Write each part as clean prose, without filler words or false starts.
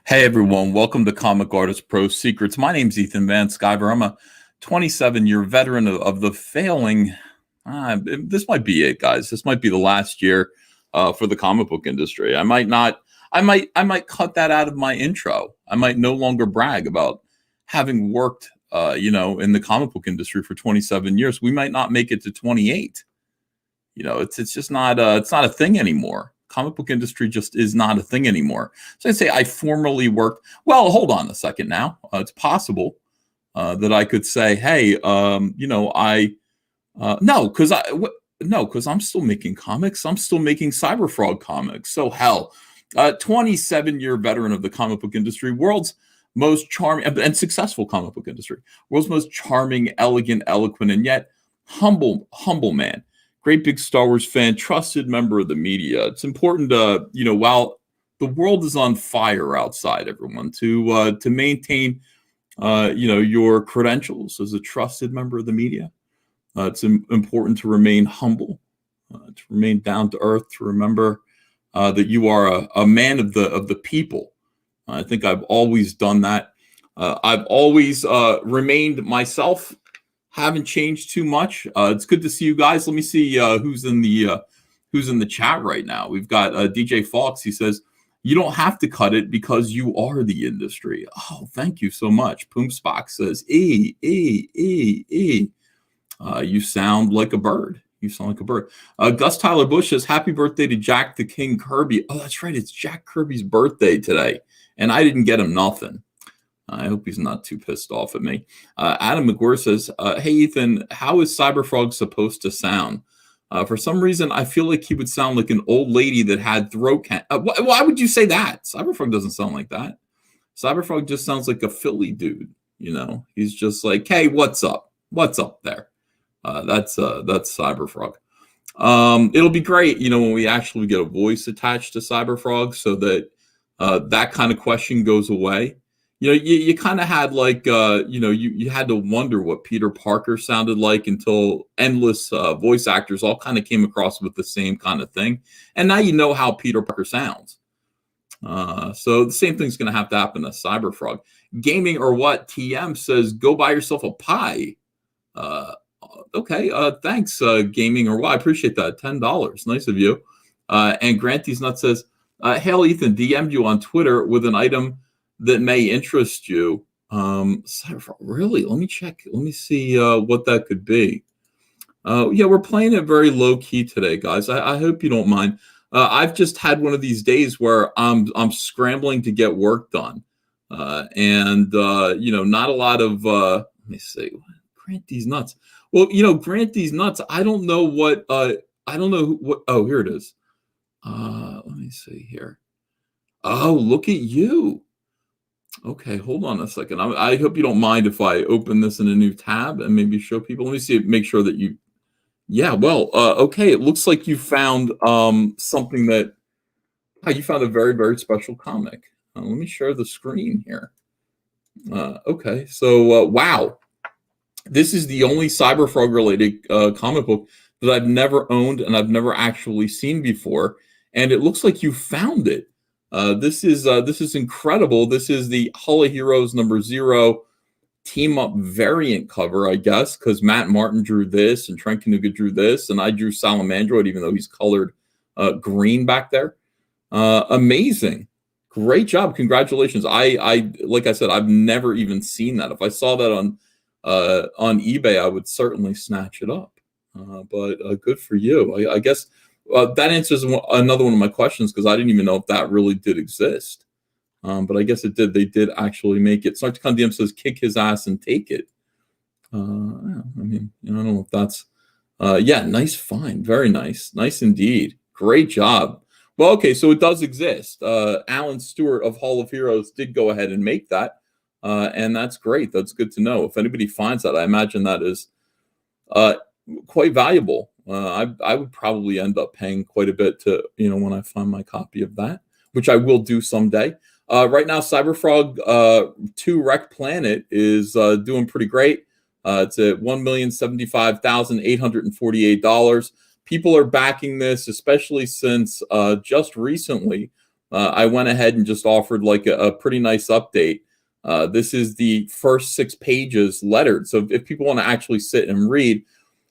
Hey everyone, welcome to Comic Artist Pro Secrets. My name's Ethan Van Sciver. I'm a 27-year veteran of the failing. This might be it, guys. This might be the last year for the comic book industry. I might cut that out of my intro. I might no longer brag about having worked, in the comic book industry for 27 years. We might not make it to 28. It's just not it's not a thing anymore. Comic book industry just is not a thing anymore. So I'd say I formerly worked. Well, hold on a second now. It's possible that I could say, hey, because I'm still making comics. I'm still making Cyberfrog comics. So hell, 27-year veteran of the comic book industry, world's most charming and successful comic book industry, world's most charming, elegant, eloquent, and yet humble man. Great big Star Wars fan, trusted member of the media. It's important to, while the world is on fire outside, everyone, to maintain, your credentials as a trusted member of the media. It's important to remain humble, to remain down to earth, to remember that you are a man of the people. I think I've always done that. I've always remained myself. Haven't changed too much. It's good to see you guys. Let me see who's in the chat right now. We've got DJ Fox. He says, "You don't have to cut it because you are the industry." Oh, thank you so much. Poomspock says, you sound like a bird. You sound like a bird. Gus Tyler Bush says, "Happy birthday to Jack the King Kirby." Oh, that's right. It's Jack Kirby's birthday today, and I didn't get him nothing. I hope he's not too pissed off at me. Adam McGuire says, "Hey, Ethan, how is Cyberfrog supposed to sound? For some reason, I feel like he would sound like an old lady that had throat cancer." Why would you say that? Cyberfrog doesn't sound like that. Cyberfrog just sounds like a Philly dude. He's just like, "Hey, what's up? What's up there?" That's Cyberfrog. It'll be great, when we actually get a voice attached to Cyberfrog, so that that kind of question goes away. You kind of had like, you had to wonder what Peter Parker sounded like until endless voice actors all kind of came across with the same kind of thing. And now you know how Peter Parker sounds. So the same thing's going to have to happen to Cyberfrog. Gaming or what? TM says, "Go buy yourself a pie." Okay. Thanks, Gaming or what? I appreciate that. $10. Nice of you. And Granty's Nut says, "Hail, Ethan, DM'd you on Twitter with an item that may interest you." Really? Let me check. Let me see what that could be. Yeah, we're playing it very low key today, guys. I hope you don't mind. I've just had one of these days where I'm scrambling to get work done, and not a lot of. Let me see. Grant these nuts. Well, grant these nuts. I don't know what. I don't know what. Oh, here it is. Let me see here. Oh, look at you. Okay, hold on a second. I hope you don't mind if I open this in a new tab and maybe show people. Let me see. Make sure that you. Yeah. Well. Okay. It looks like you found something that. You found a very, very special comic. Let me share the screen here. Okay. So wow, this is the only Cyberfrog related comic book that I've never owned and I've never actually seen before, and it looks like you found it. This is incredible. This is the Hull of Heroes #0 team up variant cover, I guess, because Matt Martin drew this and Trent Kanuga drew this, and I drew Salamandroid, even though he's colored green back there. Amazing, great job, congratulations. I like I said, I've never even seen that. If I saw that on eBay, I would certainly snatch it up. But good for you. I guess. That answers another one of my questions, because I didn't even know if that really did exist. But I guess it did. They did actually make it. Sartikon DM says, "Kick his ass and take it." I mean, I don't know if that's. Yeah, nice find. Very nice. Nice indeed. Great job. Well, okay, so it does exist. Alan Stewart of Hall of Heroes did go ahead and make that. And that's great. That's good to know. If anybody finds that, I imagine that is quite valuable. I would probably end up paying quite a bit to, when I find my copy of that, which I will do someday. Right now, Cyberfrog 2 Wreck Planet is doing pretty great. It's at $1,075,848. people are backing this, especially since just recently I went ahead and just offered like a pretty nice update. This is the first 6 pages lettered. So if people want to actually sit and read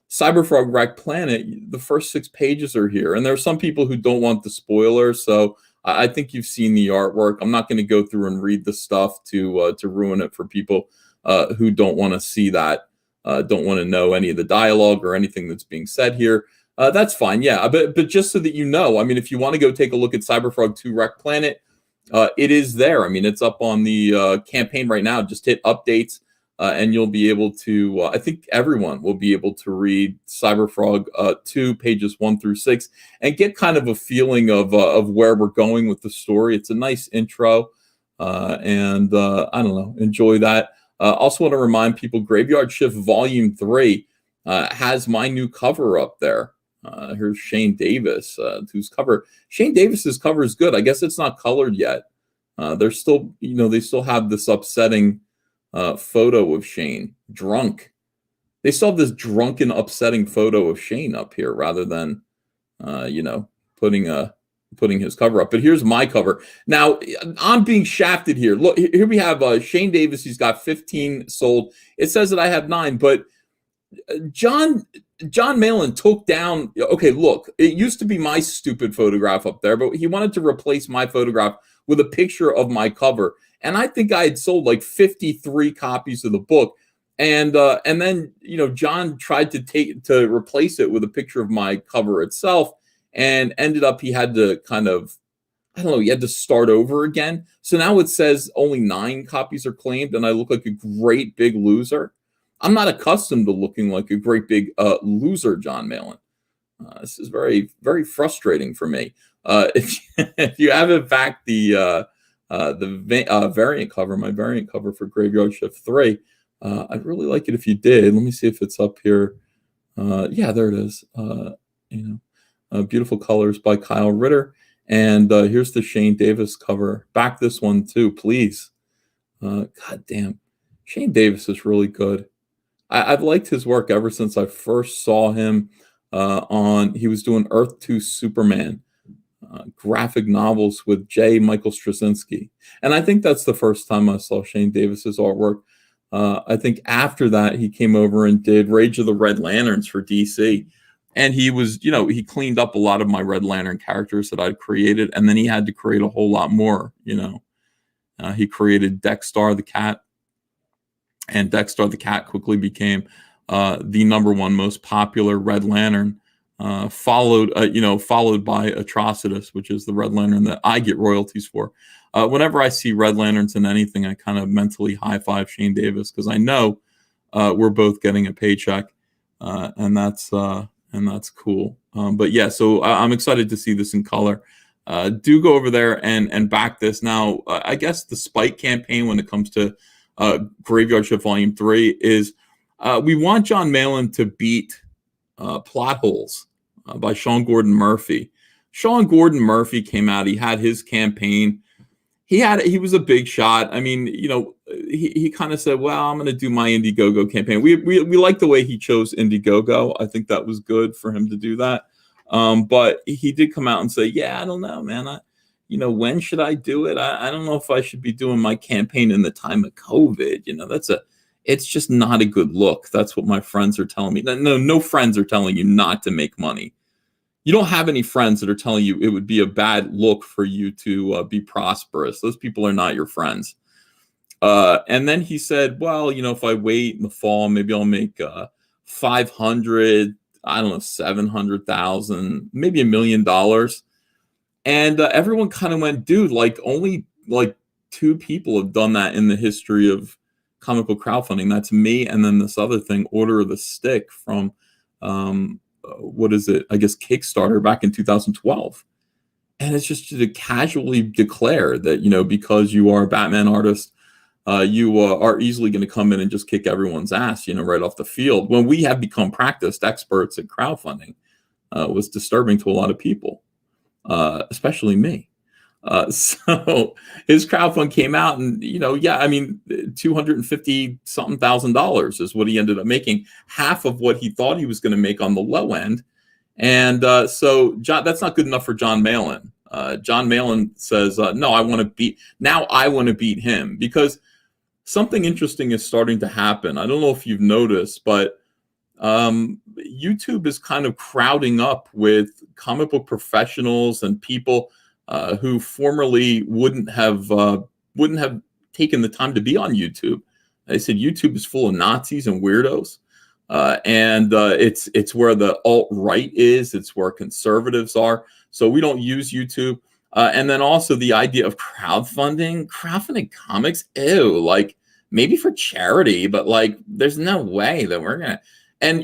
Cyberfrog Wrecked Planet, the first 6 pages are here. And there are some people who don't want the spoilers. So I think you've seen the artwork. I'm not going to go through and read the stuff to ruin it for people who don't want to see that, don't want to know any of the dialogue or anything that's being said here. That's fine. Yeah. But just so that you know, I mean, if you want to go take a look at Cyberfrog 2 Wrecked Planet, it is there. I mean, it's up on the campaign right now. Just hit updates. And you'll be able to, I think everyone will be able to read Cyberfrog 2, pages 1 through 6, and get kind of a feeling of where we're going with the story. It's a nice intro, and I don't know, enjoy that. Also want to remind people, Graveyard Shift Volume 3 has my new cover up there. Here's Shane Davis, whose cover. Shane Davis's cover is good. I guess it's not colored yet. They're still, they still have this upsetting photo of Shane drunk. They still have this drunken, upsetting photo of Shane up here rather than, putting his cover up. But here's my cover. Now I'm being shafted here. Look, here we have Shane Davis. He's got 15 sold. It says that I have 9, but John Malin took down. Okay, look, it used to be my stupid photograph up there, but he wanted to replace my photograph with a picture of my cover. And I think I had sold like 53 copies of the book. And then, John tried to replace it with a picture of my cover itself, and ended up he had to kind of, I don't know, he had to start over again. So now it says only 9 copies are claimed, and I look like a great big loser. I'm not accustomed to looking like a great big loser, John Malin. This is very, very frustrating for me. If you have in fact the variant cover, my variant cover for Graveyard Shift 3, I'd really like it if you did. Let me see if it's up here. Yeah, there it is. Beautiful colors by Kyle Ritter. And here's the Shane Davis cover. Back this one too, please. God damn. Shane Davis is really good. I've liked his work ever since I first saw him he was doing Earth 2 Superman. Graphic novels with J. Michael Straczynski. And I think that's the first time I saw Shane Davis's artwork. I think after that, he came over and did Rage of the Red Lanterns for DC. And he was, he cleaned up a lot of my Red Lantern characters that I'd created. And then he had to create a whole lot more, He created Dexstar the Cat. And Dexstar the Cat quickly became the #1 most popular Red Lantern. Followed by Atrocitus, which is the Red Lantern that I get royalties for. Whenever I see Red Lanterns in anything, I kind of mentally high five Shane Davis because I know we're both getting a paycheck, and that's cool. But yeah, so I'm excited to see this in color. Do go over there and back this. Now, I guess the Spike campaign when it comes to Graveyard Shift Volume 3 is we want John Malin to beat Plot Holes by Sean Gordon Murphy. Sean Gordon Murphy came out. He had his campaign. He was a big shot. I mean, he kind of said, well, I'm going to do my Indiegogo campaign. We like the way he chose Indiegogo. I think that was good for him to do that. But he did come out and say, yeah, I don't know, man. When should I do it? I don't know if I should be doing my campaign in the time of COVID. It's just not a good look. That's what my friends are telling me. No friends are telling you not to make money. You don't have any friends that are telling you it would be a bad look for you to be prosperous. Those people are not your friends. And then he said, well, if I wait in the fall, maybe I'll make 500, I don't know, 700,000, maybe $1 million. And everyone kind of went, dude, only 2 people have done that in the history of comic book crowdfunding. That's me, and then this other thing, Order of the Stick from what is it? I guess Kickstarter back in 2012. And it's just to casually declare that because you are a Batman artist, you are easily going to come in and just kick everyone's ass, right off the field. When we have become practiced experts at crowdfunding, was disturbing to a lot of people, especially me. So his crowdfund came out and, $250 something thousand is what he ended up making, half of what he thought he was going to make on the low end. And so John, that's not good enough for John Malin. John Malin says, no, I want to beat him, because something interesting is starting to happen. I don't know if you've noticed, but YouTube is kind of crowding up with comic book professionals and people who formerly wouldn't have taken the time to be on YouTube. They said YouTube is full of Nazis and weirdos, and it's where the alt-right is. It's where conservatives are. So we don't use YouTube. And then also the idea of crowdfunding comics. Ew, like maybe for charity, but like there's no way that we're gonna. And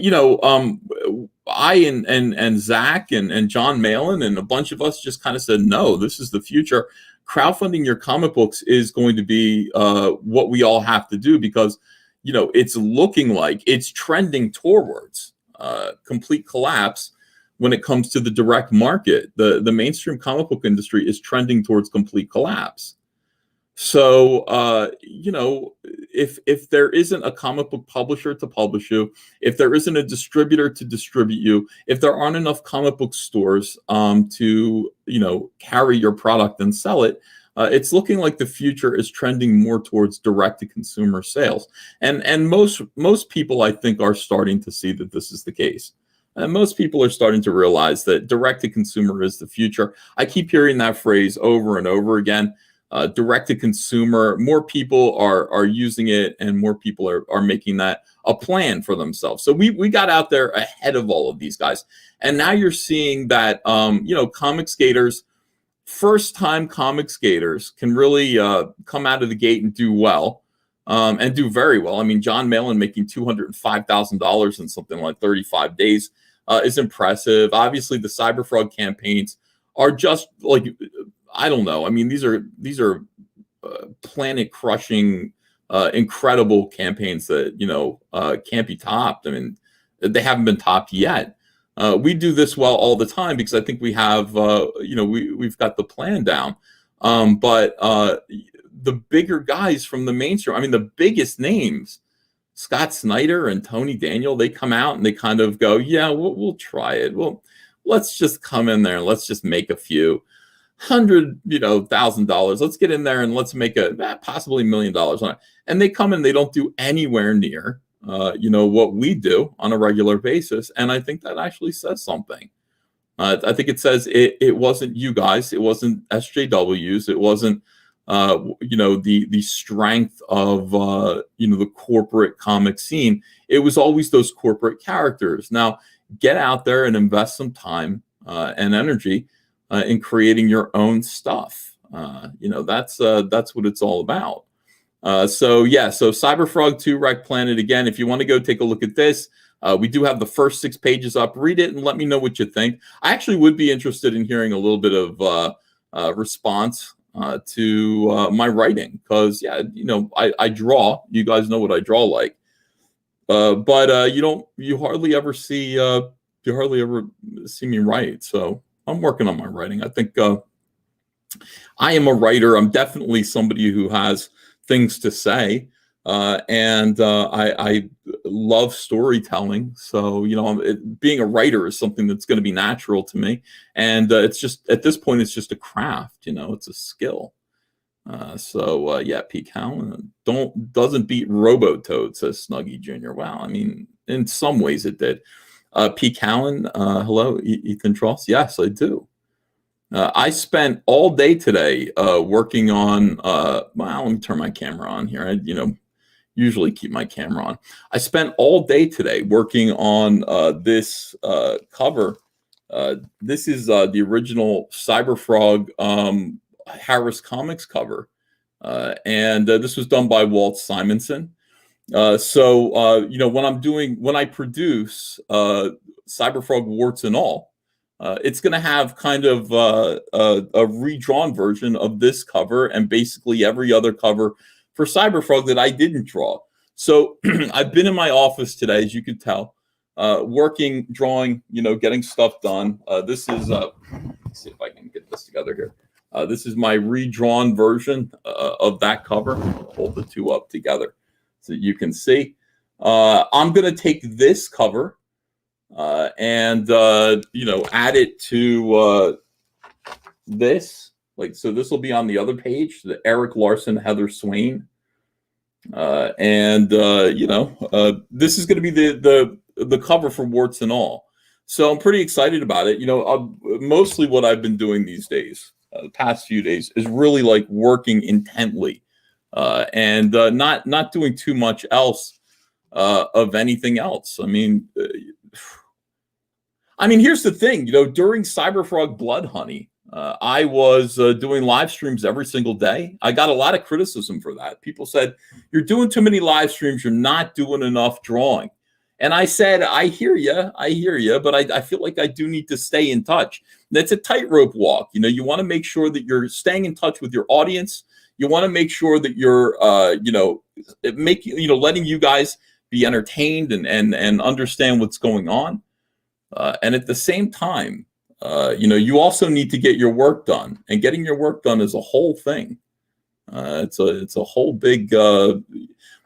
I and Zach and John Malin and a bunch of us just kind of said, no, this is the future. Crowdfunding your comic books is going to be what we all have to do, because it's looking like it's trending towards complete collapse when it comes to the direct market. The mainstream comic book industry is trending towards complete collapse. So, if there isn't a comic book publisher to publish you, if there isn't a distributor to distribute you, if there aren't enough comic book stores to, carry your product and sell it, it's looking like the future is trending more towards direct-to-consumer sales. And most people, I think, are starting to see that this is the case. And most people are starting to realize that direct-to-consumer is the future. I keep hearing that phrase over and over again. Direct-to-consumer, more people are using it, and more people are making that a plan for themselves. So we got out there ahead of all of these guys. And now you're seeing that, comic skaters, first-time comic skaters can really come out of the gate and do well, and do very well. I mean, John Malin making $205,000 in something like 35 days is impressive. Obviously, the Cyberfrog campaigns are just like, I don't know. I mean, these are planet-crushing, incredible campaigns that can't be topped. I mean, they haven't been topped yet. We do this well all the time because I think we have, we've got the plan down. But the bigger guys from the mainstream, I mean, the biggest names, Scott Snyder and Tony Daniel, they come out and they kind of go, yeah, we'll try it. Well, let's just come in there and let's just make a few $100,000. Let's get in there and let's make possibly $1 million on it. And they come in, they don't do anywhere near what we do on a regular basis. And I think that actually says something. I think it says it wasn't you guys, it wasn't SJWs, it wasn't the strength of the corporate comic scene. It was always those corporate characters. Now get out there and invest some time and energy in creating your own stuff. That's what it's all about. So Cyberfrog 2 Wreck Planet, again, if you want to go take a look at this, we do have the first 6 pages up. Read it and let me know what you think. I actually would be interested in hearing a little bit of response to my writing, because I draw. You guys know what I draw like, but you hardly ever see me write. So I'm working on my writing. I think I am a writer. I'm definitely somebody who has things to say, and I love storytelling. So being a writer is something that's going to be natural to me, and it's just at this point it's just a craft. It's a skill. Pete Cowan doesn't beat Robotoad, says Snuggy Jr. Wow, I mean, in some ways it did. Pete Cowan, hello, Ethan Tross. Yes, I do. I spent all day today working on. Well, let me turn my camera on here. I usually keep my camera on. I spent all day today working on this cover. This is the original Cyberfrog Harris Comics cover, and this was done by Walt Simonson. When I produce Cyberfrog warts and all, it's going to have kind of a redrawn version of this cover and basically every other cover for Cyberfrog that I didn't draw. So I've been in my office today, as you can tell, working, drawing, getting stuff done. This is, let's see if I can get this together here. This is my redrawn version of that cover. I'll hold the two up together so you can see. I'm going to take this cover and add it to this. Like, so this will be on the other page, the Eric Larson, Heather Swain. This is going to be the cover for Warts and All. So I'm pretty excited about it. Mostly what I've been doing these days, the past few days, is really like working intently, and not doing too much else of anything else. I mean, here's the thing. During Cyberfrog Blood Honey, I was doing live streams every single day. I got a lot of criticism for that. People said, "You're doing too many live streams. You're not doing enough drawing." And I said, I hear you, but I feel like I do need to stay in touch. That's a tightrope walk. You want to make sure that you're staying in touch with your audience. You want to make sure that you're, letting you guys be entertained and understand what's going on. And at the same time, you also need to get your work done, and getting your work done is a whole thing. It's a whole big,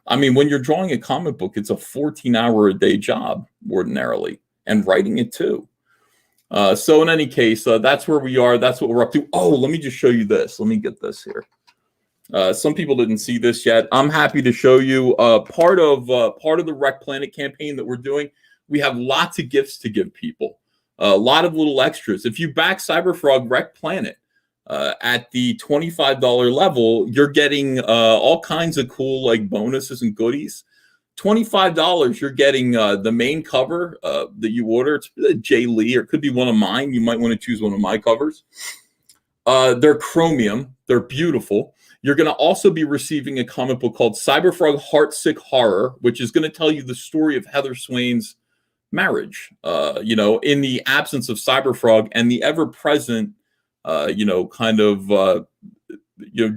when you're drawing a comic book, it's a 14-hour-a-day job ordinarily, and writing it too. So in any case, that's where we are. That's what we're up to. Oh, let me just show you this. Let me get this here. Some people didn't see this yet. I'm happy to show you part of the Wreck Planet campaign that we're doing. We have lots of gifts to give people, a lot of little extras. If you back Cyberfrog Wreck Planet at the $25 level, you're getting all kinds of cool like bonuses and goodies. $25, you're getting the main cover that you order. It's Jay Lee, or it could be one of mine. You might want to choose one of my covers. They're chromium. They're beautiful. You're going to also be receiving a comic book called Cyberfrog Heartsick Horror, which is going to tell you the story of Heather Swain's marriage, in the absence of Cyberfrog and the ever-present,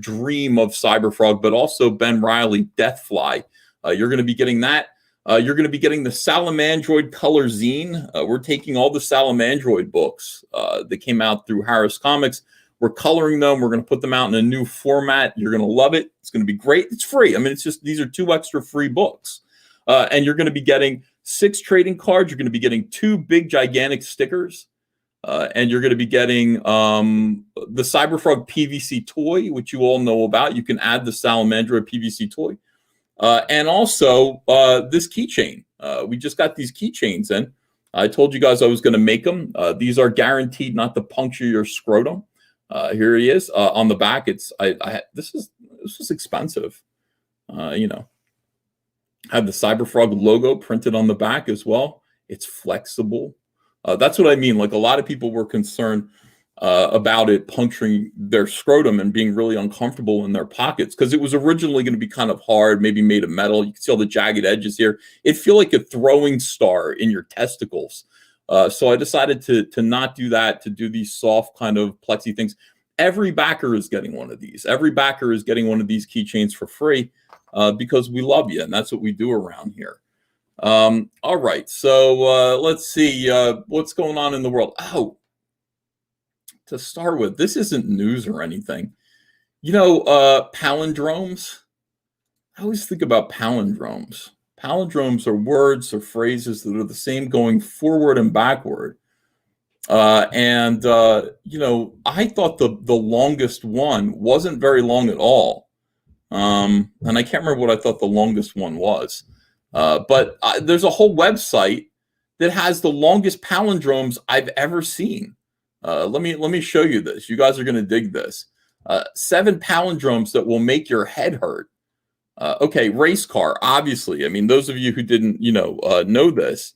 dream of Cyberfrog, but also Ben Reilly, Deathfly. You're going to be getting that. You're going to be getting the Salamandroid color zine. We're taking all the Salamandroid books that came out through Harris Comics. We're coloring them. We're going to put them out in a new format. You're going to love it. It's going to be great. It's free. It's just, these are 2 extra free books. And you're going to be getting 6 trading cards. You're going to be getting 2 big, gigantic stickers. And you're going to be getting the Cyberfrog PVC toy, which you all know about. You can add the Salamandroid PVC toy. And also this keychain. We just got these keychains in. I told you guys I was going to make them. These are guaranteed not to puncture your scrotum. Here he is on the back. This was expensive. Had the Cyberfrog logo printed on the back as well. It's flexible. That's what I mean. Like, a lot of people were concerned about it puncturing their scrotum and being really uncomfortable in their pockets, because it was originally going to be kind of hard, maybe made of metal. You can see all the jagged edges here. It'd feel like a throwing star in your testicles. So I decided to not do that, to do these soft kind of plexi things. Every backer is getting one of these. Every backer is getting one of these keychains for free because we love you, and that's what we do around here. All right, so let's see what's going on in the world. Oh, to start with, this isn't news or anything. Palindromes. I always think about palindromes. Palindromes are words or phrases that are the same going forward and backward. I thought the longest one wasn't very long at all. And I can't remember what I thought the longest one was. But there's a whole website that has the longest palindromes I've ever seen. Let me show you this. You guys are going to dig this. 7 palindromes that will make your head hurt. Okay, race car, obviously. Those of you who didn't, know this,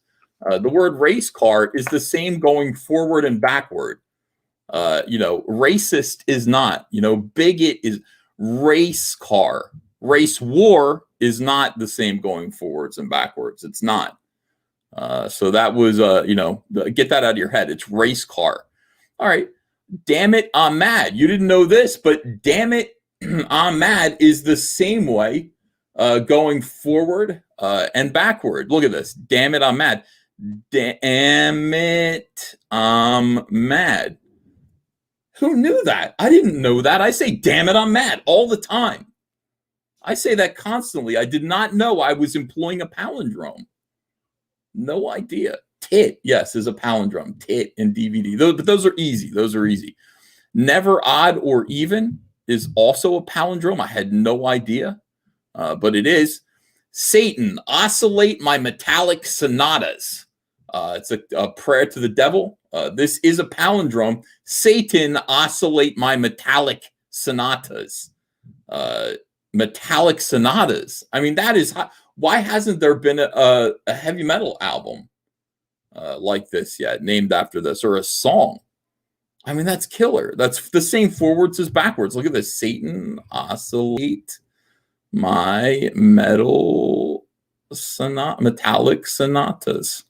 the word race car is the same going forward and backward. Racist is not, bigot is race car. Race war is not the same going forwards and backwards. It's not. So that was, get that out of your head. It's race car. All right. Damn it, I'm mad. You didn't know this, but damn it, I'm mad is the same way going forward and backward. Look at this. Damn it, I'm mad. Damn it, I'm mad. Who knew that? I didn't know that. I say, damn it, I'm mad all the time. I say that constantly. I did not know I was employing a palindrome. No idea. Tit, yes, is a palindrome. Tit and DVD. But those are easy. Those are easy. Never, odd, or even is also a palindrome. I had no idea, but it is. Satan, oscillate my metallic sonatas. It's a prayer to the devil. This is a palindrome. Satan, oscillate my metallic sonatas. Metallic sonatas. I mean, that is why hasn't there been a heavy metal album like this yet, named after this, or a song? I mean, that's killer. That's the same forwards as backwards. Look at this. Satan, oscillate my metallic sonatas.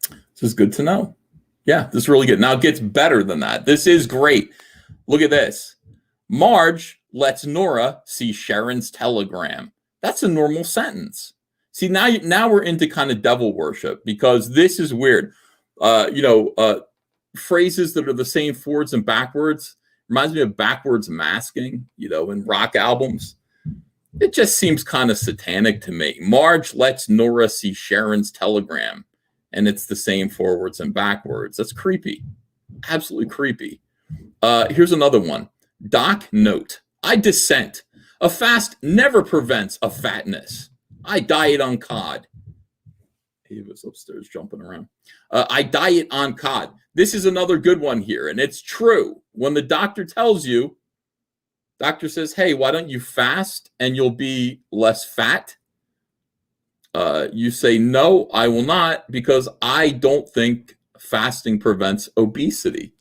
This is good to know. Yeah, this is really good. Now it gets better than that. This is great. Look at this. Marge lets Nora see Sharon's telegram. That's a normal sentence. See, now we're into kind of devil worship, because this is weird. Phrases that are the same forwards and backwards reminds me of backwards masking, in rock albums. It just seems kind of satanic to me. Marge lets Nora see Sharon's telegram, and it's the same forwards and backwards. That's creepy. Absolutely creepy. Here's another one. Doc note. I dissent. A fast never prevents a fatness. I diet on cod. Ava's upstairs jumping around. I diet on cod. This is another good one here, and it's true. When the doctor tells you, doctor says, hey, why don't you fast and you'll be less fat? You say, no, I will not, because I don't think fasting prevents obesity.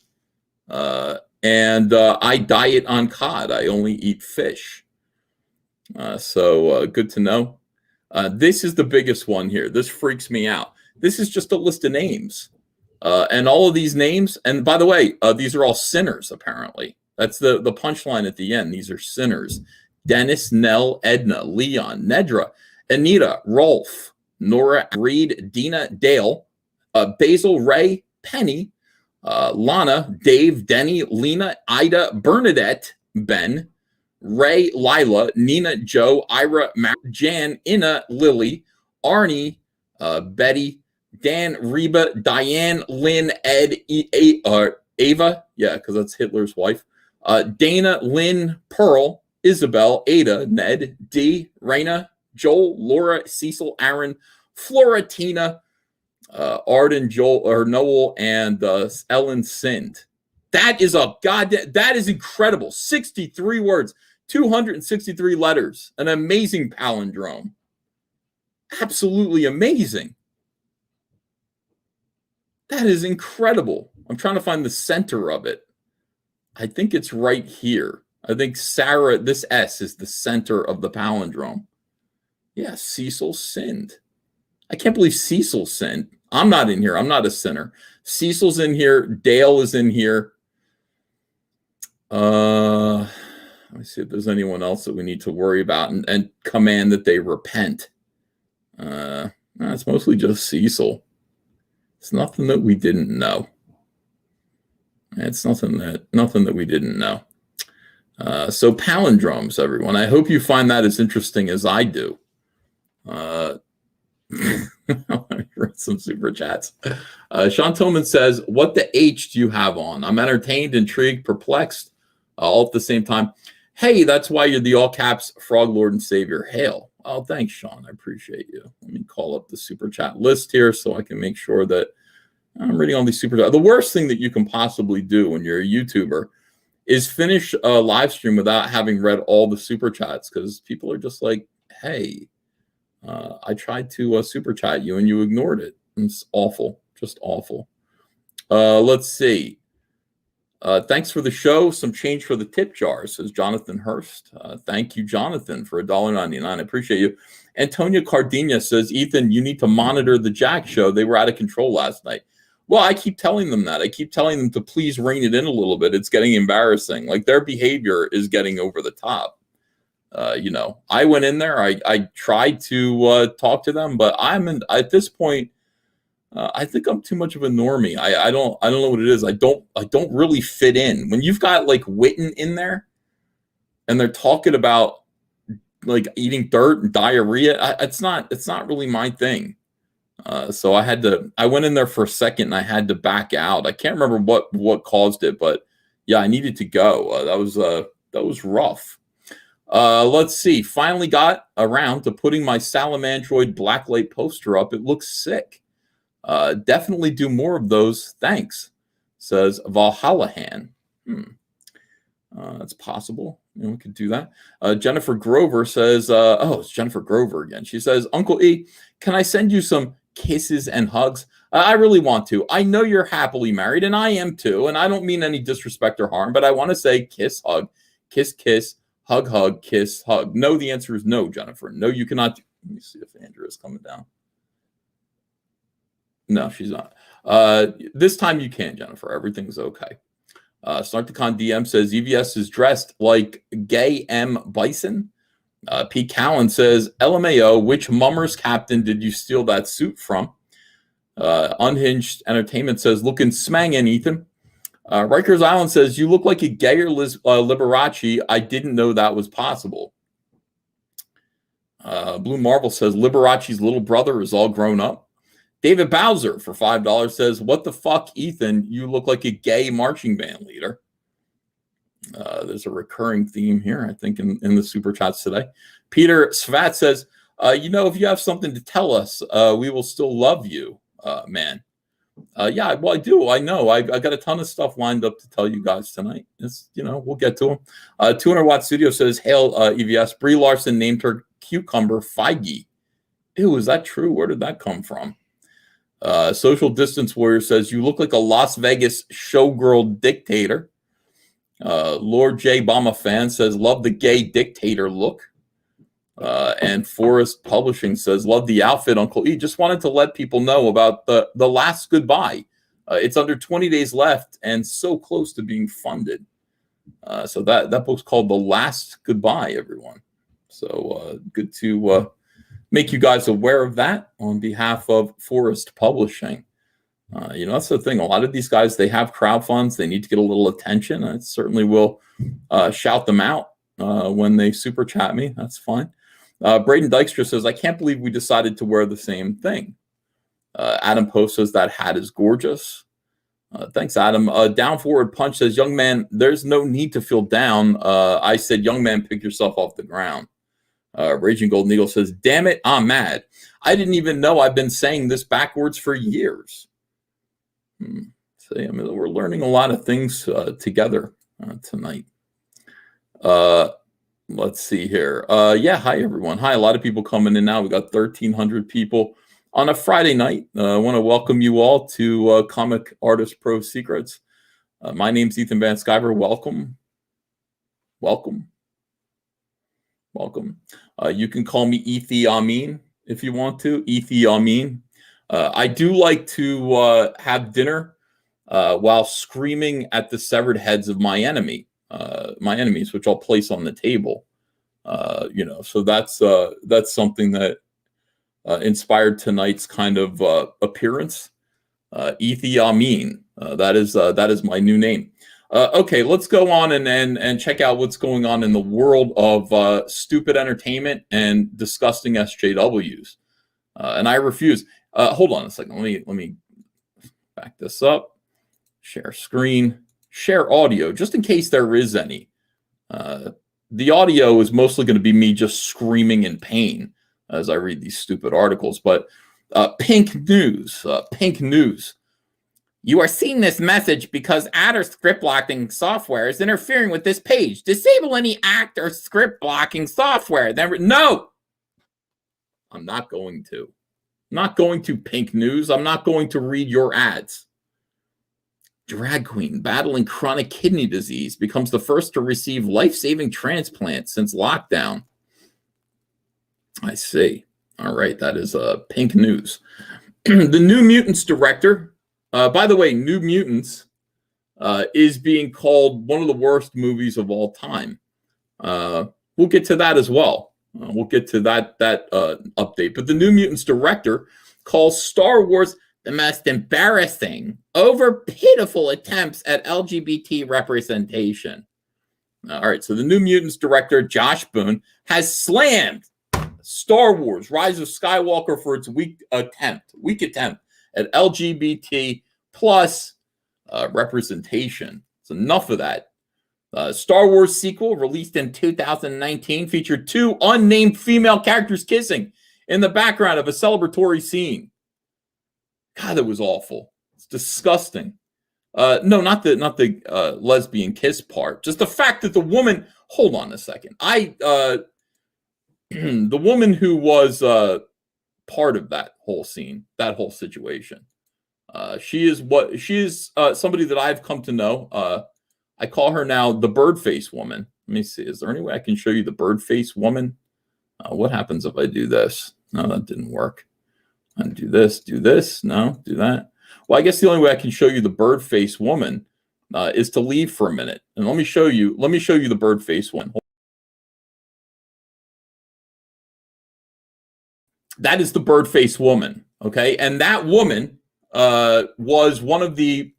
And I diet on cod. I only eat fish. So good to know. This is the biggest one here. This freaks me out. This is just a list of names. And all of these names, and by the way, these are all sinners, apparently. That's the punchline at the end. These are sinners. Dennis, Nell, Edna, Leon, Nedra, Anita, Rolf, Nora, Reed, Dina, Dale, Basil, Ray, Penny, Lana, Dave, Denny, Lena, Ida, Bernadette, Ben, Ray, Lila, Nina, Joe, Ira, Jan, Inna, Lily, Arnie, Betty, Dan, Reba, Diane, Lynn, Ed, Ava, yeah, because that's Hitler's wife, Dana, Lynn, Pearl, Isabel, Ada, Ned, Dee, Raina, Joel, Laura, Cecil, Aaron, Flora, Tina, Arden, Joel, or Noel, and Ellen Sind. That is that is incredible. 63 words, 263 letters, an amazing palindrome. Absolutely amazing. That is incredible. I'm trying to find the center of it. I think it's right here. I think Sarah, this S is the center of the palindrome. Yeah, Cecil sinned. I can't believe Cecil sinned. I'm not in here. I'm not a sinner. Cecil's in here. Dale is in here. Let me see if there's anyone else that we need to worry about and command that they repent. It's mostly just Cecil. It's nothing that we didn't know. It's nothing that we didn't know. So palindromes, everyone. I hope you find that as interesting as I do. Let me read some super chats. Sean Tillman says, what the H do you have on? I'm entertained, intrigued, perplexed, all at the same time. Hey, that's why you're the all caps Frog Lord and Savior. Hail. Oh, thanks, Sean. I appreciate you. Let me call up the super chat list here so I can make sure that I'm reading all these super chats. The worst thing that you can possibly do when you're a YouTuber is finish a live stream without having read all the super chats, because people are just like, hey, I tried to super chat you and you ignored it. It's awful. Just awful. Let's see. Thanks for the show. Some change for the tip jar, says Jonathan Hurst. Thank you, Jonathan, for $1.99. I appreciate you. Antonia Cardina says, Ethan, you need to monitor the Jack show. They were out of control last night. Well, I keep telling them that. I keep telling them to please rein it in a little bit. It's getting embarrassing. Like, their behavior is getting over the top. I went in there. I tried to talk to them, but at this point, I think I'm too much of a normie. I don't know what it is. I don't really fit in. When you've got like Witten in there and they're talking about like eating dirt and diarrhea, it's not really my thing. So I went in there for a second and I had to back out. I can't remember what caused it, but yeah, I needed to go. That was rough. Let's see. Finally got around to putting my Salamandroid blacklight poster up. It looks sick. Definitely do more of those. Thanks, says Valhallahan. That's possible. We could do that. Jennifer Grover says, oh, it's Jennifer Grover again. She says, Uncle E, can I send you some kisses and hugs? I really want to. I know you're happily married, and I am too. And I don't mean any disrespect or harm, but I want to say kiss, hug, kiss, kiss, hug, hug, kiss, hug. No, the answer is no, Jennifer. No, you cannot. Let me see if Andrea is coming down. No, she's not. This time you can, Jennifer. Everything's okay. Snarkticon DM says EVS is dressed like gay M. Bison. Pete Cowan says, LMAO, which mummers captain did you steal that suit from? Unhinged Entertainment says, looking smangin', Ethan. Rikers Island says, you look like a gayer Liberace. I didn't know that was possible. Blue Marble says, Liberace's little brother is all grown up. David Bowser for $5 says, what the fuck, Ethan? You look like a gay marching band leader. There's a recurring theme here, I think, in the super chats today. Peter Svat says, if you have something to tell us, we will still love you, man. Yeah, well, I do. I know. I got a ton of stuff lined up to tell you guys tonight. It's, we'll get to them. 200 Watt Studio says, hail, EVS. Brie Larson named her cucumber Feige. Ew, is that true? Where did that come from? Social Distance Warrior says, you look like a Las Vegas showgirl dictator. Lord J. Bama fan says, love the gay dictator look. And Forest Publishing says, love the outfit, Uncle E. Just wanted to let people know about the last goodbye. It's under 20 days left and so close to being funded. So that book's called The Last Goodbye, everyone. So good to make you guys aware of that on behalf of Forest Publishing. That's the thing. A lot of these guys, they have crowd funds. They need to get a little attention. I certainly will shout them out when they super chat me. That's fine. Braden Dykstra says, I can't believe we decided to wear the same thing. Adam Post says, that hat is gorgeous. Thanks, Adam. Down Forward Punch says, young man, there's no need to feel down. I said, young man, pick yourself off the ground. Raging Golden Eagle says, damn it, I'm mad. I didn't even know I've been saying this backwards for years. So, we're learning a lot of things together tonight. Let's see here. Hi, everyone. Hi, a lot of people coming in now. We got 1,300 people on a Friday night. I want to welcome you all to Comic Artist Pro Secrets. My name's Ethan Van Sciver. Welcome. You can call me Ethi Amin if you want to. Ethi Amin. I do like to have dinner while screaming at the severed heads of my enemies, which I'll place on the table. So that's something that inspired tonight's kind of appearance. Ethi Amin. That is my new name. Okay, let's go on and check out what's going on in the world of stupid entertainment and disgusting SJWs. And I refuse. Hold on a second. Let me back this up. Share screen. Share audio, just in case there is any. The audio is mostly going to be me just screaming in pain as I read these stupid articles. But Pink News. You are seeing this message because ad or script blocking software is interfering with this page. Disable any act or script blocking software. No, I'm not going to. I'm not going to, Pink News. I'm not going to read your ads. Drag queen battling chronic kidney disease becomes the first to receive life-saving transplant since lockdown. I see. All right, that is Pink News. The New Mutants director, by the way, New Mutants is being called one of the worst movies of all time. We'll get to that as well. We'll get to that update. But the New Mutants director calls Star Wars the most embarrassing, over pitiful attempts at LGBT representation. All right, so the New Mutants director, Josh Boone, has slammed Star Wars: Rise of Skywalker for its weak attempt at LGBT plus representation. It's enough of that. Star Wars sequel released in 2019 featured 2 unnamed female characters kissing in the background of a celebratory scene. God, that was awful. It's disgusting. No, not the lesbian kiss part. Just the fact that the woman. Hold on a second. The woman who was part of that whole scene, that whole situation. She is somebody that I've come to know. I call her now the bird face woman. Let me see. Is there any way I can show you the bird face woman? What happens if I do this? No, that didn't work. I do this. No, do that. Well, I guess the only way I can show you the bird face woman is to leave for a minute. And let me show you the bird face one. That is the bird face woman. Okay. And that woman was one of the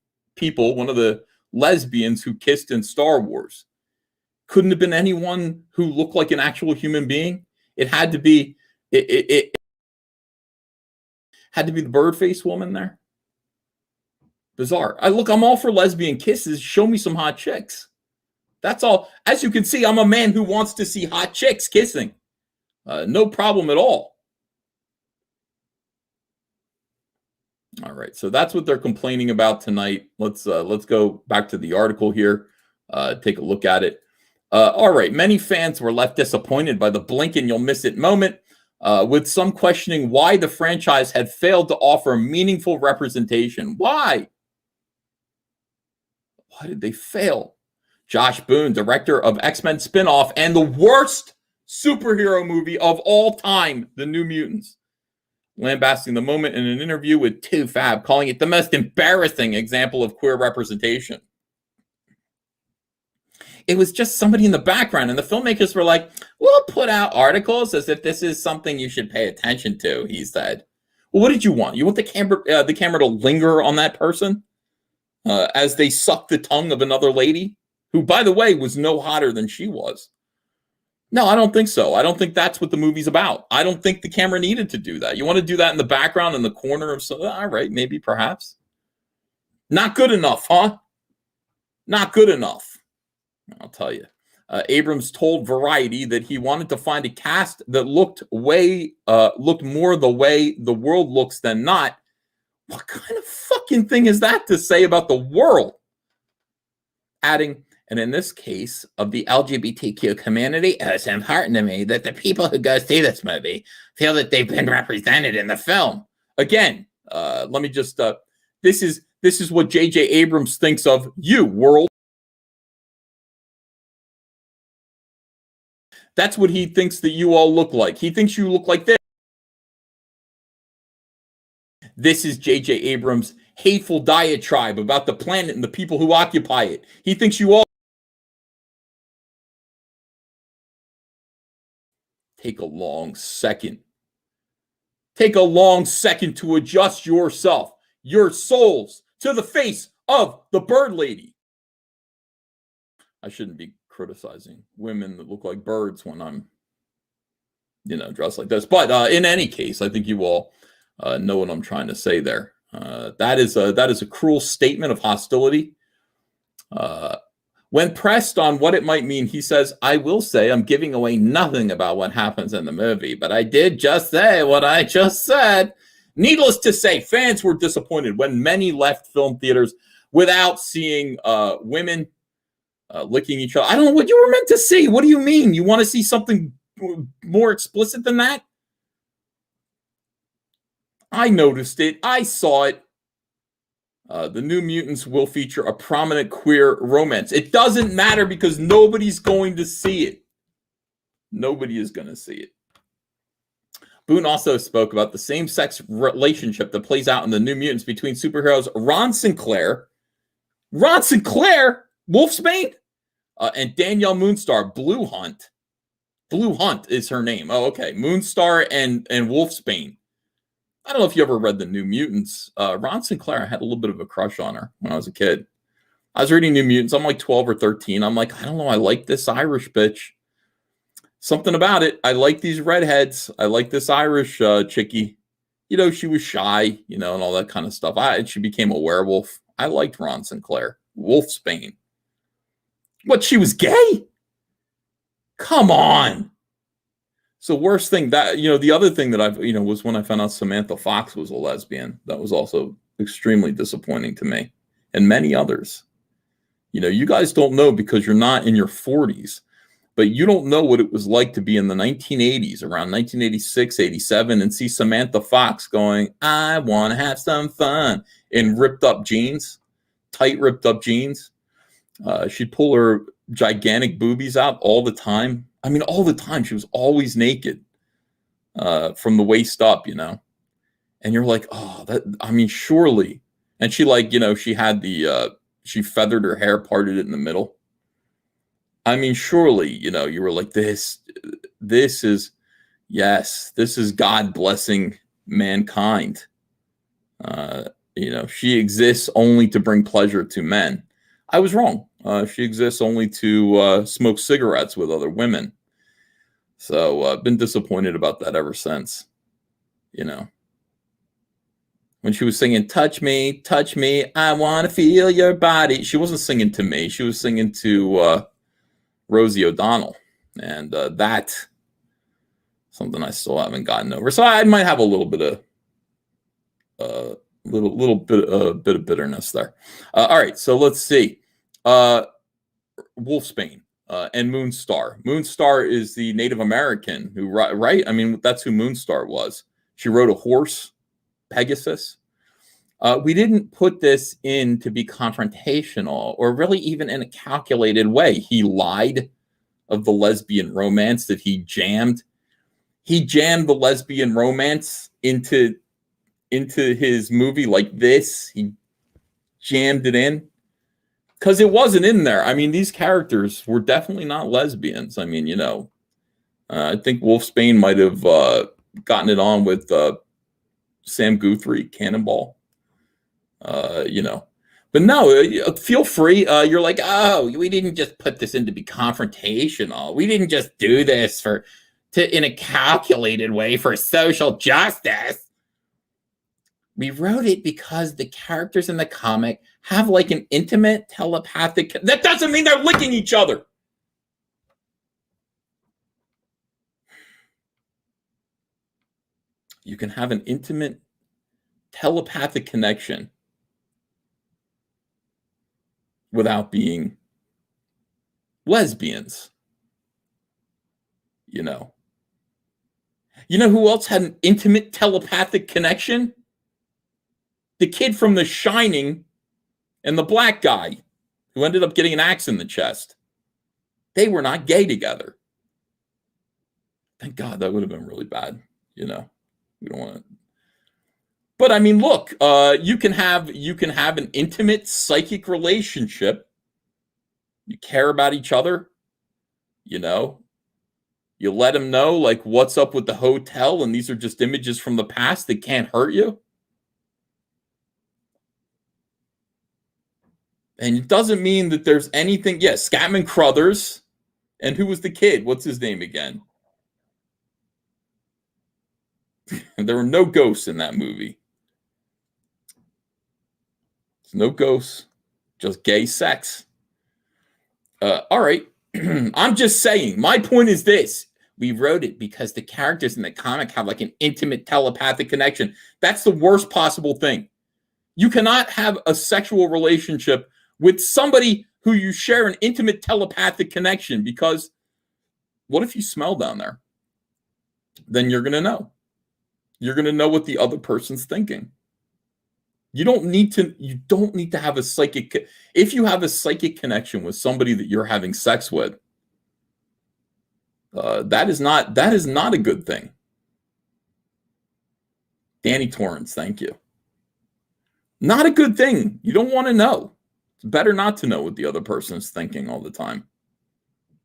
lesbians who kissed in Star Wars. Couldn't have been anyone who looked like an actual human being. It had to be it had to be the bird face woman there. Bizarre. I'm all for lesbian kisses. Show me some hot chicks. That's all. As you can see, I'm a man who wants to see hot chicks kissing. No problem at all. All right, so that's what they're complaining about tonight. Let's go back to the article here. Take a look at it. All right, many fans were left disappointed by the blink and you'll miss it moment, with some questioning why the franchise had failed to offer meaningful representation. Why? Why did they fail? Josh Boone, director of X-Men spinoff and the worst superhero movie of all time, The New Mutants, lambasting the moment in an interview with 2Fab, calling it the most embarrassing example of queer representation. It was just somebody in the background, and the filmmakers were like, we'll put out articles as if this is something you should pay attention to, he said. Well, what did you want? You want the camera to linger on that person as they suck the tongue of another lady, who, by the way, was no hotter than she was? No, I don't think so. I don't think that's what the movie's about. I don't think the camera needed to do that. You want to do that in the background, in the corner of something? All right, maybe, perhaps. Not good enough, huh? Not good enough. I'll tell you. Abrams told Variety that he wanted to find a cast that looked more the way the world looks than not. What kind of fucking thing is that to say about the world? Adding, and in this case of the LGBTQ community, it's important to me that the people who go see this movie feel that they've been represented in the film. Again, let me just, this is what J.J. Abrams thinks of you, world. That's what he thinks that you all look like. He thinks you look like this. This is J.J. Abrams' hateful diatribe about the planet and the people who occupy it. He thinks you all take a long second. Take a long second to adjust yourself, your souls, to the face of the bird lady. I shouldn't be criticizing women that look like birds when I'm, dressed like this. But in any case, I think you all know what I'm trying to say there. That is a cruel statement of hostility. When pressed on what it might mean, he says, I will say I'm giving away nothing about what happens in the movie, but I did just say what I just said. Needless to say, fans were disappointed when many left film theaters without seeing women licking each other. I don't know what you were meant to see. What do you mean? You want to see something more explicit than that? I noticed it. I saw it. The New Mutants will feature a prominent queer romance. It doesn't matter because nobody's going to see it. Nobody is going to see it. Boone also spoke about the same-sex relationship that plays out in the New Mutants between superheroes Ron Sinclair, Wolfsbane, and Danielle Moonstar, Blue Hunt. Blue Hunt is her name. Oh, okay. Moonstar and Wolfsbane. I don't know if you ever read The New Mutants. Ron Sinclair, I had a little bit of a crush on her when I was a kid. I was reading New Mutants. I'm like 12 or 13. I'm like, I don't know. I like this Irish bitch. Something about it. I like these redheads. I like this Irish chickie. You know, she was shy, you know, and all that kind of stuff. She became a werewolf. I liked Ron Sinclair. Wolfsbane. What, she was gay? Come on. So worst thing that, you know, the other thing that I've, you know, was when I found out Samantha Fox was a lesbian. That was also extremely disappointing to me and many others. You know, you guys don't know because you're not in your 40s, but you don't know what it was like to be in the 1980s, around 1986, 87, and see Samantha Fox going, I want to have some fun, in ripped up jeans, tight ripped up jeans. She'd pull her gigantic boobies out all the time. I mean, all the time. She was always naked from the waist up, you know. And you're like, oh, that, I mean, surely. And she, like, you know, she had she feathered her hair, parted it in the middle. I mean, surely, you know, you were like, this is, yes, this is God blessing mankind. You know, she exists only to bring pleasure to men. I was wrong. She exists only to smoke cigarettes with other women. So I've been disappointed about that ever since, you know. When she was singing, touch me, I want to feel your body. She wasn't singing to me. She was singing to Rosie O'Donnell. And that's something I still haven't gotten over. So I might have a little bit of bit of bitterness there. All right, so let's see. Wolfsbane and Moonstar. Moonstar is the Native American who, right? I mean, that's who Moonstar was. She rode a horse, Pegasus. We didn't put this in to be confrontational or really even in a calculated way. He lied of the lesbian romance that he jammed. He jammed the lesbian romance into his movie like this. He jammed it in because it wasn't in there. I mean, these characters were definitely not lesbians. I mean, you know, I think Wolfsbane might have gotten it on with Sam Guthrie, Cannonball. You know, but no, feel free. You're like, oh, we didn't just put this in to be confrontational. We didn't just do this in a calculated way for social justice. We wrote it because the characters in the comic have like an intimate telepathic. That doesn't mean they're licking each other. You can have an intimate telepathic connection without being lesbians. You know who else had an intimate telepathic connection? The kid from The Shining and the black guy who ended up getting an axe in the chest. They were not gay together. Thank God. That would have been really bad. You know, we don't want to. But I mean, look, you can have an intimate psychic relationship. You care about each other. You know, you let them know like what's up with the hotel, and these are just images from the past that can't hurt you. And it doesn't mean that there's anything. Yes, Scatman Crothers. And who was the kid? What's his name again? There were no ghosts in that movie. There's no ghosts, just gay sex. All right. I'm just saying, my point is this. We wrote it because the characters in the comic have like an intimate telepathic connection. That's the worst possible thing. You cannot have a sexual relationship with somebody who you share an intimate telepathic connection, because what if you smell down there? Then you're going to know. You're going to know what the other person's thinking. You don't need to have a psychic. If you have a psychic connection with somebody that you're having sex with, that is not a good thing. Danny Torrance, thank you. Not a good thing. You don't want to know. It's better not to know what the other person is thinking all the time.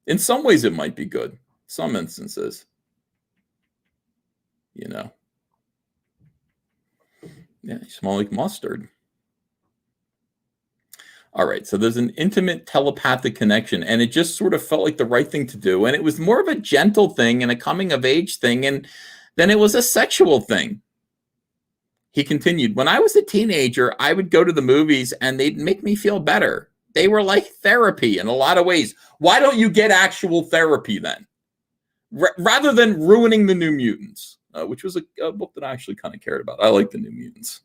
In some ways, it might be good. Some instances, you know. Yeah, you smell like mustard. All right, so there's an intimate telepathic connection, and it just sort of felt like the right thing to do. And it was more of a gentle thing and a coming of age thing, and then it was a sexual thing. He continued, when I was a teenager, I would go to the movies and they'd make me feel better. They were like therapy in a lot of ways. Why don't you get actual therapy then? Rather than ruining the New Mutants, which was a book that I actually kind of cared about. I like the New Mutants.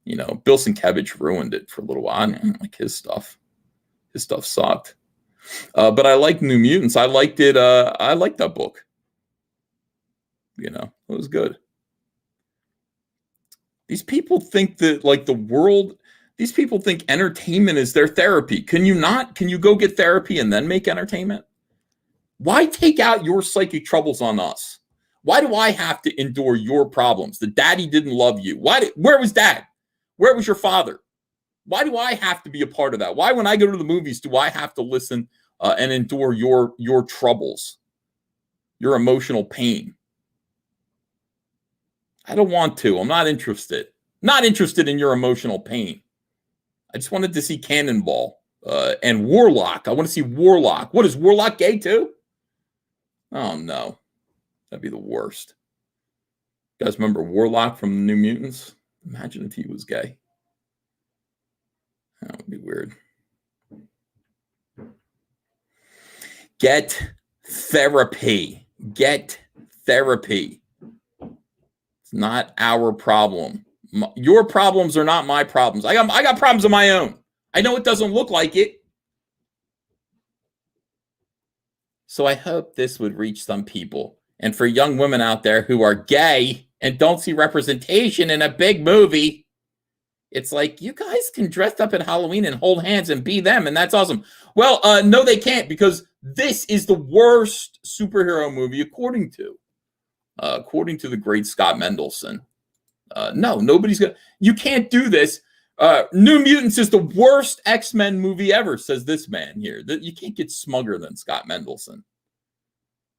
You know, Bill Sienkiewicz ruined it for a little while. I didn't like his stuff. His stuff sucked. But I liked New Mutants. I liked it. I liked that book. You know, it was good. These people think that, like, the world, these people think entertainment is their therapy. Can you not? Can you go get therapy and then make entertainment? Why take out your psychic troubles on us? Why do I have to endure your problems? The daddy didn't love you. Where was dad? Where was your father? Why do I have to be a part of that? Why, when I go to the movies, do I have to listen and endure your troubles, your emotional pain? I don't want to. I'm not interested. Not interested in your emotional pain. I just wanted to see Cannonball and Warlock. I want to see Warlock. What, is Warlock gay too? Oh, no. That'd be the worst. You guys remember Warlock from the New Mutants? Imagine if he was gay. That would be weird. Get therapy. Get therapy. It's not our problem. Your problems are not my problems. I got problems of my own. I know it doesn't look like it. So I hope this would reach some people. And for young women out there who are gay and don't see representation in a big movie, it's like, you guys can dress up at Halloween and hold hands and be them, and that's awesome. Well, no, they can't, because this is the worst superhero movie, according to the great Scott Mendelson. No, nobody's gonna. You can't do this. New Mutants is the worst X-Men movie ever, says this man here. You can't get smugger than Scott Mendelson.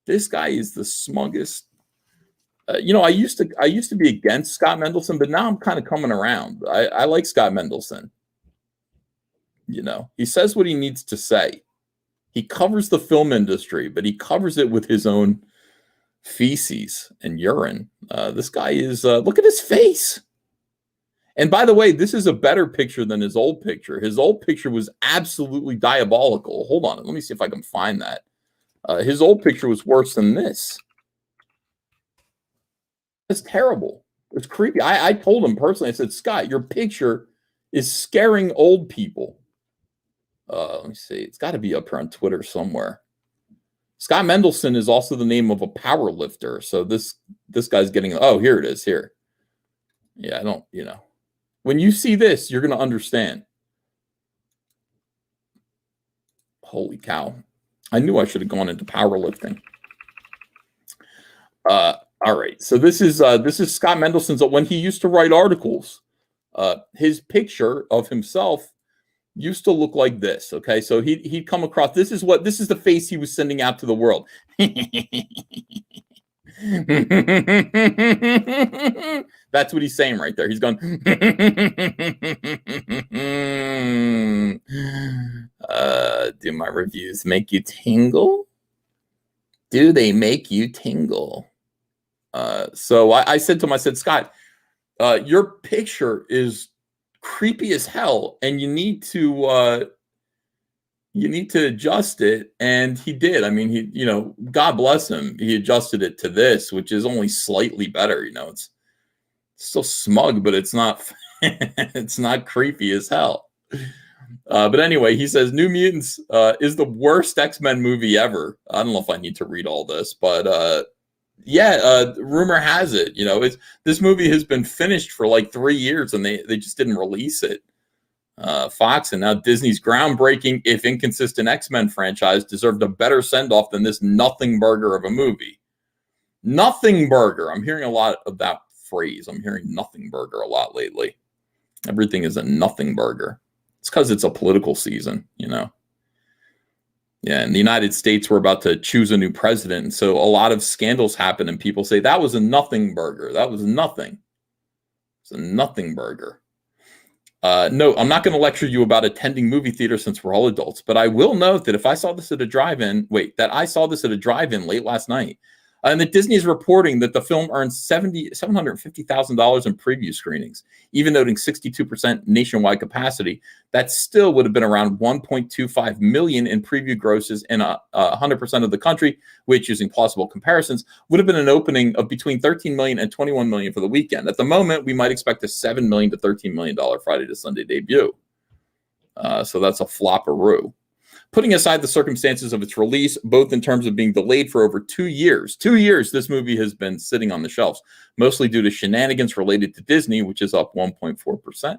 This guy is the smuggest. You know, I used to be against Scott Mendelson, but now I'm kind of coming around. I like Scott Mendelson. You know, he says what he needs to say. He covers the film industry, but he covers it with his own feces and urine. This guy is, look at his face. And by the way, this is a better picture than his old picture. His old picture was absolutely diabolical. Hold on, let me see if I can find that. His old picture was worse than this. It's terrible. It's creepy. I told him personally, I said, Scott, your picture is scaring old people. Let me see. It's got to be up here on Twitter somewhere. Scott Mendelson is also the name of a power lifter. So this guy's getting, oh, here it is, here. Yeah, I don't, you know. When you see this, you're going to understand. Holy cow. I knew I should have gone into powerlifting. All right. So this is Scott Mendelson's, when he used to write articles, his picture of himself used to look like this. Okay. So he'd come across, this is the face he was sending out to the world. That's what he's saying right there. He's going, do my reviews make you tingle? Do they make you tingle? So I said to him, I said, Scott, your picture is creepy as hell, and you need to adjust it. And he did. I mean, he, you know, God bless him. He adjusted it to this, which is only slightly better. You know, it's still smug, but it's not, it's not creepy as hell. But anyway, he says New Mutants is the worst X-Men movie ever. I don't know if I need to read all this, but yeah, rumor has it, you know, this movie has been finished for like 3 years, and they just didn't release it. Fox and now Disney's groundbreaking, if inconsistent, X-Men franchise deserved a better send-off than this nothing burger of a movie. Nothing burger. I'm hearing a lot of that phrase. I'm hearing nothing burger a lot lately. Everything is a nothing burger. It's because it's a political season, you know. Yeah, in the United States, we're about to choose a new president. And so a lot of scandals happen, and people say, that was a nothing burger. That was nothing. It's a nothing burger. No, I'm not going to lecture you about attending movie theaters since we're all adults, but I will note that I saw this at a drive-in late last night, and that Disney is reporting that the film earned $750,000 in preview screenings, even noting 62% nationwide capacity. That still would have been around 1.25 million in preview grosses in 100% of the country, which, using plausible comparisons, would have been an opening of between 13 million and 21 million for the weekend. At the moment, we might expect a $7 million to $13 million Friday to Sunday debut. So that's a flopperoo. Putting aside the circumstances of its release, both in terms of being delayed for over 2 years, this movie has been sitting on the shelves, mostly due to shenanigans related to Disney, which is up 1.4%.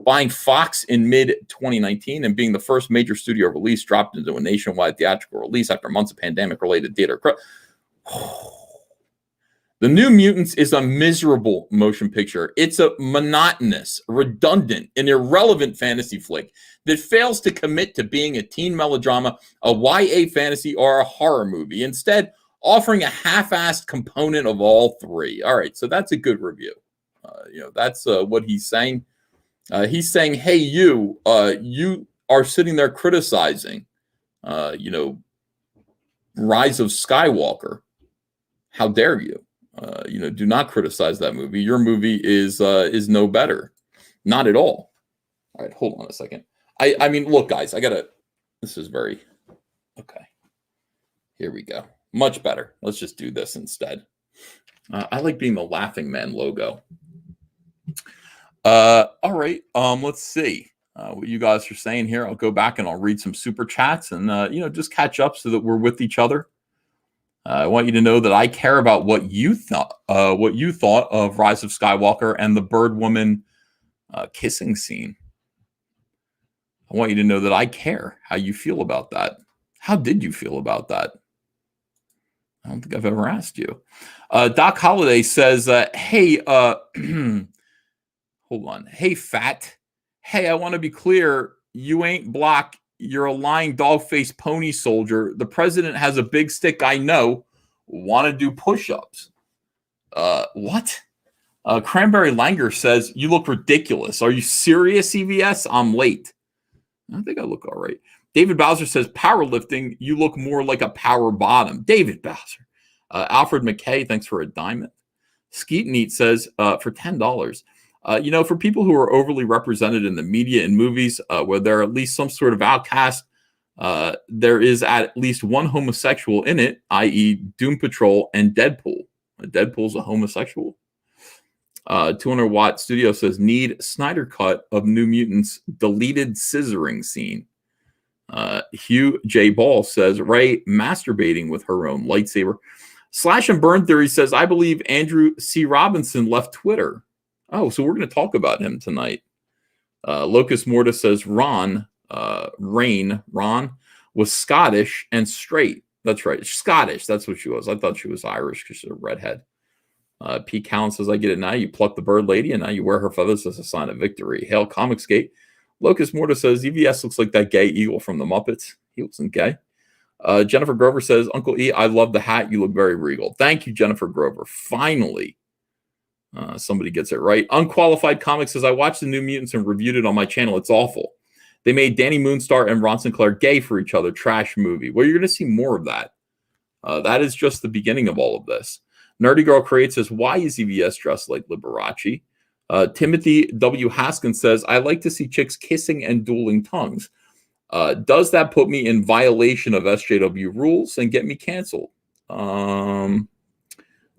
Buying Fox in mid-2019 and being the first major studio release dropped into a nationwide theatrical release after months of pandemic-related theater. The New Mutants is a miserable motion picture. It's a monotonous, redundant, and irrelevant fantasy flick that fails to commit to being a teen melodrama, a YA fantasy, or a horror movie, instead offering a half-assed component of all three. All right, so that's a good review. That's what he's saying. He's saying, hey, you are sitting there criticizing, Rise of Skywalker. How dare you? Do not criticize that movie. Your movie is no better. Not at all. All right, hold on a second. I mean, look, guys, this is very, okay. Here we go. Much better. Let's just do this instead. I like being the Laughing Man logo. All right. Let's see what you guys are saying here. I'll go back and I'll read some super chats and, just catch up so that we're with each other. I want you to know that I care about what you thought of Rise of Skywalker and the Bird Woman kissing scene. I want you to know that I care how you feel about that. How did you feel about that? I don't think I've ever asked you. Doc Holliday says, hey, hold on. Hey, fat. Hey, I want to be clear. You ain't black. You're a lying dog-faced pony soldier. The president has a big stick, I know. Want to do push-ups. What? Cranberry Langer says, you look ridiculous. Are you serious, EVS? I'm late. I think I look all right. David Bowser says, powerlifting, you look more like a power bottom. David Bowser. Alfred McKay, thanks for a diamond. Skeet Neat says, for $10. For people who are overly represented in the media and movies, where there are at least some sort of outcast, there is at least one homosexual in it, i.e. Doom Patrol and Deadpool. Deadpool's a homosexual. 200 Watt Studio says, need Snyder cut of New Mutants deleted scissoring scene. Hugh J. Ball says, Ray masturbating with her own lightsaber. Slash and Burn Theory says, I believe Andrew C. Robinson left Twitter. Oh, so we're going to talk about him tonight. Locust Mortis says, Ron was Scottish and straight. That's right. Scottish. That's what she was. I thought she was Irish because she's a redhead. P. Callan says, I get it now. You pluck the bird lady and now you wear her feathers as a sign of victory. Hail Comicsgate. Locust Mortis says, EVS looks like that gay eagle from the Muppets. He wasn't gay. Jennifer Grover says, Uncle E, I love the hat. You look very regal. Thank you, Jennifer Grover. Finally, somebody gets it right. Unqualified Comics says, I watched the New Mutants and reviewed it on my channel. It's awful. They made Danny Moonstar and Ron Sinclair gay for each other. Trash movie. Well, you're going to see more of that. That is just the beginning of all of this. Nerdy Girl Creates says, why is EVS dressed like Liberace? Timothy W. Haskins says, I like to see chicks kissing and dueling tongues. Does that put me in violation of SJW rules and get me canceled?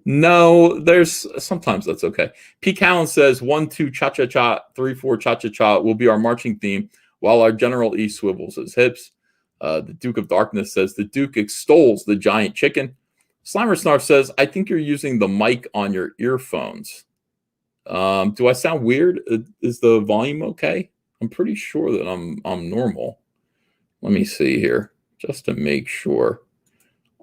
No, there's sometimes that's okay. P. Callan says 1, 2, cha-cha-cha, 3, 4, cha-cha-cha will be our marching theme while our General E swivels his hips. The Duke of Darkness says the Duke extols the giant chicken. Slimer Snarf says, I think you're using the mic on your earphones. Do I sound weird? Is the volume okay? I'm pretty sure that I'm normal. Let me see here just to make sure.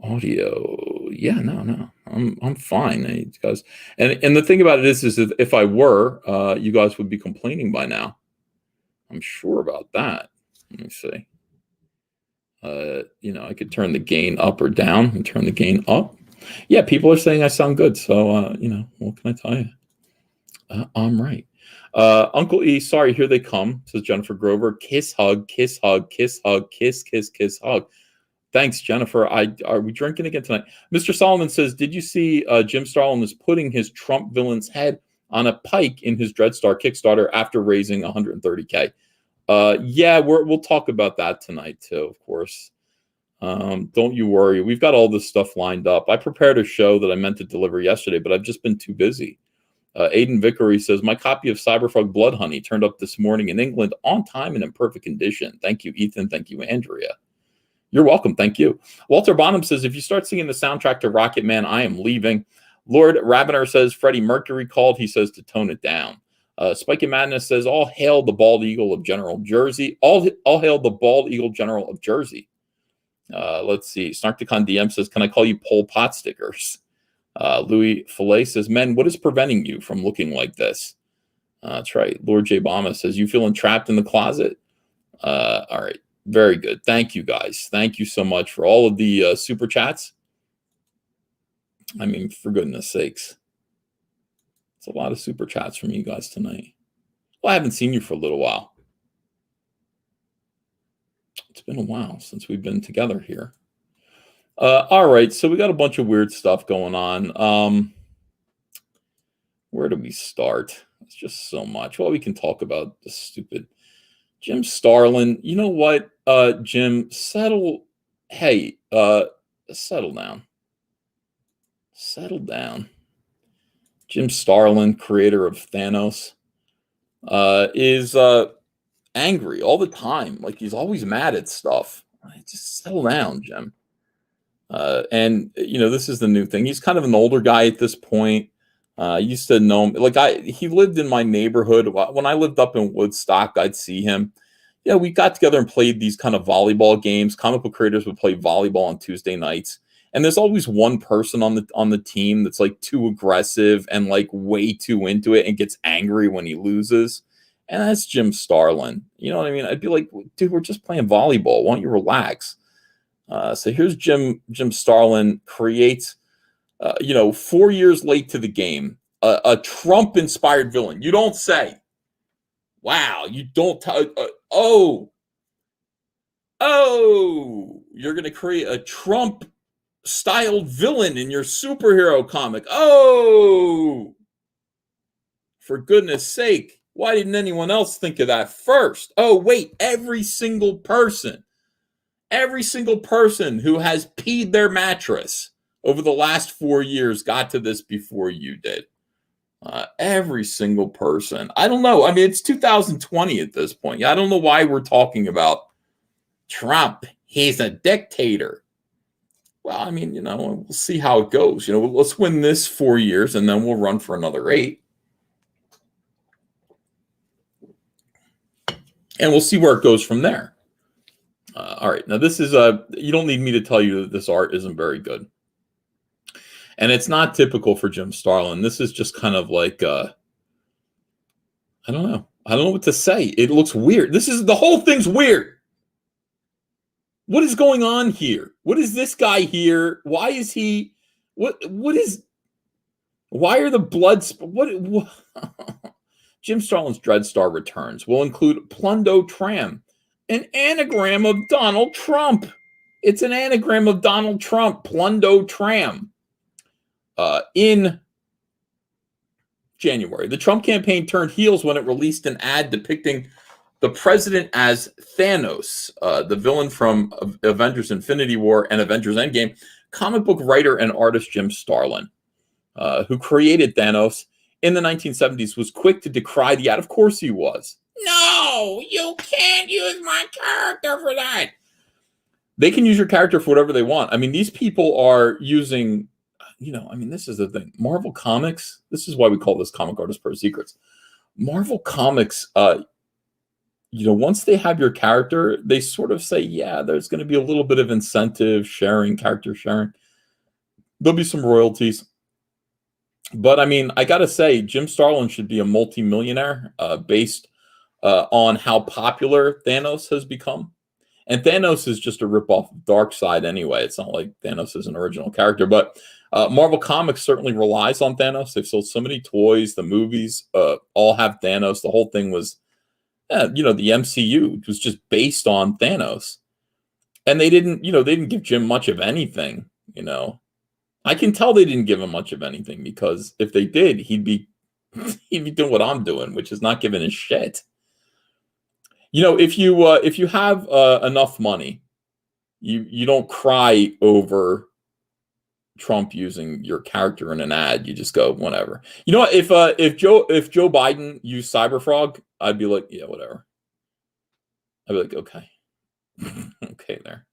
Audio, yeah, no, I'm fine, guys. And the thing about it is that if I were, you guys would be complaining by now. I'm sure about that. Let me see. I could turn the gain up or down and turn the gain up. Yeah, people are saying I sound good. So, what can I tell you? I'm right. Uncle E, sorry, here they come, says Jennifer Grover. Kiss, hug, kiss, hug, kiss, hug, kiss, kiss, kiss, hug. Thanks, Jennifer. Are we drinking again tonight? Mr. Solomon says, did you see Jim Starlin is putting his Trump villain's head on a pike in his Dreadstar Kickstarter after raising 130K? Yeah, we'll talk about that tonight too, of course. Don't you worry. We've got all this stuff lined up. I prepared a show that I meant to deliver yesterday, but I've just been too busy. Aidan Vickery says, my copy of Cyberfrog Blood Honey turned up this morning in England on time and in perfect condition. Thank you, Ethan. Thank you, Andrea. You're welcome. Thank you. Walter Bonham says, if you start singing the soundtrack to Rocket Man, I am leaving. Lord Rabiner says, Freddie Mercury called. He says to tone it down. Spike and Madness says, all hail the bald eagle of General Jersey. All hail the bald eagle general of Jersey. Let's see. Snarkticon DM says, can I call you Pol Pot stickers? Louis Fillet says, men, what is preventing you from looking like this? That's right. Lord J. Bama says, you feeling trapped in the closet? All right. Very good. Thank you, guys. Thank you so much for all of the super chats. I mean, for goodness sakes. It's a lot of super chats from you guys tonight. Well, I haven't seen you for a little while. It's been a while since we've been together here. All right, so we got a bunch of weird stuff going on. Where do we start? It's just so much. Well, we can talk about the stupid Jim Starlin. You know what, Jim? Settle. Hey, settle down. Settle down. Jim Starlin, creator of Thanos, is angry all the time. Like, he's always mad at stuff. Just settle down, Jim. And, you know, this is the new thing. He's kind of an older guy at this point. I used to know him. Like, he lived in my neighborhood. When I lived up in Woodstock, I'd see him. Yeah, we got together and played these kind of volleyball games. Comic book creators would play volleyball on Tuesday nights. And there's always one person on the team that's like too aggressive and like way too into it and gets angry when he loses. And that's Jim Starlin. You know what I mean? I'd be like, dude, we're just playing volleyball. Why don't you relax? So here's Jim Starlin creates, 4 years late to the game, a Trump-inspired villain. You don't say. Wow, you don't. You're going to create a Trump-styled villain in your superhero comic. Oh, for goodness sake. Why didn't anyone else think of that first? Oh, wait, every single person who has peed their mattress over the last 4 years got to this before you did. Every single person. I don't know. I mean, it's 2020 at this point. I don't know why we're talking about Trump. He's a dictator. Well, I mean, we'll see how it goes. Let's win this 4 years and then we'll run for another 8. And we'll see where it goes from there. All right. Now, this is you don't need me to tell you that this art isn't very good. And it's not typical for Jim Starlin. This is just kind of like, I don't know. I don't know what to say. It looks weird. The whole thing's weird. What is going on here? What is this guy here? Why is he, why are the bloods, what Jim Starlin's Dreadstar returns will include Plundo Tram, an anagram of Donald Trump. It's an anagram of Donald Trump, Plundo Tram. In January, the Trump campaign turned heels when it released an ad depicting the president as Thanos, the villain from Avengers Infinity War and Avengers Endgame. Comic book writer and artist Jim Starlin, who created Thanos in the 1970s, was quick to decry the ad. Of course he was. No, you can't use my character for that. They can use your character for whatever they want. I mean, these people are using... this is the thing. Marvel Comics, this is why we call this Comic Artist Pro Secrets. Marvel Comics, once they have your character, they sort of say, yeah, there's going to be a little bit of incentive sharing, character sharing. There'll be some royalties. But, I mean, I got to say, Jim Starlin should be a multimillionaire based on how popular Thanos has become. And Thanos is just a ripoff of Darkseid anyway. It's not like Thanos is an original character, but Marvel Comics certainly relies on Thanos. They've sold so many toys. The movies all have Thanos. The whole thing was, the MCU was just based on Thanos. And they didn't give Jim much of anything, I can tell they didn't give him much of anything, because if they did, he'd be doing what I'm doing, which is not giving a shit. If you have enough money, you don't cry over Trump using your character in an ad. You just go, whatever. You know what? If Joe Biden used Cyberfrog, I'd be like, yeah, whatever. I'd be like, okay. Okay, there.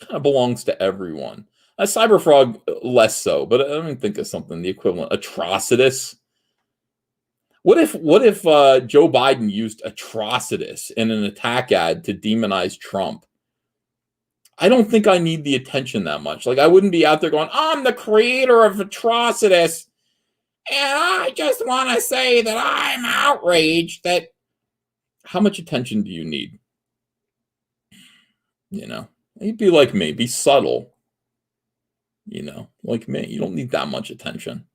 Kind of belongs to everyone. Cyberfrog, less so, but I mean, think of something, the equivalent. Atrocitus. What if Joe Biden used Atrocitus in an attack ad to demonize Trump? I don't think I need the attention that much. Like, I wouldn't be out there going, I'm the creator of Atrocitus, and I just want to say that I'm outraged that... How much attention do you need? You'd be like me. Be subtle. Like me. You don't need that much attention.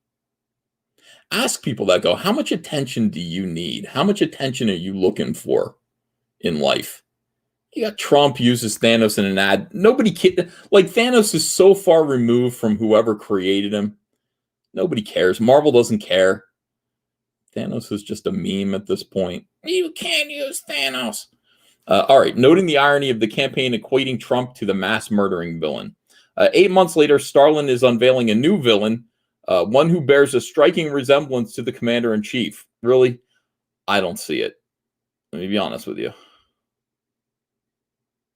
Ask people that go, how much attention do you need? How much attention are you looking for in life? You got Trump uses Thanos in an ad. Nobody cares. Like, Thanos is so far removed from whoever created him. Nobody cares. Marvel doesn't care. Thanos is just a meme at this point. You can't use Thanos. All right. Noting the irony of the campaign equating Trump to the mass murdering villain. 8 months later, Starlin is unveiling a new villain, one who bears a striking resemblance to the commander-in-chief. Really? I don't see it. Let me be honest with you.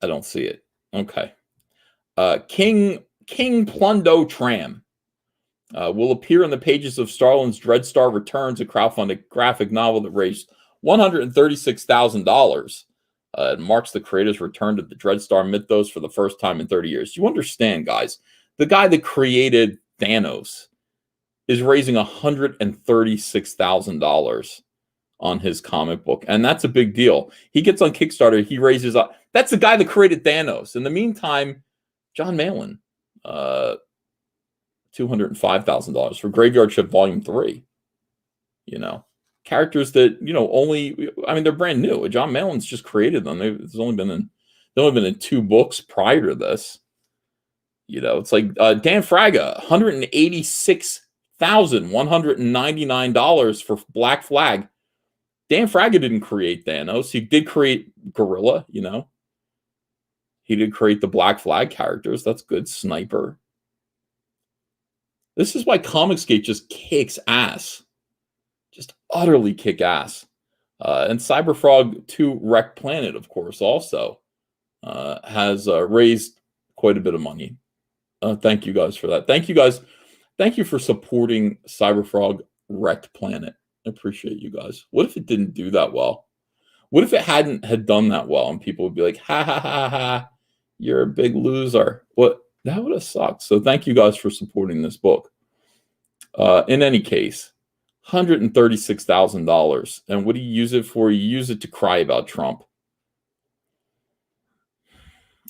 I don't see it. Okay. King Plundo Tram will appear in the pages of Starlin's Dreadstar Returns, a crowdfunded graphic novel that raised $136,000. It marks the creator's return to the Dreadstar mythos for the first time in 30 years. You understand, guys, the guy that created Thanos is raising $136,000 on his comic book. And that's a big deal. He gets on Kickstarter. He raises up. That's the guy that created Thanos. In the meantime, John Malin, $205,000 for Graveyard Shift Volume 3. Characters that, they're brand new. John Malin's just created them. They've only been in 2 books prior to this. It's like Dan Fraga, $186,199 for Black Flag. Dan Fraga didn't create Thanos. He did create Gorilla, He did create the Black Flag characters. That's good. Sniper. This is why Comicsgate just kicks ass. Just utterly kick ass. And Cyberfrog 2 Wreck Planet, of course, also has raised quite a bit of money. Thank you guys for that. Thank you guys. Thank you for supporting Cyberfrog Wrecked Planet. I appreciate you guys. What if it didn't do that well? What if it had done that well and people would be like, ha, ha, ha, ha, you're a big loser? That would have sucked. So thank you guys for supporting this book. In any case, $136,000. And what do you use it for? You use it to cry about Trump.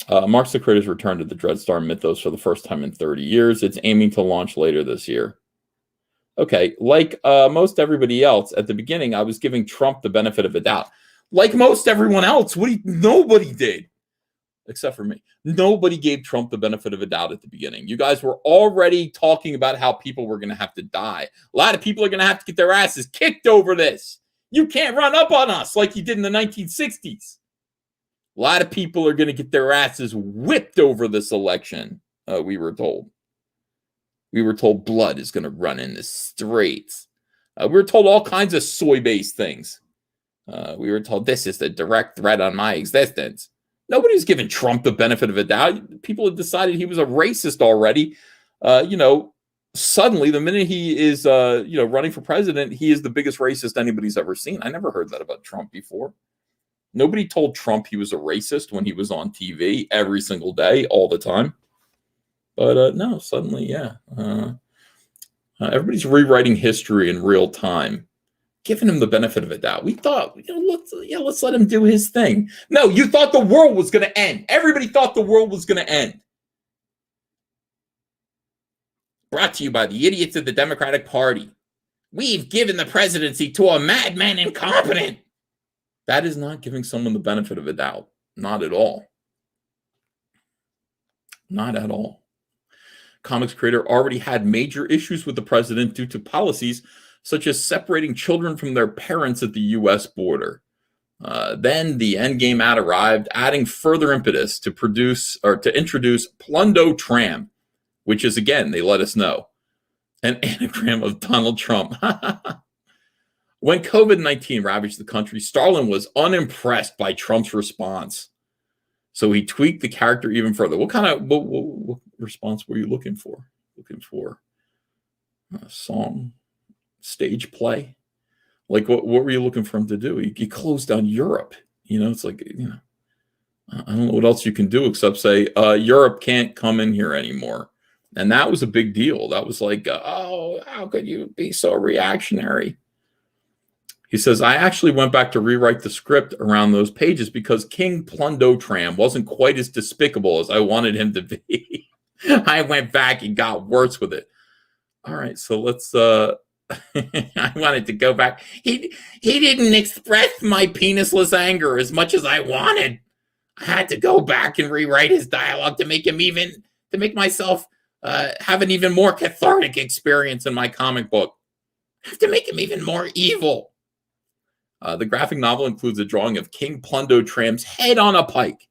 Marks the creator's return to the Dreadstar mythos for the first time in 30 years. It's aiming to launch later this year. Okay, like most everybody else, at the beginning, I was giving Trump the benefit of the doubt. Like most everyone else, nobody did. Except for me. Nobody gave Trump the benefit of a doubt at the beginning. You guys were already talking about how people were going to have to die. A lot of people are going to have to get their asses kicked over this. You can't run up on us like you did in the 1960s. A lot of people are going to get their asses whipped over this election, we were told. We were told blood is going to run in the streets. We were told all kinds of soy-based things. We were told this is the direct threat on my existence. Nobody's given Trump the benefit of a doubt. People had decided he was a racist already. Suddenly, the minute he is, running for president, he is the biggest racist anybody's ever seen. I never heard that about Trump before. Nobody told Trump he was a racist when he was on TV every single day, all the time. But no, suddenly, yeah. Everybody's rewriting history in real time. giving him the benefit of a doubt. We thought, let's let him do his thing. No, you thought the world was going to end. Everybody thought the world was going to end. Brought to you by the idiots of the Democratic Party. We've given the presidency to a madman incompetent. That is not giving someone the benefit of a doubt. Not at all. Not at all. Comics creator already had major issues with the president due to policies such as separating children from their parents at the U.S. border. Then the endgame ad arrived, adding further impetus to introduce Plundo Tram, which is, again, they let us know, an anagram of Donald Trump. When COVID-19 ravaged the country, Starlin was unimpressed by Trump's response. So he tweaked the character even further. What response were you looking for? Looking for a song, stage play? Like, what were you looking for him to do? He closed down Europe. It's like, I don't know what else you can do except say, Europe can't come in here anymore. And that was a big deal. That was like, oh, how could you be so reactionary? He says, I actually went back to rewrite the script around those pages because King Plundo Tram wasn't quite as despicable as I wanted him to be. I went back and got worse with it. All right, so let's I wanted to go back. He didn't express my penisless anger as much as I wanted. I had to go back and rewrite his dialogue to make myself have an even more cathartic experience in my comic book. I have to make him even more evil. The graphic novel includes a drawing of King Plundo Tram's head on a pike,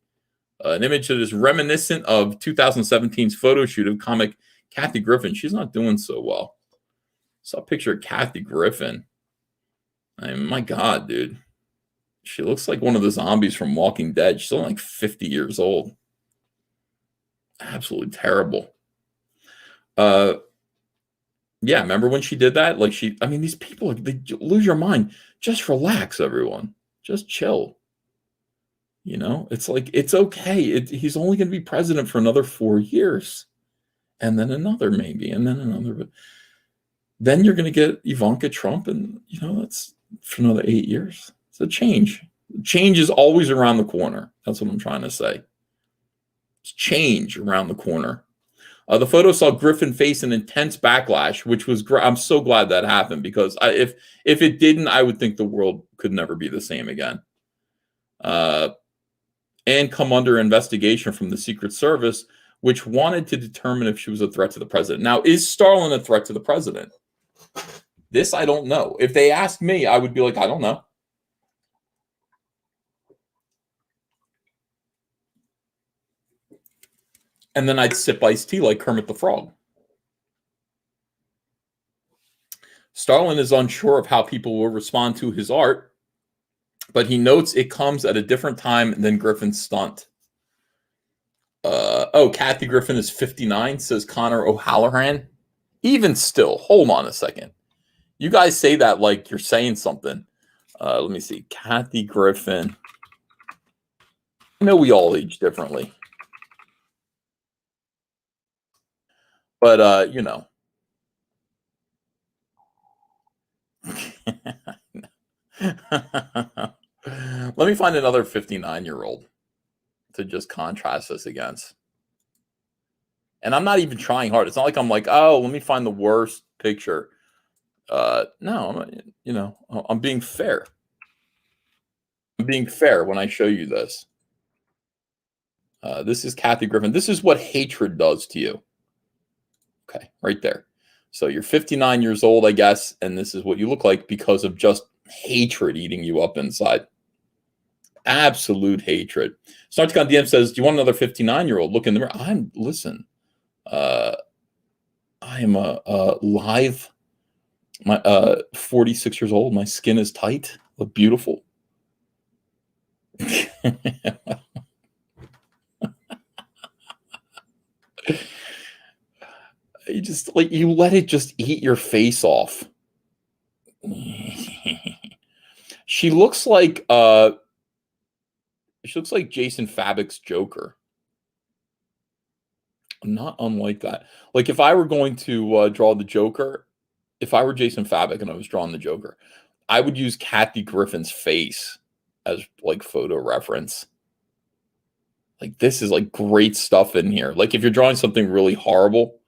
an image that is reminiscent of 2017's photo shoot of comic Kathy Griffin. She's not doing so well. Saw a picture of Kathy Griffin. I mean, my God, dude. She looks like one of the zombies from Walking Dead. She's only like 50 years old. Absolutely terrible. Yeah, remember when she did that? Like these people, they lose your mind. Just relax, everyone. Just chill. It's like, it's okay. He's only going to be president for another 4 years. And then another maybe, and then another. But then you're going to get Ivanka Trump, and, that's for another 8 years. It's a change. Change is always around the corner. That's what I'm trying to say. It's change around the corner. The photo saw Griffin face an intense backlash, which was I'm so glad that happened, because if it didn't, I would think the world could never be the same again. And come under investigation from the Secret Service, which wanted to determine if she was a threat to the president. Now, is Starlin a threat to the president? This I don't know. If they asked me, I would be like, I don't know. And then I'd sip iced tea like Kermit the Frog. Starlin is unsure of how people will respond to his art, but he notes it comes at a different time than Griffin's stunt. Kathy Griffin is 59, says Connor O'Halloran. Even still, hold on a second. You guys say that like you're saying something. Let me see. Kathy Griffin. I know we all age differently. But, Let me find another 59-year-old to just contrast this against. And I'm not even trying hard. It's not like I'm like, oh, let me find the worst picture. No, I'm being fair. I'm being fair when I show you this. This is Kathy Griffin. This is what hatred does to you. Okay, right there. So you're 59 years old, I guess, and this is what you look like because of just hatred eating you up inside. Absolute hatred. Snarticon DM says, do you want another 59-year-old? Look in the mirror. Listen, I am live. My 46 years old. My skin is tight. Look beautiful. You let it just eat your face off. She looks like Jason Fabok's Joker. Not unlike that. Like, if I were going to draw the Joker, if I were Jason Fabok and I was drawing the Joker, I would use Kathy Griffin's face as like photo reference. Like this is like great stuff in here. Like if you're drawing something really horrible,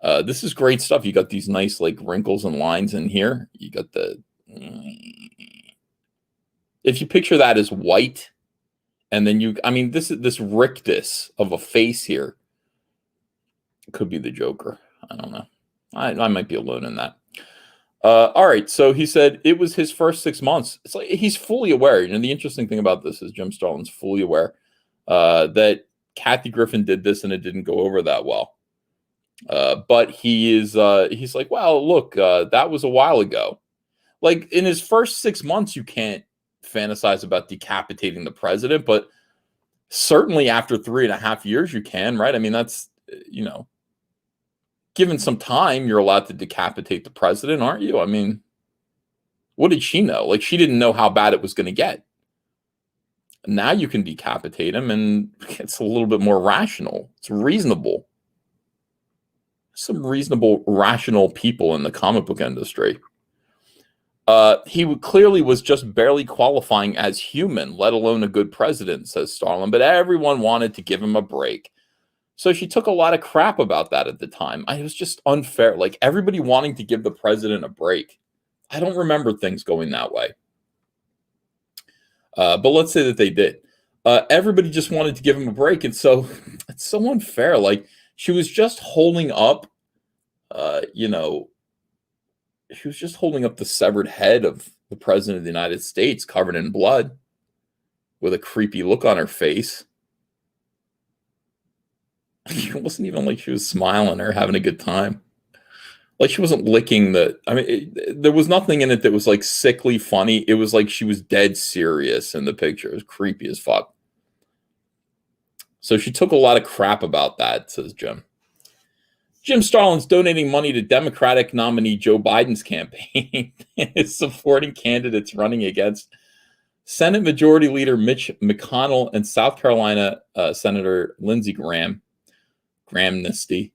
this is great stuff. You got these nice like wrinkles and lines in here. You got the, if you picture that as white, and then you, I mean, this rictus of a face here could be the Joker. I don't know. I might be alone in that. All right. So he said it was his first 6 months. It's like he's fully aware. You know, the interesting thing about this is Jim Starlin's fully aware that Kathy Griffin did this and it didn't go over that well. But he's like, well, look, that was a while ago. Like in his first 6 months, you can't fantasize about decapitating the president, but certainly after 3.5 years, you can, right? I mean, that's, you know, given some time, you're allowed to decapitate the president, aren't you? I mean, what did she know? Like, she didn't know how bad it was going to get. Now you can decapitate him, and it's a little bit more rational. It's reasonable. Some reasonable, rational people in the comic book industry. He clearly was just barely qualifying as human, let alone a good president, says Starlin, but everyone wanted to give him a break. So she took a lot of crap about that at the time. It was just unfair. Like everybody wanting to give the president a break. I don't remember things going that way. But let's say that they did. Everybody just wanted to give him a break. And so it's so unfair. Like she was just holding up, you know, she was just holding up the severed head of the president of the United States covered in blood with a creepy look on her face. It wasn't even like she was smiling or having a good time. Like she wasn't licking the, I mean, there was nothing in it that was like sickly funny. It was like she was dead serious in the picture. It was creepy as fuck. So she took a lot of crap about that, says Jim. Jim Starlin's donating money to Democratic nominee Joe Biden's campaign and is supporting candidates running against Senate Majority Leader Mitch McConnell and South Carolina Senator Lindsey Graham. Grahamnesty,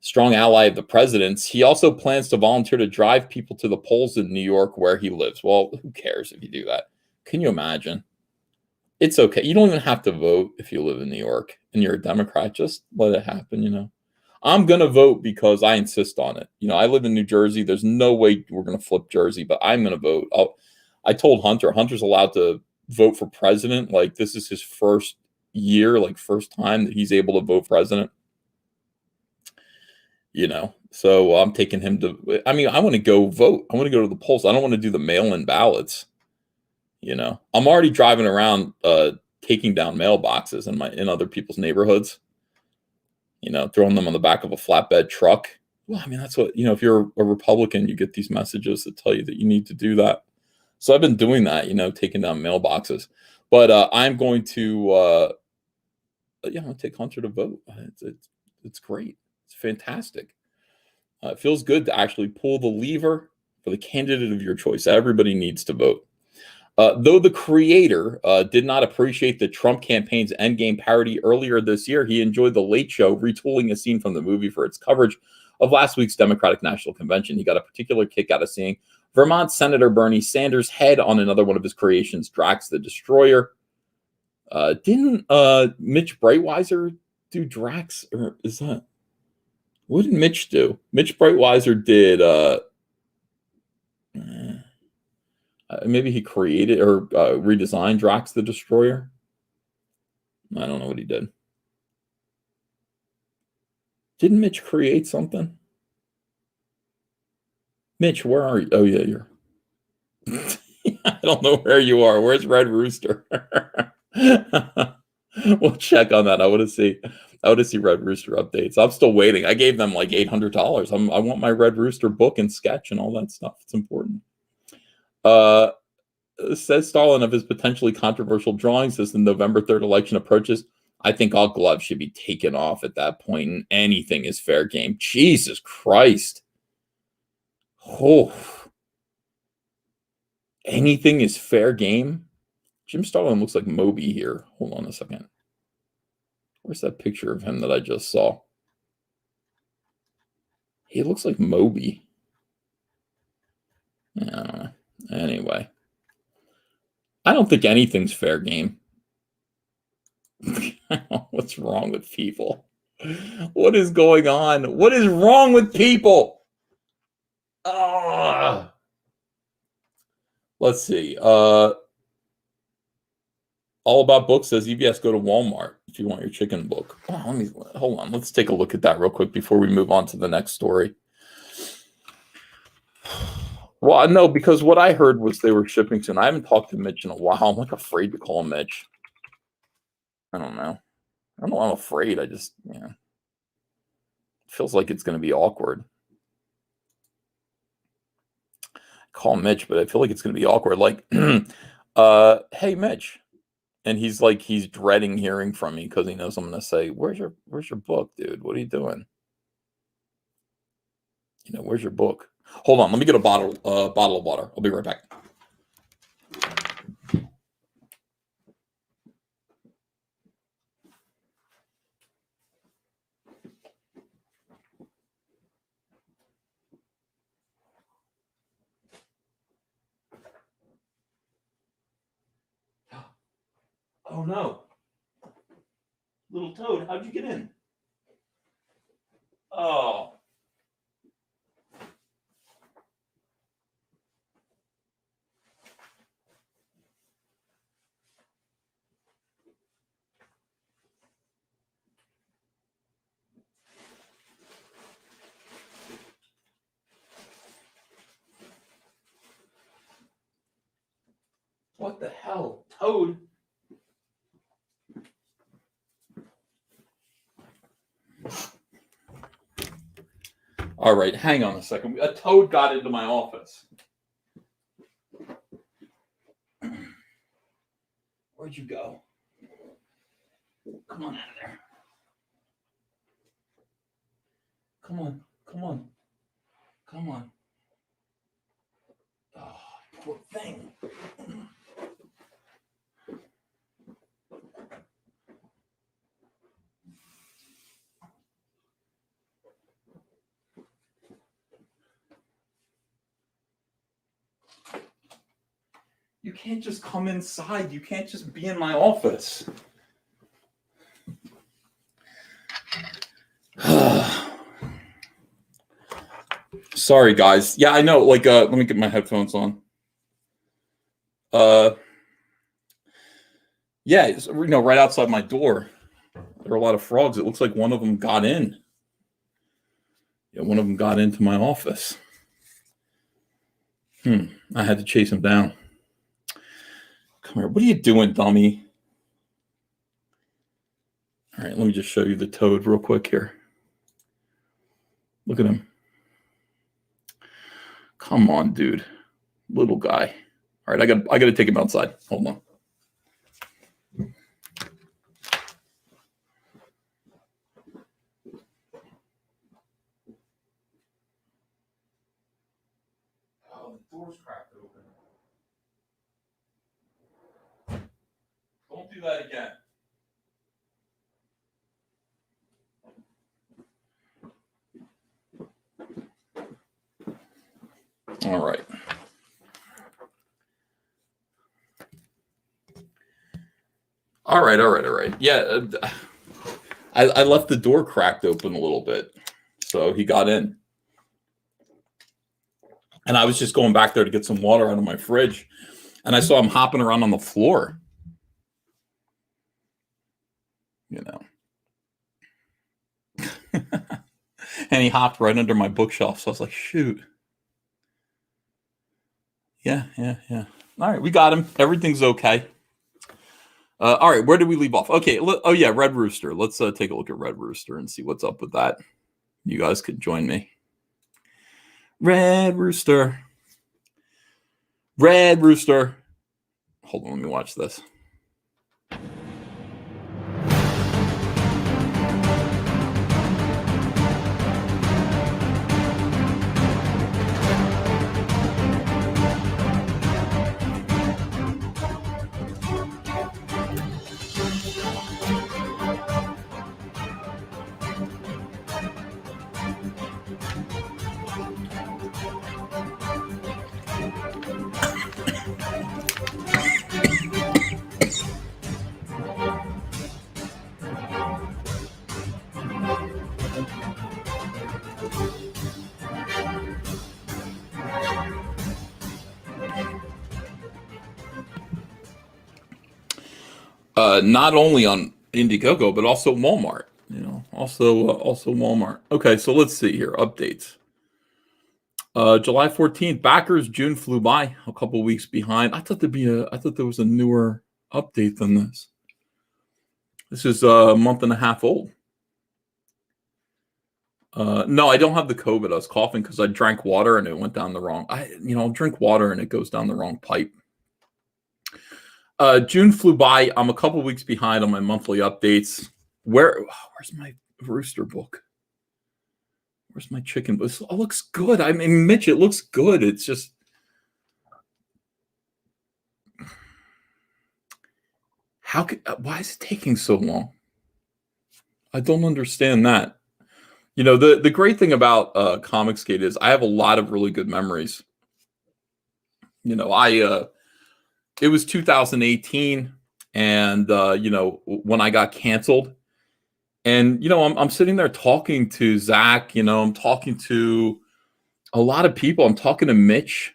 strong ally of the president's. He also plans to volunteer to drive people to the polls in New York where he lives. Well, who cares if you do that? Can you imagine? It's okay. You don't even have to vote if you live in New York and you're a Democrat. Just let it happen, you know. I'm going to vote because I insist on it. You know, I live in New Jersey. There's no way we're going to flip Jersey, but I'm going to vote. I told Hunter's allowed to vote for president. Like this is his first year, like first time that he's able to vote president. You know, so I'm taking him to, I mean, I want to go vote. I want to go to the polls. I don't want to do the mail-in ballots. You know, I'm already driving around, taking down mailboxes in other people's neighborhoods, you know, throwing them on the back of a flatbed truck. Well, I mean, that's what, you know, if you're a Republican, you get these messages that tell you that you need to do that. So I've been doing that, you know, taking down mailboxes, but, I'm going to, yeah, I'll take Hunter to vote. It's great. It's fantastic. It feels good to actually pull the lever for the candidate of your choice. Everybody needs to vote. Though the creator did not appreciate the Trump campaign's endgame parody earlier this year, he enjoyed The Late Show retooling a scene from the movie for its coverage of last week's Democratic National Convention. He got a particular kick out of seeing Vermont Senator Bernie Sanders' head on another one of his creations, Drax the Destroyer. Didn't Mitch Breitweiser do Drax? Or is that... What did Mitch do? Mitch Breitweiser did... maybe he created or redesigned Drax the Destroyer. I don't know what he did. Didn't Mitch create something? Mitch, where are you? Oh, yeah, you're... I don't know where you are. Where's Red Rooster? We'll check on that. I want to see Red Rooster updates. I'm still waiting. I gave them like $800. I want my Red Rooster book and sketch and all that stuff. It's important. Says Stalin of his potentially controversial drawings as the November 3rd election approaches. I think all gloves should be taken off at that point, and anything is fair game. Jesus Christ. Oh. Anything is fair game? Jim Starlin looks like Moby here. Hold on a second. Where's that picture of him that I just saw? He looks like Moby. I don't know. Anyway, I don't think anything's fair game. What's wrong with people? What is going on? What is wrong with people? Let's see. All About Books says EVS, go to Walmart if you want your chicken book. Hold on. Let's take a look at that real quick before we move on to the next story. Well, no, because what I heard was they were shipping soon. I haven't talked to Mitch in a while. I'm like afraid to call Mitch. I don't know. I don't know. I'm afraid. I just, it feels like it's going to be awkward. Call Mitch, but I feel like it's going to be awkward. Like, hey, Mitch. And he's dreading hearing from me because he knows I'm going to say, where's your book, dude? What are you doing? Where's your book? Hold on. Let me get a bottle of water. I'll be right back. Oh, no. Little Toad, how'd you get in? Oh. What the hell? Toad? All right, hang on a second. A toad got into my office. Where'd you go? Come on out of there. Come on. Come on. Oh, poor thing. You can't just come inside. You can't just be in my office. Sorry, guys. Yeah, I know. Let me get my headphones on. Yeah, it's, right outside my door, there are a lot of frogs. It looks like one of them got in. Yeah, one of them got into my office. I had to chase him down. Come here. What are you doing, dummy? All right, let me just show you the toad real quick here. Look at him. Come on, dude. Little guy. All right, I got to take him outside. Hold on. Oh, the door's cracked open. Don't do that again. All right. All right. Yeah, I left the door cracked open a little bit, so he got in. And I was just going back there to get some water out of my fridge, and I saw him hopping around on the floor. And he hopped right under my bookshelf, so I was like, shoot. Yeah. All right, we got him. Everything's okay. All right, where did we leave off? Okay, oh yeah, Red Rooster. Let's take a look at Red Rooster and see what's up with that. You guys could join me. Red Rooster. Red Rooster. Hold on, let me watch this. not only on Indiegogo, but also Walmart. Also Walmart. Okay, so let's see here. Updates. July 14th, backers. June flew by, a couple weeks behind. I thought there was a newer update than this. This is a month and a half old. No, I don't have the COVID. I was coughing because I drank water and it went down the wrong. I'll drink water and it goes down the wrong pipe. June flew by. I'm a couple weeks behind on my monthly updates. Where's my rooster book? Where's my chicken book? It looks good. I mean, Mitch, it looks good. It's just why is it taking so long? I don't understand that. The great thing about Comicsgate is I have a lot of really good memories. It was 2018, and when I got canceled, and I'm sitting there talking to Zach. I'm talking to a lot of people. I'm talking to Mitch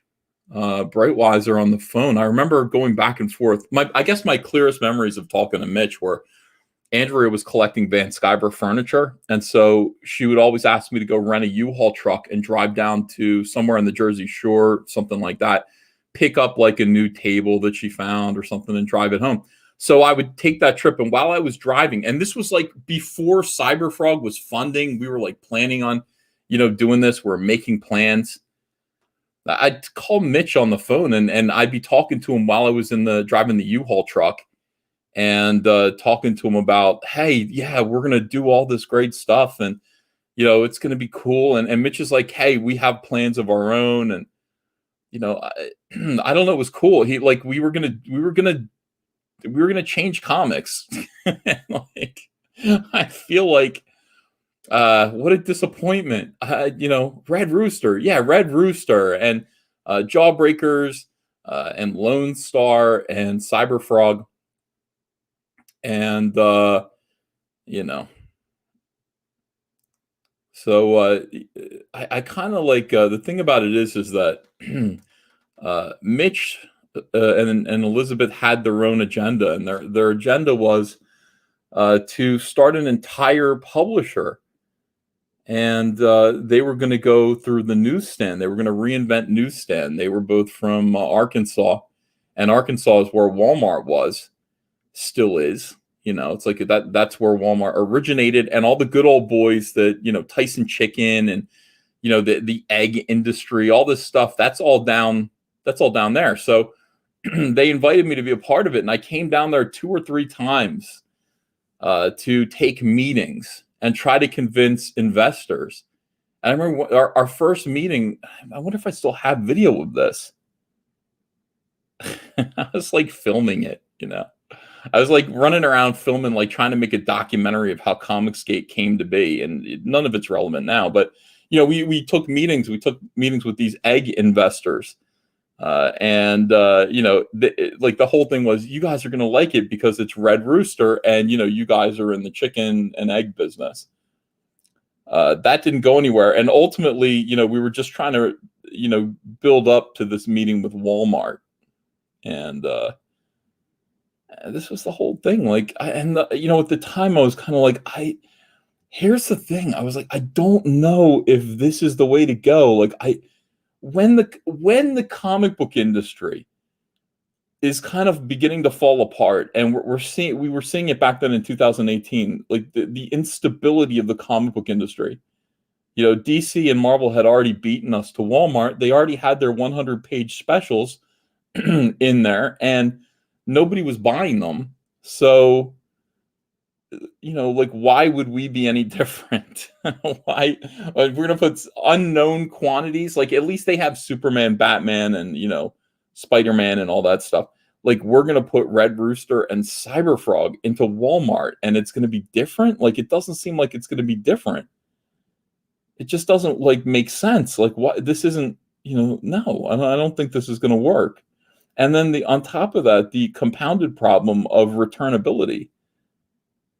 Breitweiser on the phone. I remember going back and forth. I guess my clearest memories of talking to Mitch were Andrea was collecting Van Sciver furniture, and so she would always ask me to go rent a U-Haul truck and drive down to somewhere on the Jersey Shore, something like that, pick up like a new table that she found or something and drive it home. So I would take that trip, and while I was driving, and this was like before Cyberfrog was funding, we were like planning on, doing this. We're making plans. I'd call Mitch on the phone, and I'd be talking to him while I was driving the U-Haul truck, and talking to him about, hey, yeah, we're gonna do all this great stuff, and it's gonna be cool. And Mitch is like, hey, we have plans of our own, and I don't know, it was cool. He like we were gonna change comics. Like, I feel like what a disappointment. Red Rooster, and Jawbreakers, and Lone Star, and Cyberfrog, and so I kind of like the thing about it is that Mitch and Elizabeth had their own agenda, and their agenda was to start an entire publisher, and they were going to go through the newsstand. They were going to reinvent newsstand. They were both from Arkansas, and Arkansas is where Walmart was, still is. It's like that's where Walmart originated, and all the good old boys that, Tyson Chicken, and the egg industry, all this stuff, that's all down there. So they invited me to be a part of it, and I came down there 2 or 3 times to take meetings and try to convince investors. And I remember our first meeting, I wonder if I still have video of this. I was like filming it, I was like running around filming, like trying to make a documentary of how Comicsgate came to be, and none of it's relevant now. But we took meetings. We took meetings with these egg investors, and like the whole thing was, you guys are going to like it because it's Red Rooster, and you guys are in the chicken and egg business. That didn't go anywhere, and ultimately, we were just trying to build up to this meeting with Walmart, and this was the whole thing. Like, at the time I was kind of like, here's the thing. I was like, I don't know if this is the way to go. Like, when the comic book industry is kind of beginning to fall apart, and we were seeing it back then in 2018, like the instability of the comic book industry. DC and Marvel had already beaten us to Walmart. They already had their 100-page specials in there, and nobody was buying them. So, like, why would we be any different? Why we're gonna put unknown quantities? Like, at least they have Superman, Batman, and Spider-Man and all that stuff. Like, we're gonna put Red Rooster and Cyberfrog into Walmart, and it's gonna be different. Like, it doesn't seem like it's gonna be different. It just doesn't make sense. Like, what? This isn't. No, I don't think this is gonna work. And then on top of that, the compounded problem of returnability.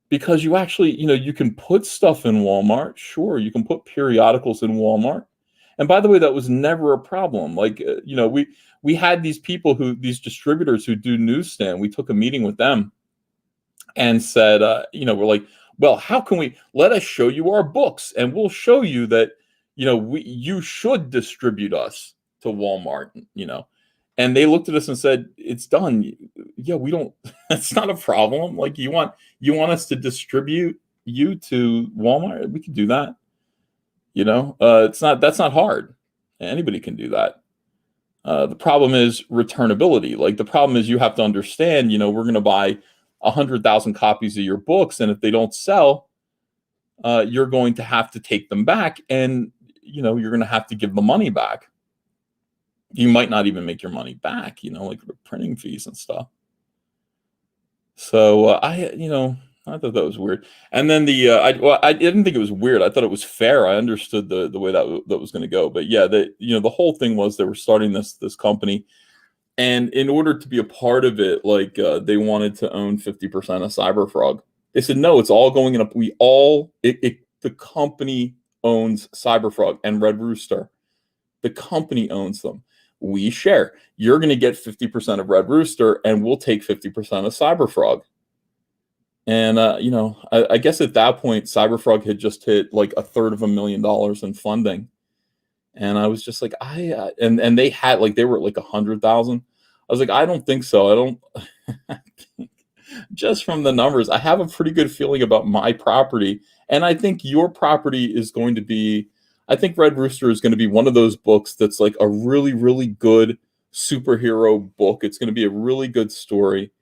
Because you actually, you can put stuff in Walmart. Sure, you can put periodicals in Walmart. And by the way, that was never a problem. Like, we had these distributors who do newsstand. We took a meeting with them. and said, we're like, well, how can we, let us show you our books and we'll show you that, you should distribute us to Walmart, and they looked at us and said, it's done. Yeah, we don't, that's not a problem. Like you want us to distribute you to Walmart? We can do that. That's not hard. Anybody can do that. The problem is returnability. Like the problem is you have to understand, we're going to buy 100,000 copies of your books, and if they don't sell, you're going to have to take them back, and you're going to have to give the money back. You might not even make your money back, like the printing fees and stuff. So I thought that was weird. And then I didn't think it was weird. I thought it was fair. I understood the way that was going to go. But yeah, the whole thing was they were starting this company, and in order to be a part of it, like they wanted to own 50% of CyberFrog. They said no, it's all going up. The company owns CyberFrog and Red Rooster. The company owns them. We share. You're going to get 50% of Red Rooster, and we'll take 50% of CyberFrog. And I guess at that point, CyberFrog had just hit like $250,000 in funding, and I was just like, and they had they were at like 100,000. I was like, I don't think so. I don't. Just from the numbers, I have a pretty good feeling about my property, and I think your property is going to be. I think Red Rooster is going to be one of those books that's like a really, really good superhero book. It's going to be a really good story,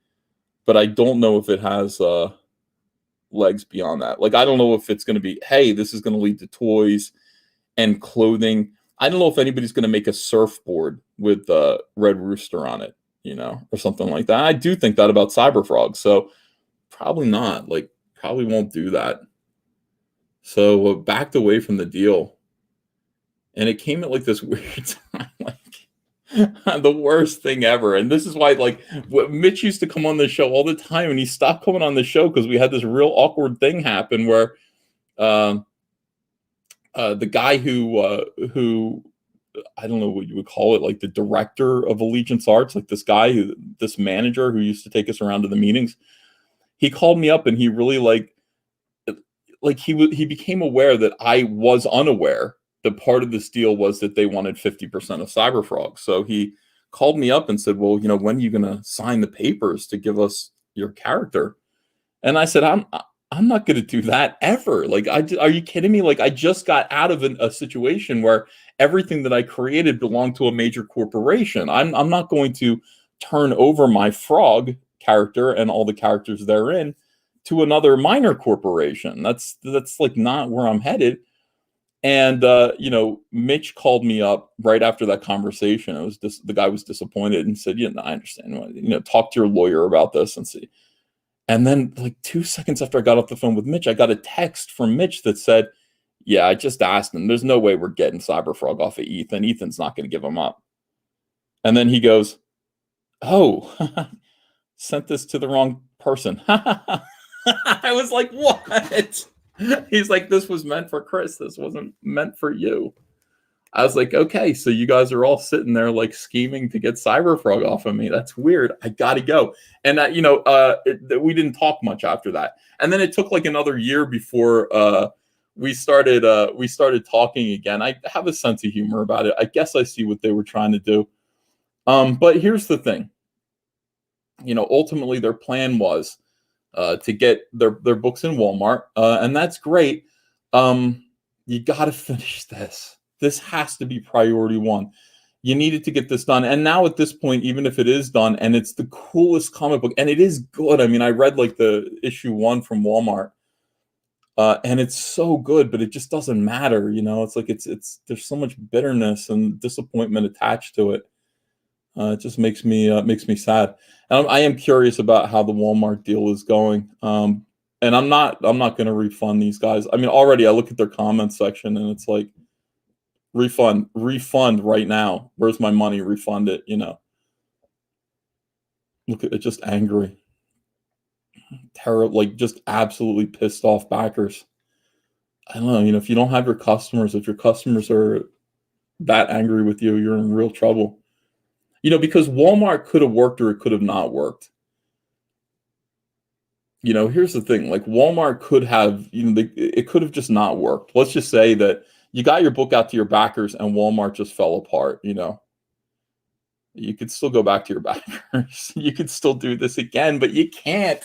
but I don't know if it has legs beyond that. Like, I don't know if it's going to be, hey, this is going to lead to toys and clothing. I don't know if anybody's going to make a surfboard with Red Rooster on it, or something like that. I do think that about CyberFrog, so probably not. Like, probably won't do that. So backed away from the deal. And it came at like this weird time, like the worst thing ever. And this is why, Mitch used to come on the show all the time, and he stopped coming on the show because we had this real awkward thing happen where the guy who I don't know what you would call it, like the director of Allegiance Arts, like this manager who used to take us around to the meetings, he called me up and he really he became aware that I was unaware. The part of this deal was that they wanted 50% of CyberFrog. So he called me up and said, well, when are you going to sign the papers to give us your character? And I said, I'm not going to do that ever. Like, are you kidding me? Like, I just got out of a situation where everything that I created belonged to a major corporation. I'm not going to turn over my frog character and all the characters therein to another minor corporation. That's like not where I'm headed. And, Mitch called me up right after that conversation. It was the guy was disappointed and said, I understand. Talk to your lawyer about this and see. And then 2 seconds after I got off the phone with Mitch, I got a text from Mitch that said, yeah, I just asked him. There's no way we're getting CyberFrog off of Ethan. Ethan's not going to give him up. And then he goes, oh, sent this to the wrong person. I was like, what? He's like, this was meant for Chris. This wasn't meant for you. I was like, okay, so you guys are all sitting there scheming to get CyberFrog off of me. That's weird. I gotta go. And we didn't talk much after that. And then it took another year before we started talking again. I have a sense of humor about it. I guess I see what they were trying to do. But here's the thing. Ultimately their plan was to get their books in Walmart, and that's great. You got to finish this. This has to be priority one. You needed to get this done. And now at this point, even if it is done, and it's the coolest comic book, and it is good. I mean, I read the issue 1 from Walmart, and it's so good, but it just doesn't matter. It's there's so much bitterness and disappointment attached to it. It just makes me sad. And I am curious about how the Walmart deal is going. And I'm not going to refund these guys. I mean, already I look at their comments section and it's like, refund right now. Where's my money? Refund it. Look at it, just angry, terrible, just absolutely pissed off backers. I don't know. If you don't have your customers, if your customers are that angry with you, you're in real trouble. Because Walmart could have worked or it could have not worked. here's the thing. Like Walmart could have, it could have just not worked. Let's just say that you got your book out to your backers and Walmart just fell apart. You could still go back to your backers. You could still do this again, but you can't.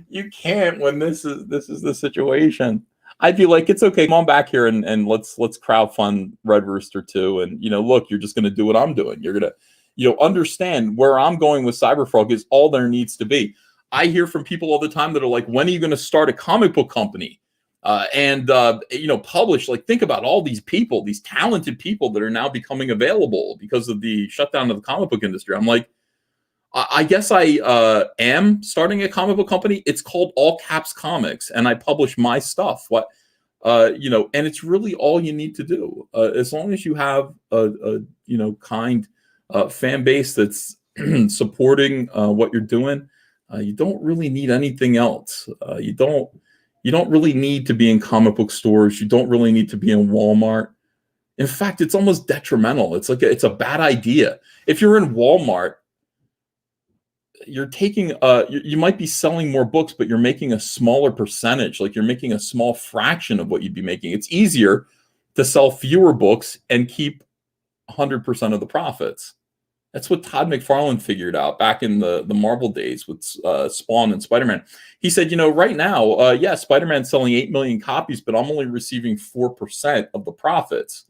You can't when this is the situation. I'd be like, it's okay, come on back here and let's crowdfund Red Rooster 2. And look, you're just gonna do what I'm doing. You're gonna, understand where I'm going with Cyberfrog is all there needs to be. I hear from people all the time that are like, when are you gonna start a comic book company? And publish? Like, think about all these people, these talented people that are now becoming available because of the shutdown of the comic book industry. I'm like, I guess I am starting a comic book company. It's called All Caps Comics, and I publish my stuff. And it's really all you need to do. As long as you have a kind fan base that's supporting what you're doing, you don't really need anything else. You don't really need to be in comic book stores. You don't really need to be in Walmart. In fact, it's almost detrimental. It's like it's a bad idea. If you're in Walmart, you're taking you might be selling more books, but you're making a smaller percentage. Like, you're making a small fraction of what you'd be making. It's easier to sell fewer books and keep 100% of the profits. That's what Todd McFarlane figured out back in the Marvel days with Spawn and Spider-Man. He said, right now, Spider-Man's selling 8 million copies, but I'm only receiving 4% of the profits.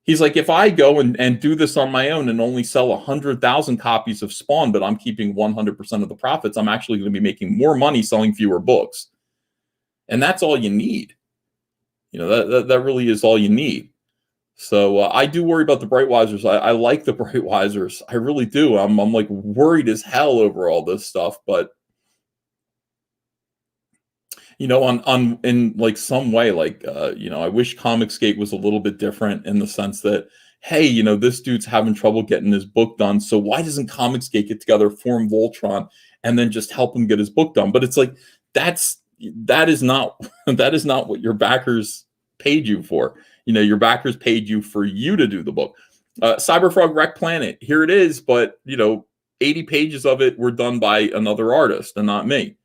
He's like, if I go and do this on my own and only sell 100,000 copies of Spawn, but I'm keeping 100% of the profits, I'm actually going to be making more money selling fewer books. And that's all you need. That really is all you need. So I do worry about the Brightwisers. I like the Brightwisers. I really do. I'm like worried as hell over all this stuff, but in like some way, like, I wish Comicsgate was a little bit different in the sense that, hey, this dude's having trouble getting his book done. So why doesn't Comicsgate get together, form Voltron, and then just help him get his book done? But it's like, that is not what your backers paid you for. Your backers paid you for you to do the book. Cyberfrog Wreck Planet, here it is, but 80 pages of it were done by another artist and not me.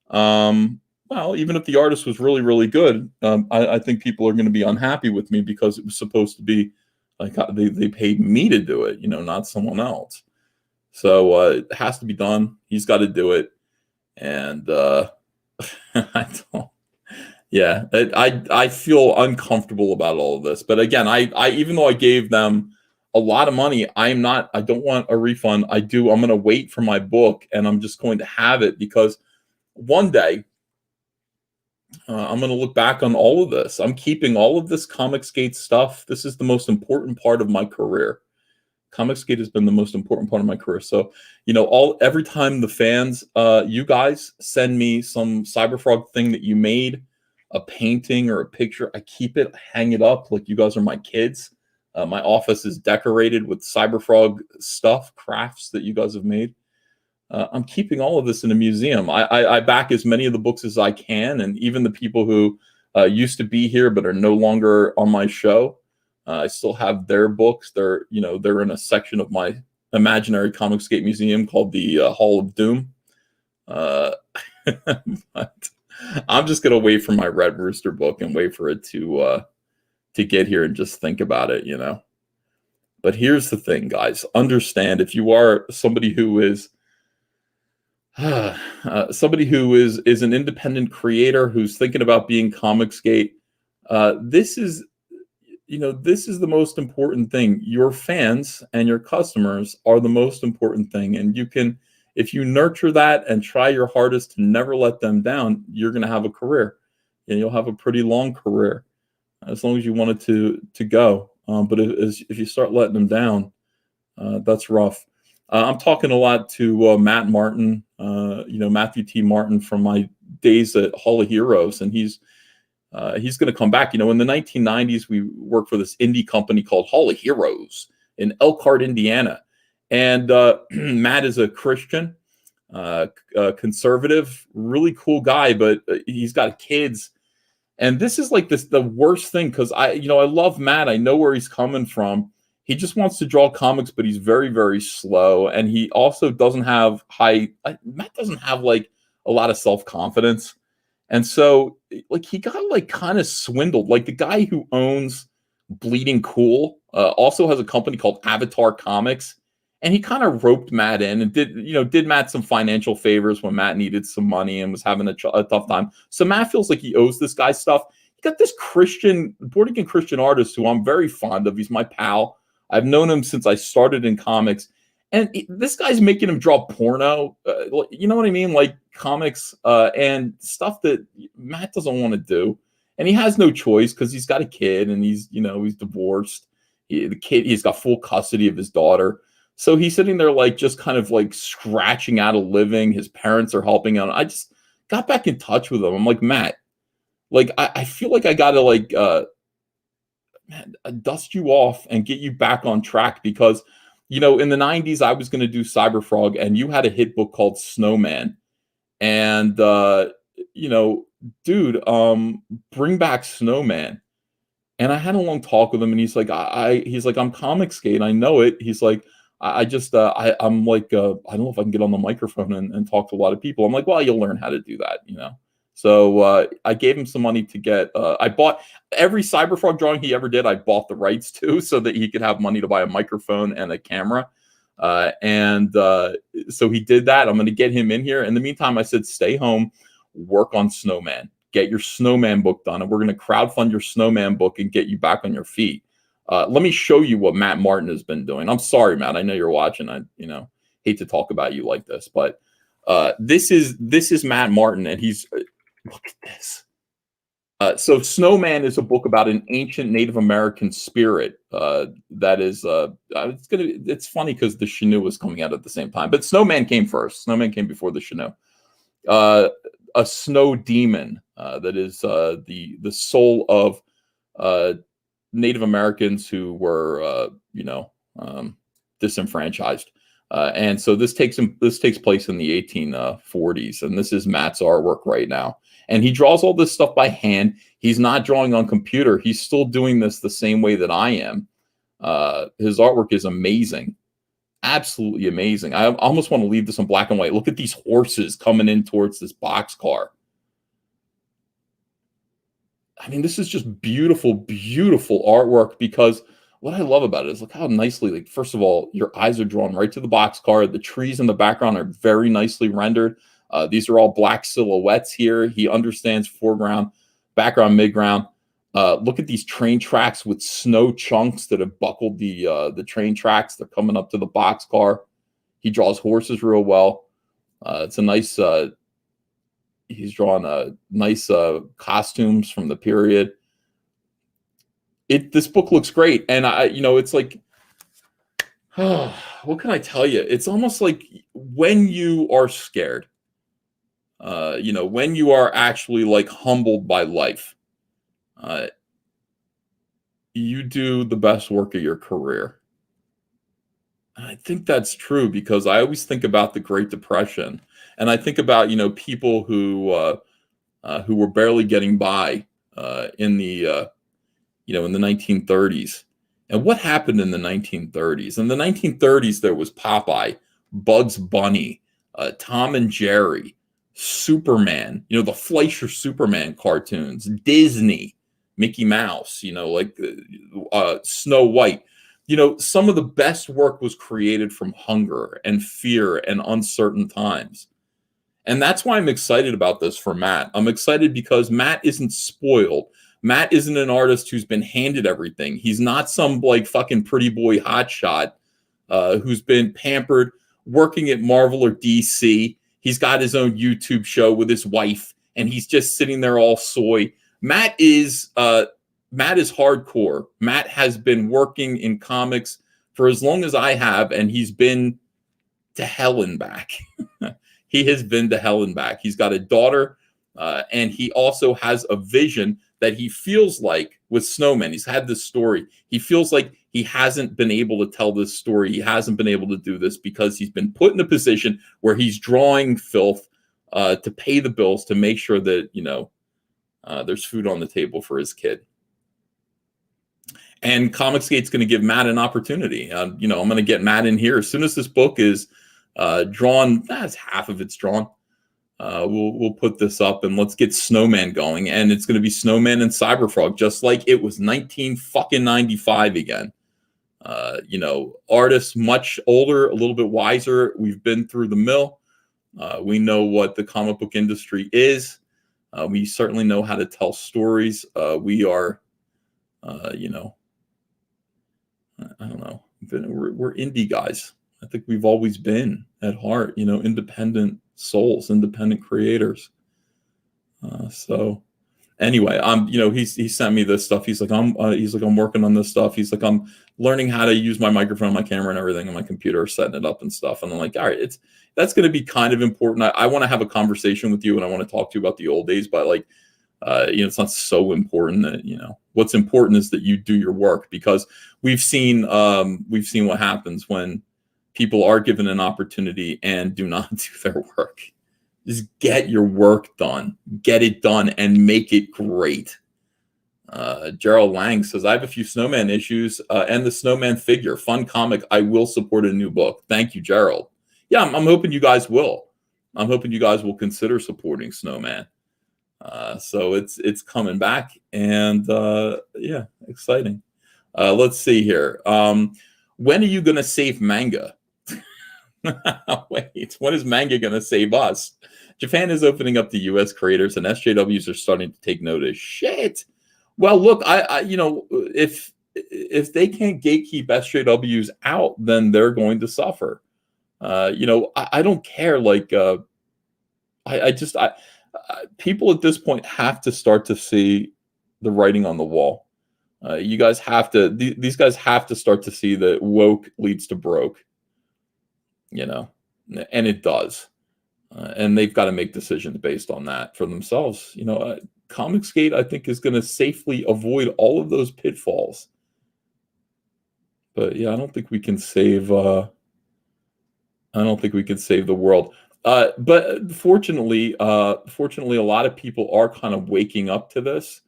Well, even if the artist was really, really good, I think people are going to be unhappy with me because it was supposed to be like they paid me to do it, not someone else. So it has to be done. He's got to do it. And I feel uncomfortable about all of this. But again, I even though I gave them a lot of money, I don't want a refund. I'm going to wait for my book, and I'm just going to have it because one day, I'm going to look back on all of this. I'm keeping all of this Comicsgate stuff. This is the most important part of my career. Comicsgate has been the most important part of my career. So, every time the fans, you guys send me some Cyberfrog thing that you made, a painting or a picture, I keep it, hang it up like you guys are my kids. My office is decorated with Cyberfrog stuff, crafts that you guys have made. I'm keeping all of this in a museum. I back as many of the books as I can, and even the people who used to be here but are no longer on my show. I still have their books. They're in a section of my imaginary Comicsgate museum called the Hall of Doom. But I'm just gonna wait for my Red Rooster book and wait for it to get here and just think about it, But here's the thing, guys. Understand, if you are somebody who is is an independent creator who's thinking about being Comicsgate, this is the most important thing. Your fans and your customers are the most important thing, and if you nurture that and try your hardest to never let them down, you're going to have a career, and you'll have a pretty long career as long as you want it to go. But if you start letting them down, that's rough. I'm talking a lot to Matt Martin, Matthew T. Martin from my days at Hall of Heroes, and he's going to come back. In the 1990s, we worked for this indie company called Hall of Heroes in Elkhart, Indiana, and Matt is a Christian, conservative, really cool guy, but he's got kids, and this is like the worst thing because I love Matt. I know where he's coming from. He just wants to draw comics, but he's very, very slow. And he also doesn't have Matt doesn't have like a lot of self-confidence. And so like he got like kind of swindled. Like the guy who owns Bleeding Cool also has a company called Avatar Comics. And he kind of roped Matt in and did Matt some financial favors when Matt needed some money and was having a tough time. So Matt feels like he owes this guy stuff. He got this Puerto Rican Christian artist who I'm very fond of. He's my pal. I've known him since I started in comics. And this guy's making him draw porno. You know what I mean? Like comics and stuff that Matt doesn't want to do. And he has no choice because he's got a kid and he's divorced. He's got full custody of his daughter. So he's sitting there like just kind of like scratching out a living. His parents are helping out. I just got back in touch with him. I'm like, Matt, like I feel like I gotta like dust you off and get you back on track because in the 90s I was gonna do Cyberfrog and you had a hit book called Snowman. And dude, bring back Snowman. And I had a long talk with him and he's like, I'm Comicsgate, I know it. He's like, I'm like, I don't know if I can get on the microphone and talk to a lot of people. I'm like, well, you'll learn how to do that, So I gave him some money to get, I bought every Cyberfrog drawing he ever did. I bought the rights to so that he could have money to buy a microphone and a camera. So he did that. I'm going to get him in here. In the meantime, I said, stay home, work on Snowman, get your Snowman book done. And we're going to crowdfund your Snowman book and get you back on your feet. Let me show you what Matt Martin has been doing. I'm sorry, Matt. I know you're watching. I, hate to talk about you like this, but this is Matt Martin, and he's look at this. So Snowman is a book about an ancient Native American spirit that is it's funny because the Chenoo was coming out at the same time, but Snowman came first. Snowman came before the Chenoo. A snow demon that is the soul of Native Americans who were disenfranchised. And so this takes place in the 1840s, and this is Matt's artwork right now. And he draws all this stuff by hand. He's not drawing on computer. He's still doing this the same way that I am. His artwork is amazing, absolutely amazing. I almost want to leave this in black and white. Look at these horses coming in towards this boxcar. I mean, this is just beautiful, beautiful artwork because what I love about it is look how nicely, like, first of all, your eyes are drawn right to the boxcar. The trees in the background are very nicely rendered. These are all black silhouettes here. He understands foreground, background, midground. Look at these train tracks with snow chunks that have buckled the train tracks. They're coming up to the boxcar. He draws horses real well. It's a nice, he's drawn nice costumes from the period. This book looks great. And it's like, what can I tell you? It's almost like when you are scared, when you are actually like humbled by life, you do the best work of your career. And I think that's true because I always think about the Great Depression, and I think about people who were barely getting by in the 1930s. And what happened in the 1930s? In the 1930s, there was Popeye, Bugs Bunny, Tom and Jerry, Superman, the Fleischer Superman cartoons, Disney, Mickey Mouse, Snow White. Some of the best work was created from hunger and fear and uncertain times. And that's why I'm excited about this for Matt. I'm excited because Matt isn't spoiled. Matt isn't an artist who's been handed everything. He's not some like fucking pretty boy hotshot who's been pampered working at Marvel or DC. He's got his own YouTube show with his wife, and he's just sitting there all soy. Matt is hardcore. Matt has been working in comics for as long as I have, and he's been to hell and back. He has been to hell and back. He's got a daughter, and he also has a vision that he feels like with Snowman. He's had this story. He feels like he hasn't been able to tell this story. He hasn't been able to do this because he's been put in a position where he's drawing filth to pay the bills, to make sure that, there's food on the table for his kid. And Comicsgate's going to give Matt an opportunity. I'm going to get Matt in here as soon as this book is drawn. That's half of it's drawn. We'll put this up and let's get Snowman going. And it's going to be Snowman and Cyberfrog, just like it was 1995 again. Artists much older, a little bit wiser. We've been through the mill. We know what the comic book industry is. We certainly know how to tell stories. We are, I don't know. We're indie guys. I think we've always been at heart, independent souls, independent creators. So anyway, he sent me this stuff. He's like, I'm working on this stuff. He's like, I'm learning how to use my microphone, my camera, and everything on my computer, setting it up and stuff. And I'm like, all right, that's going to be kind of important. I want to have a conversation with you, and I want to talk to you about the old days, but like, it's not so important that, what's important is that you do your work, because we've seen what happens when people are given an opportunity and do not do their work. Just get your work done, get it done, and make it great. Gerald Lang says, I have a few Snowman issues and the Snowman figure. Fun comic. I will support a new book. Thank you, Gerald. Yeah, I'm hoping you guys will. I'm hoping you guys will consider supporting Snowman. So it's coming back, and yeah, exciting. Let's see here. When are you going to save manga? Wait, when is manga going to save us? Japan is opening up to U.S. creators, and SJWs are starting to take notice. Shit. Well, look, I if they can't gatekeep SJWs out, then they're going to suffer. I don't care. Like, people at this point have to start to see the writing on the wall. You guys have to. These guys have to start to see that woke leads to broke. And it does. And they've got to make decisions based on that for themselves. Comicsgate, I think, is going to safely avoid all of those pitfalls. But yeah, I don't think we can save. I don't think we can save the world. But fortunately, a lot of people are kind of waking up to this.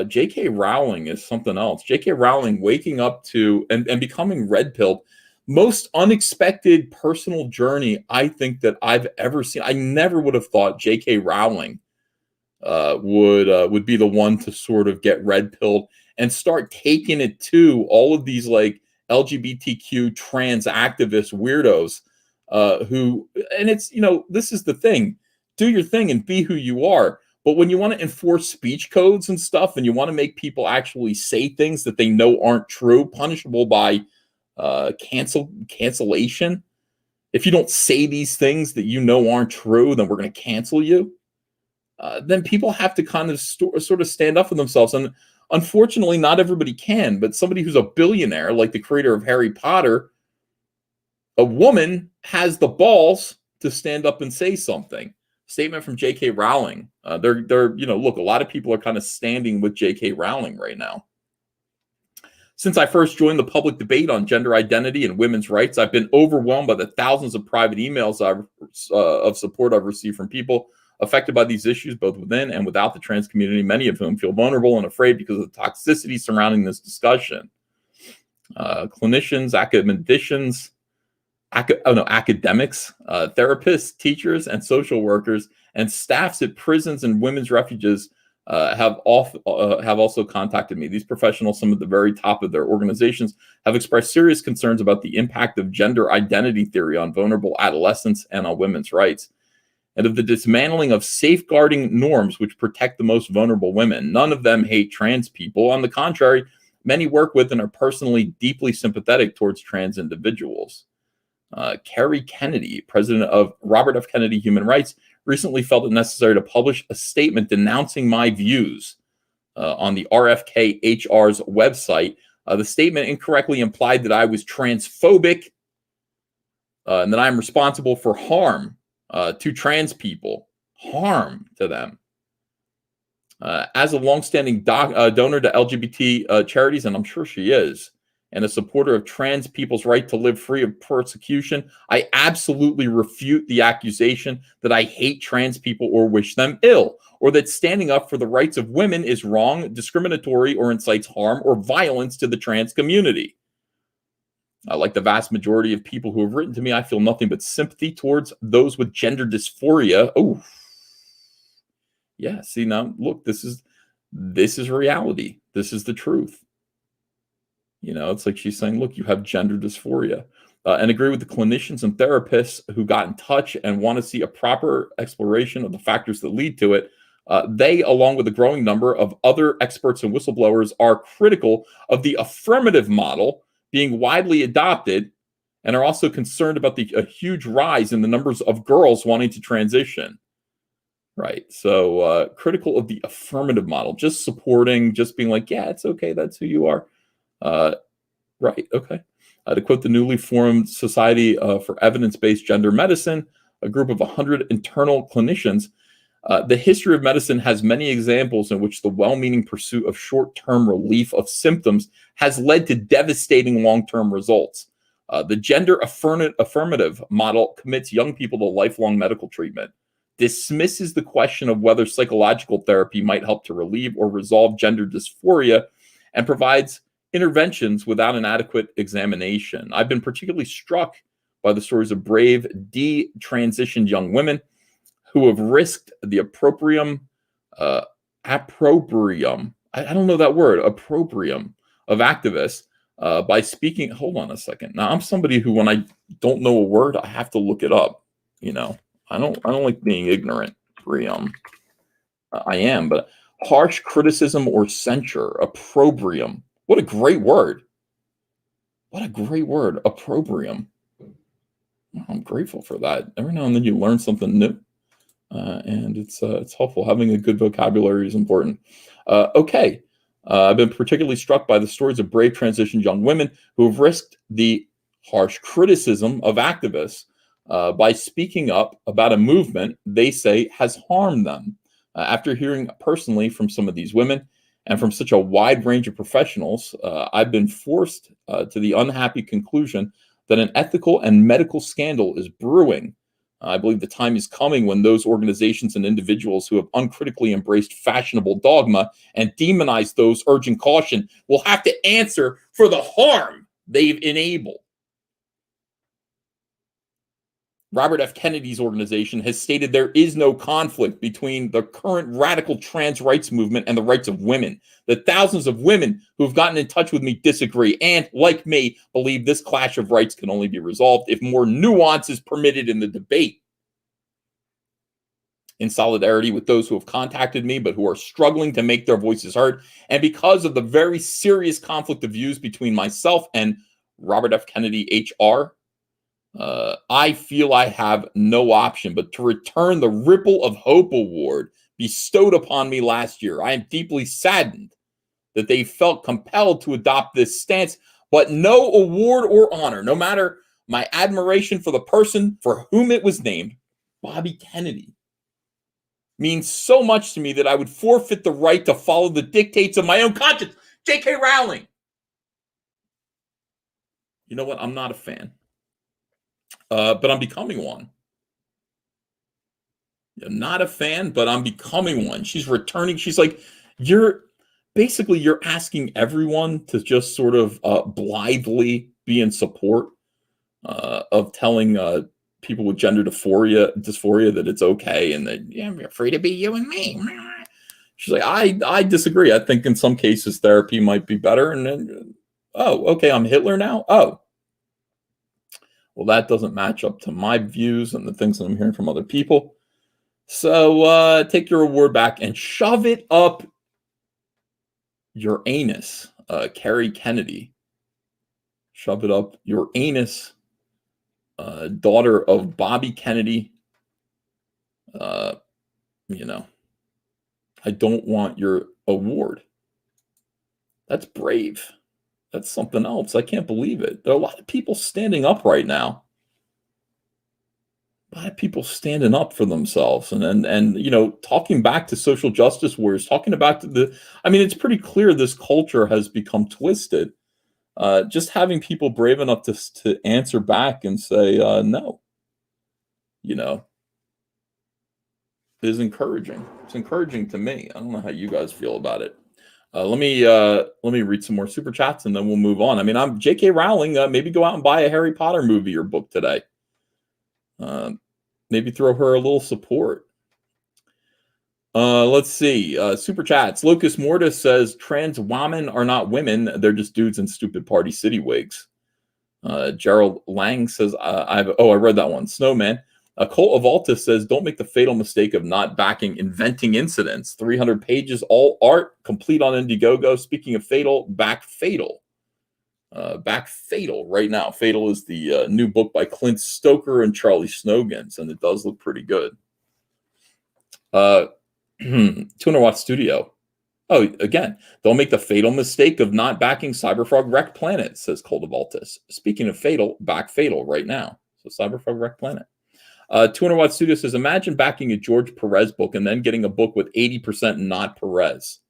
J.K. Rowling is something else. J.K. Rowling waking up to and becoming red-pilled. Most unexpected personal journey I think that I've ever seen. I never would have thought J.K. Rowling would be the one to sort of get red-pilled and start taking it to all of these like LGBTQ trans activist weirdos who, and it's, this is the thing, do your thing and be who you are. But when you want to enforce speech codes and stuff, and you want to make people actually say things that they know aren't true, punishable by cancellation. If you don't say these things that you know aren't true, then we're going to cancel you. Then people have to kind of sort of stand up for themselves. And unfortunately, not everybody can. But somebody who's a billionaire, like the creator of Harry Potter, a woman, has the balls to stand up and say something. Statement from J.K. Rowling. Look, a lot of people are kind of standing with J.K. Rowling right now. Since I first joined the public debate on gender identity and women's rights, I've been overwhelmed by the thousands of private emails of support I've received from people affected by these issues, both within and without the trans community, many of whom feel vulnerable and afraid because of the toxicity surrounding this discussion. Clinicians, academics, therapists, teachers, and social workers, and staffs at prisons and women's refuges have also contacted me. These professionals, some at the very top of their organizations, have expressed serious concerns about the impact of gender identity theory on vulnerable adolescents and on women's rights, and of the dismantling of safeguarding norms which protect the most vulnerable women. None of them hate trans people. On the contrary, many work with and are personally deeply sympathetic towards trans individuals. Kerry Kennedy, president of Robert F. Kennedy Human Rights, recently felt it necessary to publish a statement denouncing my views on the RFK-HR's website. The statement incorrectly implied that I was transphobic and that I'm responsible for harm to trans people, harm to them. As a longstanding donor to LGBT charities, and I'm sure she is, and a supporter of trans people's right to live free of persecution, I absolutely refute the accusation that I hate trans people or wish them ill, or that standing up for the rights of women is wrong, discriminatory, or incites harm or violence to the trans community. Like the vast majority of people who have written to me, I feel nothing but sympathy towards those with gender dysphoria. Oh, Yeah, see, now look, this is reality. This is the truth. It's like she's saying, look, you have gender dysphoria. And agree with the clinicians and therapists who got in touch and want to see a proper exploration of the factors that lead to it. They, along with a growing number of other experts and whistleblowers, are critical of the affirmative model being widely adopted and are also concerned about the huge rise in the numbers of girls wanting to transition. Right. So critical of the affirmative model, just supporting, just being like, yeah, it's okay. That's who you are. Right. Okay. To quote the newly formed Society for Evidence-Based Gender Medicine, a group of 100 internal clinicians, the history of medicine has many examples in which the well-meaning pursuit of short-term relief of symptoms has led to devastating long-term results. The gender affirmative model commits young people to lifelong medical treatment, dismisses the question of whether psychological therapy might help to relieve or resolve gender dysphoria, and provides interventions without an adequate examination. I've been particularly struck by the stories of brave, detransitioned young women who have risked the opprobrium, I don't know that word, opprobrium of activists by speaking. Hold on a second. Now, I'm somebody who, when I don't know a word, I have to look it up. I don't like being ignorant. I am, but harsh criticism or censure, opprobrium. What a great word. What a great word, opprobrium. I'm grateful for that. Every now and then you learn something new, and it's helpful. Having a good vocabulary is important. Okay. I've been particularly struck by the stories of brave transitioned young women who have risked the harsh criticism of activists by speaking up about a movement they say has harmed them. After hearing personally from some of these women and from such a wide range of professionals, I've been forced to the unhappy conclusion that an ethical and medical scandal is brewing. I believe the time is coming when those organizations and individuals who have uncritically embraced fashionable dogma and demonized those urging caution will have to answer for the harm they've enabled. Robert F. Kennedy's organization has stated there is no conflict between the current radical trans rights movement and the rights of women. The thousands of women who have gotten in touch with me disagree and, like me, believe this clash of rights can only be resolved if more nuance is permitted in the debate. In solidarity with those who have contacted me but who are struggling to make their voices heard, and because of the very serious conflict of views between myself and Robert F. Kennedy HR, I feel I have no option but to return the Ripple of Hope Award bestowed upon me last year. I am deeply saddened that they felt compelled to adopt this stance, but no award or honor, no matter my admiration for the person for whom it was named, Bobby Kennedy, means so much to me that I would forfeit the right to follow the dictates of my own conscience. J.K. Rowling. You know what? I'm not a fan. But I'm becoming one. I'm not a fan, but I'm becoming one. She's returning. She's like, you're asking everyone to just sort of blithely be in support of telling people with gender dysphoria that it's okay and that you're free to be you and me. She's like, I disagree. I think in some cases therapy might be better. And then, oh, okay, I'm Hitler now. Oh. Well, that doesn't match up to my views and the things that I'm hearing from other people. So take your award back and shove it up your anus, Carrie Kennedy. Shove it up your anus, daughter of Bobby Kennedy. I don't want your award. That's brave. That's something else. I can't believe it. There are a lot of people standing up right now. A lot of people standing up for themselves and talking back to social justice warriors, talking about it's pretty clear this culture has become twisted. Just having people brave enough to answer back and say no, is encouraging. It's encouraging to me. I don't know how you guys feel about it. Let me read some more super chats and then we'll move on. I'm J.K. Rowling. Maybe go out and buy a Harry Potter movie or book today. Maybe throw her a little support. Let's see. Super chats. Locus Mortis says trans women are not women. They're just dudes in stupid Party City wigs. Gerald Lang says, I read that one. Snowman. Colt of Altus says, don't make the fatal mistake of not backing Inventing Incidents. 300 pages, all art, complete on Indiegogo. Speaking of fatal, back Fatal. Back Fatal right now. Fatal is the new book by Clint Stoker and Charlie Snogans, and it does look pretty good. 200-watt studio. Oh, again, don't make the fatal mistake of not backing Cyberfrog Wreck Planet, says Cold of Altus. Speaking of fatal, back Fatal right now. So Cyberfrog Wreck Planet. 200-watt studio says, imagine backing a George Perez book and then getting a book with 80% not Perez.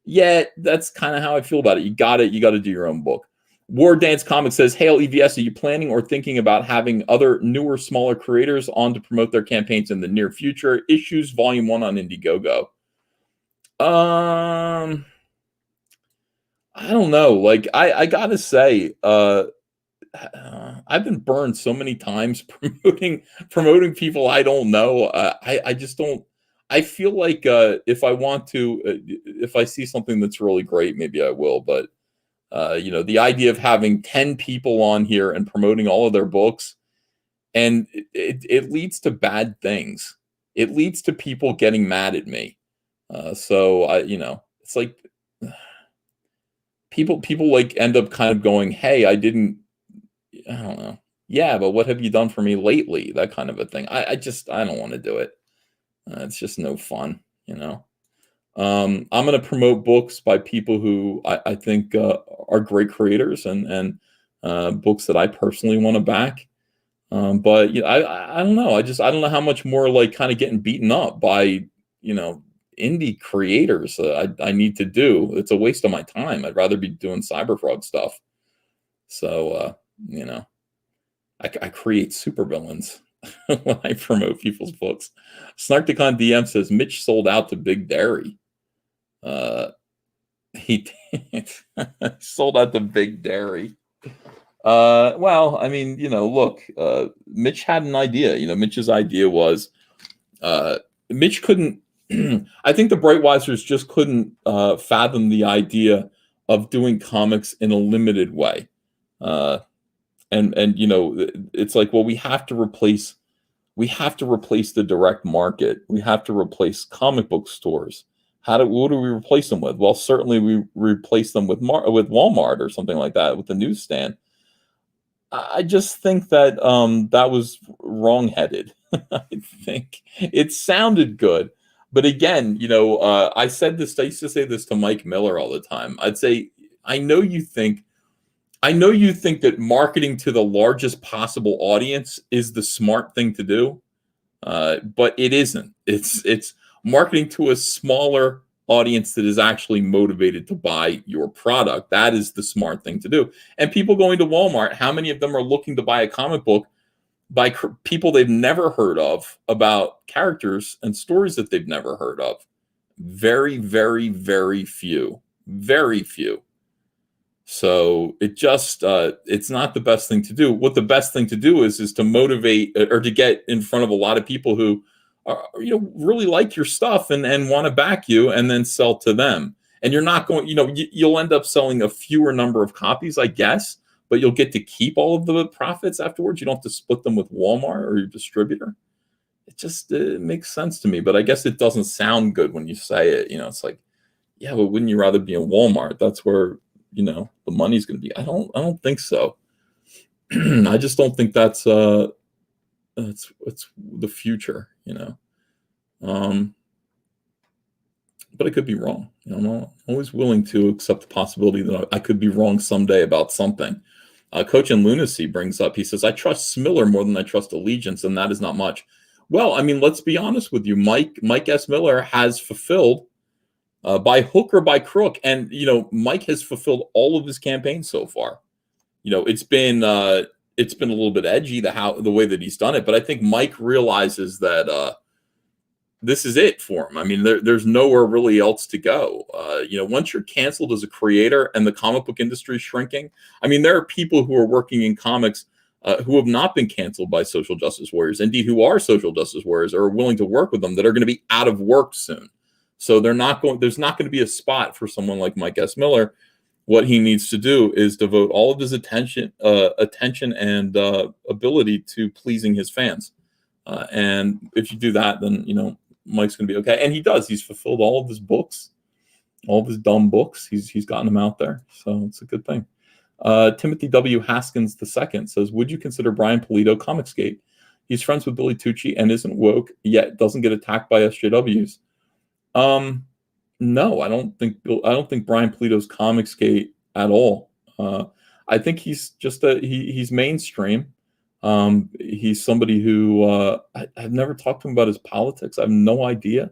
Yeah, that's kind of how I feel about it. You got to do your own book. War Dance Comics says, Hail EVS, are you planning or thinking about having other newer, smaller creators on to promote their campaigns in the near future? Issues Volume 1 on Indiegogo. I don't know. Like, I gotta say, I've been burned so many times promoting people I don't know. I just don't. I feel like if I want to, if I see something that's really great, maybe I will. But the idea of having 10 people on here and promoting all of their books, and it leads to bad things. It leads to people getting mad at me. So it's like people like end up kind of going, hey, I don't know. Yeah, but what have you done for me lately? That kind of a thing. I don't want to do it. It's just no fun, I'm going to promote books by people who I think are great creators and books that I personally want to back. But I don't know. I don't know how much more like kind of getting beaten up by, indie creators I need to do. It's a waste of my time. I'd rather be doing Cyberfrog stuff. So, I create supervillains when I promote people's books. Snarkticon DM says Mitch sold out to Big Dairy. He sold out to Big Dairy. Well, I mean, look, Mitch had an idea. Mitch's idea was Mitch couldn't. I think the Brightwisers just couldn't fathom the idea of doing comics in a limited way. And it's like, well, we have to replace the direct market. We have to replace comic book stores. What do we replace them with? Well, certainly we replace them with Walmart or something like that, with the newsstand. I just think that that was wrong-headed. I think it sounded good, but again, I used to say this to Mike Miller all the time. I'd say, I know you think that marketing to the largest possible audience is the smart thing to do, but it isn't. It's marketing to a smaller audience that is actually motivated to buy your product. That is the smart thing to do. And people going to Walmart, how many of them are looking to buy a comic book by people they've never heard of, about characters and stories that they've never heard of? Very, very, very few. Very few. So it just it's not the best thing to do. What the best thing to do is to motivate or to get in front of a lot of people who are, really like your stuff and want to back you, and then sell to them. And you're not going, you'll end up selling a fewer number of copies, I guess, but you'll get to keep all of the profits afterwards. You don't have to split them with Walmart or your distributor. It just makes sense to me, but I guess it doesn't sound good when you say it. It's like, yeah, but wouldn't you rather be in Walmart? That's where the money's going to be. I don't think so. I just don't think that's it's the future, but I could be wrong. I'm always willing to accept the possibility that I could be wrong someday about something. Coach in Lunacy brings up, he says, I trust Smiller more than I trust Allegiance, and that is not much. Well, I mean, let's be honest with you. Mike S. Miller has fulfilled by hook or by crook. And, Mike has fulfilled all of his campaigns so far. It's been a little bit edgy, the way that he's done it. But I think Mike realizes that this is it for him. I mean, there's nowhere really else to go. Once you're canceled as a creator and the comic book industry is shrinking, I mean, there are people who are working in comics who have not been canceled by social justice warriors, indeed who are social justice warriors or are willing to work with them, that are going to be out of work soon. So there's not going to be a spot for someone like Mike S. Miller. What he needs to do is devote all of his attention and ability to pleasing his fans. And if you do that, then, Mike's going to be okay. And he does. He's fulfilled all of his books, all of his dumb books. He's gotten them out there. So it's a good thing. Timothy W. Haskins II says, would you consider Brian Pulido Comicsgate? He's friends with Billy Tucci and isn't woke, yet doesn't get attacked by SJWs. No, I don't think Brian Pulido's Comicsgate at all. I think he's just he's mainstream. He's somebody who I've never talked to him about his politics. I have no idea.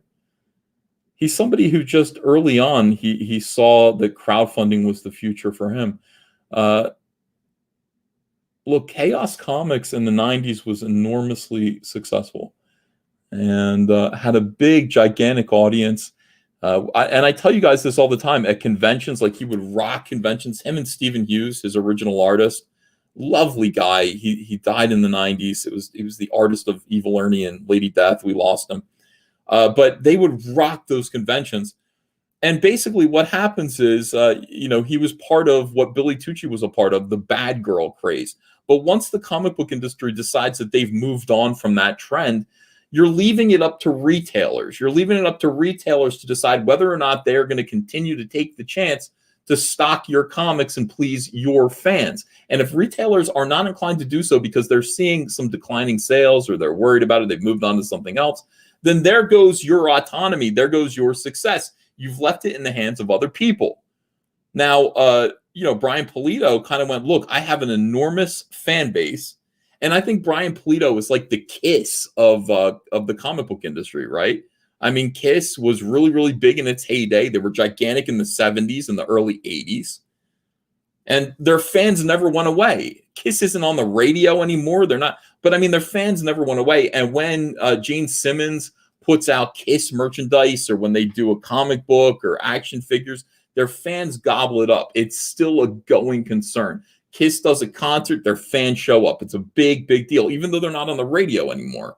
He's somebody who just early on he saw that crowdfunding was the future for him. Look, Chaos Comics in the 90s was enormously successful and had a big, gigantic audience. And I tell you guys this all the time at conventions, like he would rock conventions. Him and Stephen Hughes, his original artist, lovely guy. He died in the 90s. He was the artist of Evil Ernie and Lady Death. We lost him. But they would rock those conventions. And basically what happens is, he was part of what Billy Tucci was a part of, the bad girl craze. But once the comic book industry decides that they've moved on from that trend, you're leaving it up to retailers. You're leaving it up to retailers to decide whether or not they're going to continue to take the chance to stock your comics and please your fans. And if retailers are not inclined to do so because they're seeing some declining sales or they're worried about it, they've moved on to something else, then there goes your autonomy. There goes your success. You've left it in the hands of other people. Now, Brian Pulido kind of went, look, I have an enormous fan base. And I think Brian Pulido is like the Kiss of the comic book industry, right? I mean, Kiss was really, really big in its heyday. They were gigantic in the 70s and the early 80s. And their fans never went away. Kiss isn't on the radio anymore. They're not. But, I mean, their fans never went away. And when Gene Simmons puts out Kiss merchandise or when they do a comic book or action figures, their fans gobble it up. It's still a going concern. Kiss does a concert, their fans show up. It's a big, big deal, even though they're not on the radio anymore.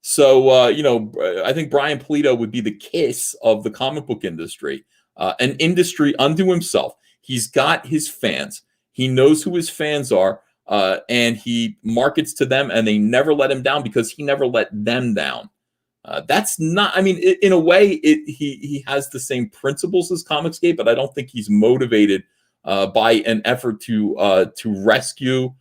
So, I think Brian Pulido would be the Kiss of the comic book industry, an industry unto himself. He's got his fans. He knows who his fans are, and he markets to them, and they never let him down because he never let them down. That's not, I mean, in a way, he has the same principles as Comicsgate, but I don't think he's motivated by an effort to rescue,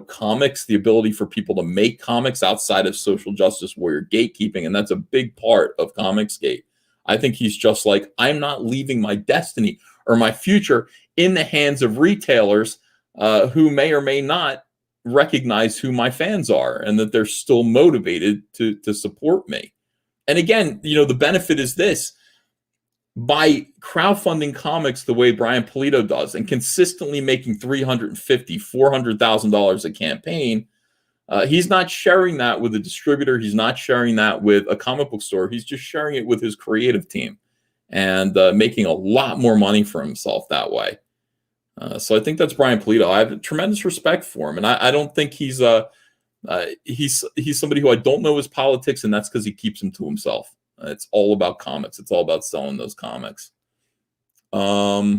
comics, the ability for people to make comics outside of social justice warrior gatekeeping. And that's a big part of Comicsgate. I think he's just like, I'm not leaving my destiny or my future in the hands of retailers who may or may not recognize who my fans are and that they're still motivated to support me. And again, the benefit is this. By crowdfunding comics the way Brian Pulido does and consistently making $350,000, $400,000 a campaign, he's not sharing that with a distributor. He's not sharing that with a comic book store. He's just sharing it with his creative team and making a lot more money for himself that way. So I think that's Brian Pulido. I have tremendous respect for him, and I don't think he's somebody who I don't know his politics, and that's because he keeps them to himself. It's all about comics. It's all about selling those comics. Yeah.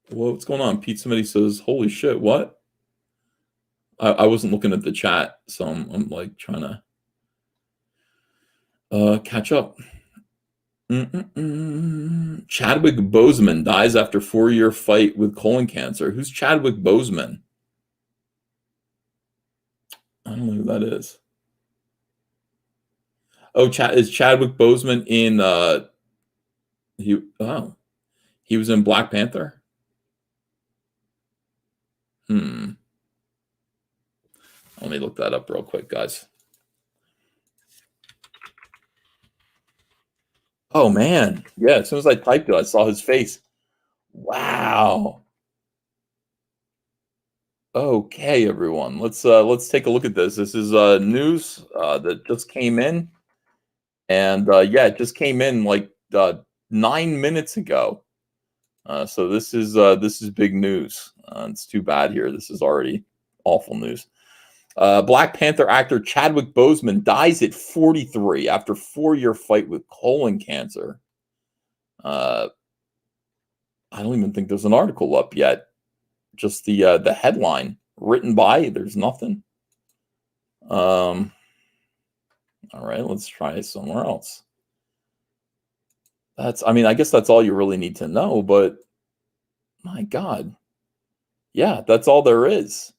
What's going on? Pete, somebody says, holy shit, what? I wasn't looking at the chat, so I'm like trying to catch up. Chadwick Boseman dies after 4-year fight with colon cancer. Who's Chadwick Boseman? I don't know who that is. Oh, is Chadwick Boseman in he was in Black Panther? Let me look that up real quick, guys. Oh man. Yeah, as soon as I typed it, I saw his face. Wow. Okay, everyone, let's take a look at this. This is news that just came in, and yeah, it just came in like 9 minutes ago. So this is big news. It's too bad here. This is already awful news. Black Panther actor Chadwick Boseman dies at 43 after 4-year fight with colon cancer. I don't even think there's an article up yet. Just the headline written by. There's nothing. All right, let's try somewhere else. I guess that's all you really need to know, but my God. Yeah, that's all there is.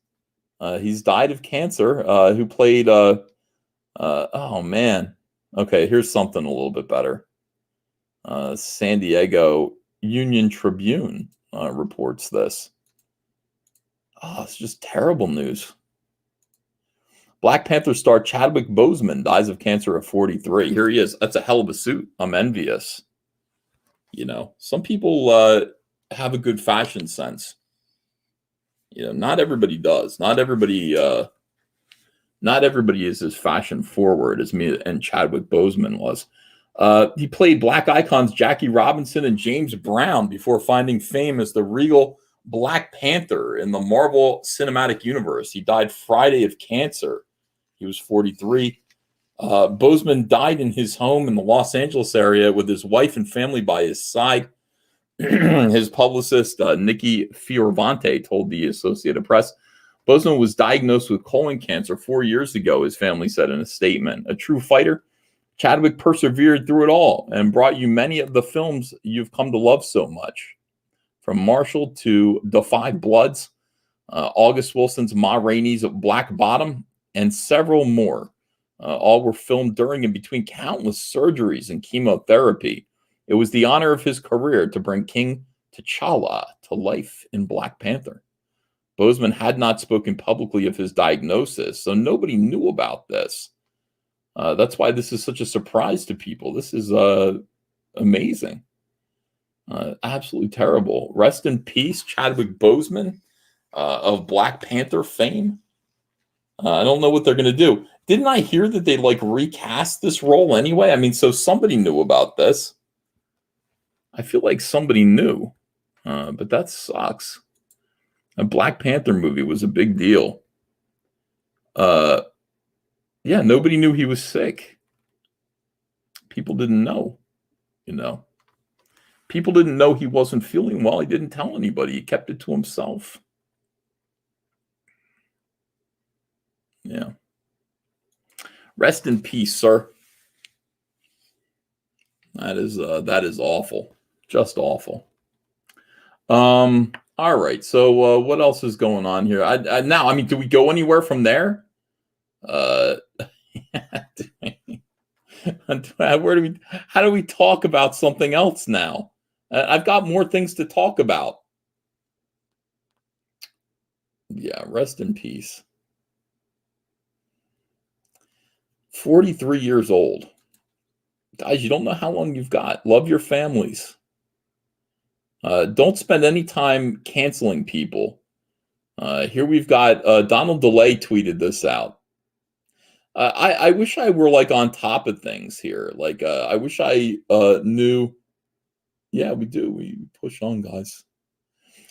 He's died of cancer. Who played, oh man. Okay, here's something a little bit better. San Diego Union Tribune reports this. Oh, it's just terrible news. Black Panther star Chadwick Boseman dies of cancer at 43. Here he is. That's a hell of a suit. I'm envious. You know, some people have a good fashion sense. You know, not everybody does. Not everybody is as fashion forward as me and Chadwick Boseman was. He played Black icons Jackie Robinson and James Brown before finding fame as the regal Black Panther in the Marvel Cinematic Universe. He died Friday of cancer. He was 43. Boseman died in his home in the Los Angeles area with his wife and family by his side. His publicist, Nikki Fioravanti, told the Associated Press, Boseman was diagnosed with colon cancer 4 years ago, his family said in a statement. A true fighter, Chadwick persevered through it all and brought you many of the films you've come to love so much. From Marshall to The Five Bloods, August Wilson's Ma Rainey's Black Bottom, and several more. All were filmed during and between countless surgeries and chemotherapy. It was the honor of his career to bring King T'Challa to life in Black Panther. Boseman had not spoken publicly of his diagnosis, so nobody knew about this. That's why this is such a surprise to people. This is amazing. Absolutely terrible. Rest in peace, Chadwick Boseman of Black Panther fame. I don't know what they're going to do. Didn't I hear that they recast this role anyway? I mean, so somebody knew about this. I feel like somebody knew, but that sucks. A Black Panther movie was a big deal. Yeah, nobody knew he was sick. People didn't know, you know. People didn't know he wasn't feeling well. He didn't tell anybody. He kept it to himself. Yeah. Rest in peace, sir. That is awful. Just awful. All right. So what else is going on here? Now, do we go anywhere from there? How do we talk about something else now? I've got more things to talk about. Yeah, rest in peace. 43 years old. Guys, you don't know how long you've got. Love your families. Don't spend any time canceling people. Here we've got Donald DeLay tweeted this out. I wish I were on top of things here. I wish I knew. Yeah, we do. We push on, guys.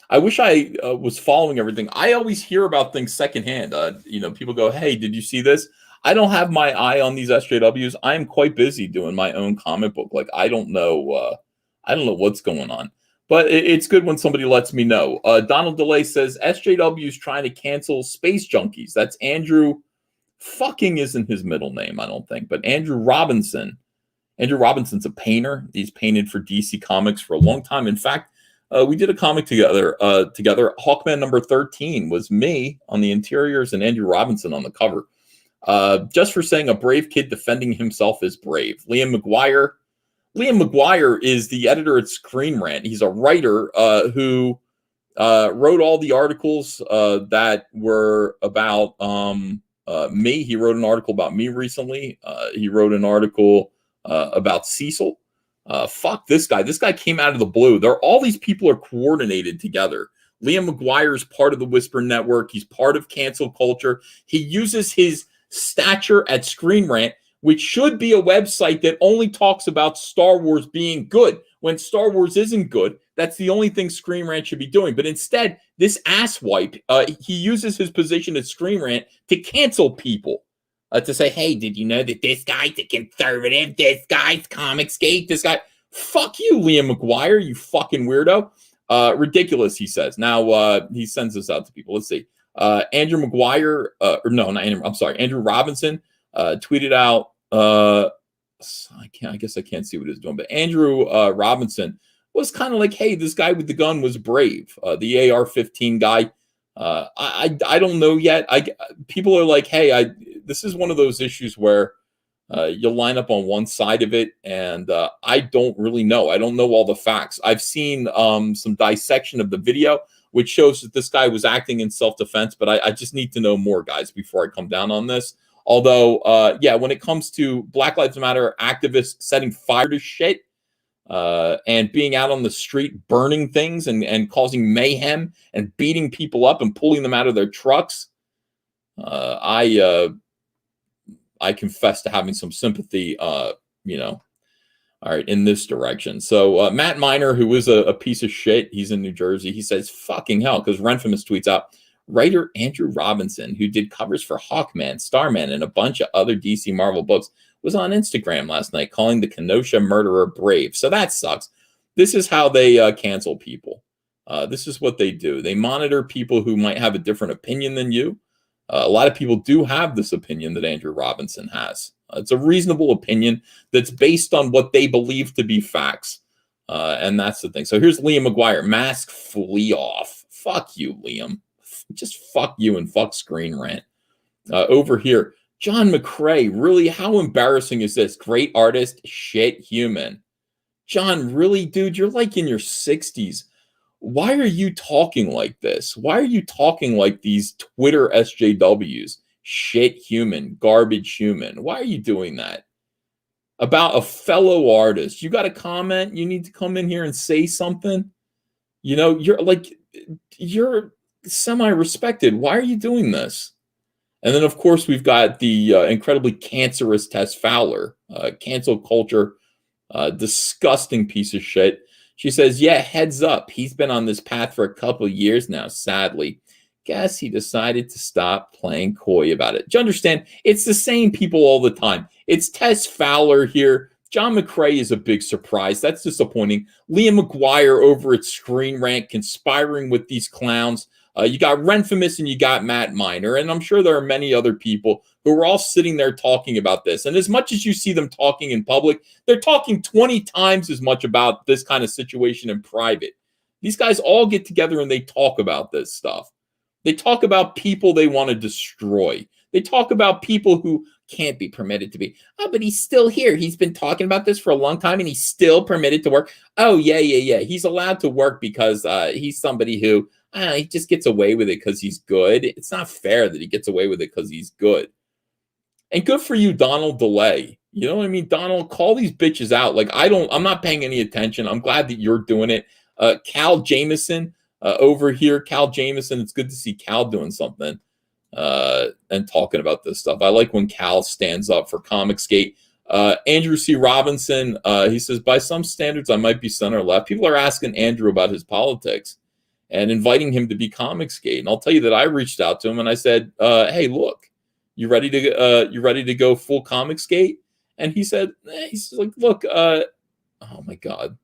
I wish I was following everything. I always hear about things secondhand. People go, "Hey, did you see this?" I don't have my eye on these SJWs. I am quite busy doing my own comic book. I don't know what's going on. But it's good when somebody lets me know. Donald DeLay says SJW is trying to cancel Space Junkies. That's Andrew. Fucking isn't his middle name, I don't think. But Andrew Robinson. Andrew Robinson's a painter. He's painted for DC Comics for a long time. In fact, we did a comic together. Hawkman number 13 was me on the interiors and Andrew Robinson on the cover. Just for saying a brave kid defending himself is brave. Liam McGuire is the editor at Screen Rant. He's a writer who wrote all the articles that were about me. He wrote an article about me recently. He wrote an article about Cecil. Fuck this guy. This guy came out of the blue. All these people are coordinated together. Liam McGuire is part of the Whisper Network. He's part of cancel culture. He uses his stature at Screen Rant, which should be a website that only talks about Star Wars being good. when Star Wars isn't good. That's the only thing Screen Rant should be doing. But instead, this asswipe, he uses his position at Screen Rant to cancel people. To say, hey, did you know that this guy's a conservative? This guy's Comicsgate. This guy. Fuck you, Liam McGuire, you fucking weirdo. Ridiculous, he says. Now, he sends this out to people. Let's see. Andrew McGuire, or no, not Andrew, I'm sorry. Andrew Robinson tweeted out, I guess I can't see what he's doing, but Andrew Robinson was kind of like, hey, this guy with the gun was brave. The AR-15 guy. I don't know yet. People are like, hey, this is one of those issues where you'll line up on one side of it, and I don't really know. I don't know all the facts. I've seen some dissection of the video, which shows that this guy was acting in self-defense, but I just need to know more, guys, before I come down on this. Although, yeah, when it comes to Black Lives Matter activists setting fire to shit and being out on the street burning things and causing mayhem and beating people up and pulling them out of their trucks, I confess to having some sympathy, all right, in this direction. So Matt Miner, who is a piece of shit, he's in New Jersey. He says, fucking hell, because Renfamous tweets out, writer Andrew Robinson, who did covers for Hawkman, Starman, and a bunch of other DC Marvel books, was on Instagram last night calling the Kenosha murderer brave. So that sucks. This is how they cancel people. This is what they do. They monitor people who might have a different opinion than you. A lot of people do have this opinion that Andrew Robinson has. It's a reasonable opinion that's based on what they believe to be facts. And that's the thing. So here's Liam McGuire. Mask flee off. Fuck you, Liam. Just fuck you and fuck Screen Rant. Over here, John McCrae. Really, how embarrassing is this? Great artist, shit human. John, really, dude? You're like in your 60s. Why are you talking like this? Why are you talking like these Twitter SJWs? Shit human, garbage human. Why are you doing that? About a fellow artist. You got a comment? You need to come in here and say something? You know, you're semi-respected. Why are you doing this? And then, of course, we've got the incredibly cancerous Tess Fowler, cancel culture, disgusting piece of shit. She says, yeah, heads up. He's been on this path for a couple of years now, sadly. Guess he decided to stop playing coy about it. Do you understand? It's the same people all the time. It's Tess Fowler here. John McCrae is a big surprise. That's disappointing. Liam McGuire over at Screen Rant conspiring with these clowns. You got Renfamous and you got Matt Miner. And I'm sure there are many other people who are all sitting there talking about this. And as much as you see them talking in public, they're talking 20 times as much about this kind of situation in private. These guys all get together and they talk about this stuff. They talk about people they want to destroy. They talk about people who can't be permitted to be. Oh, but he's still here. He's been talking about this for a long time and he's still permitted to work. Oh, yeah. He's allowed to work because he's somebody who he just gets away with it because he's good. It's not fair that he gets away with it because he's good. And good for you, Donald DeLay. You know what I mean? Donald, call these bitches out. Like, I'm not paying any attention. I'm glad that you're doing it. Cal Jameson over here. Cal Jameson. It's good to see Cal doing something and talking about this stuff. I like when Cal stands up for Comicsgate. Andrew C. Robinson, he says, by some standards, I might be center left. People are asking Andrew about his politics and inviting him to be Comicsgate. And I'll tell you that I reached out to him and I said, hey, look, you ready to go full Comicsgate? And he said, he's like, look, oh my God.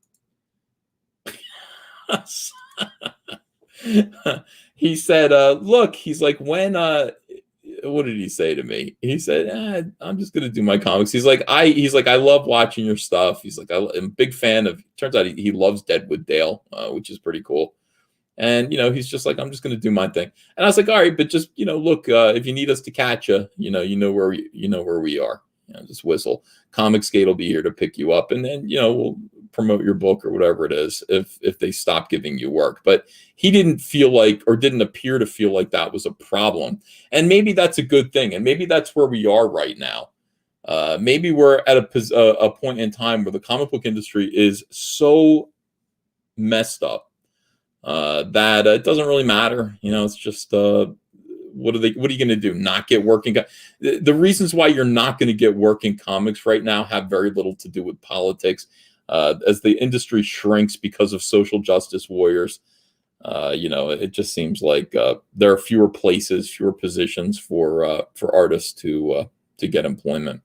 He said, look, he's like, when, what did he say to me? He said, I'm just going to do my comics. He's like, I love watching your stuff. He's like, I'm a big fan of, turns out he loves Deadwood Dale, which is pretty cool. And, he's just like, I'm just going to do my thing. And I was like, all right, but just, look, if you need us to catch you, you know where we are. Just whistle. Comicsgate will be here to pick you up. And then, we'll promote your book or whatever it is if they stop giving you work. But he didn't feel like, or didn't appear to feel like that was a problem. And maybe that's a good thing. And maybe that's where we are right now. Maybe we're at a point in time where the comic book industry is so messed up that it doesn't really matter. It's just what are you going to do? Not get working? The reasons why you're not going to get work in comics right now have very little to do with politics. as the industry shrinks because of social justice warriors. It just seems like there are fewer places, fewer positions for artists to get employment.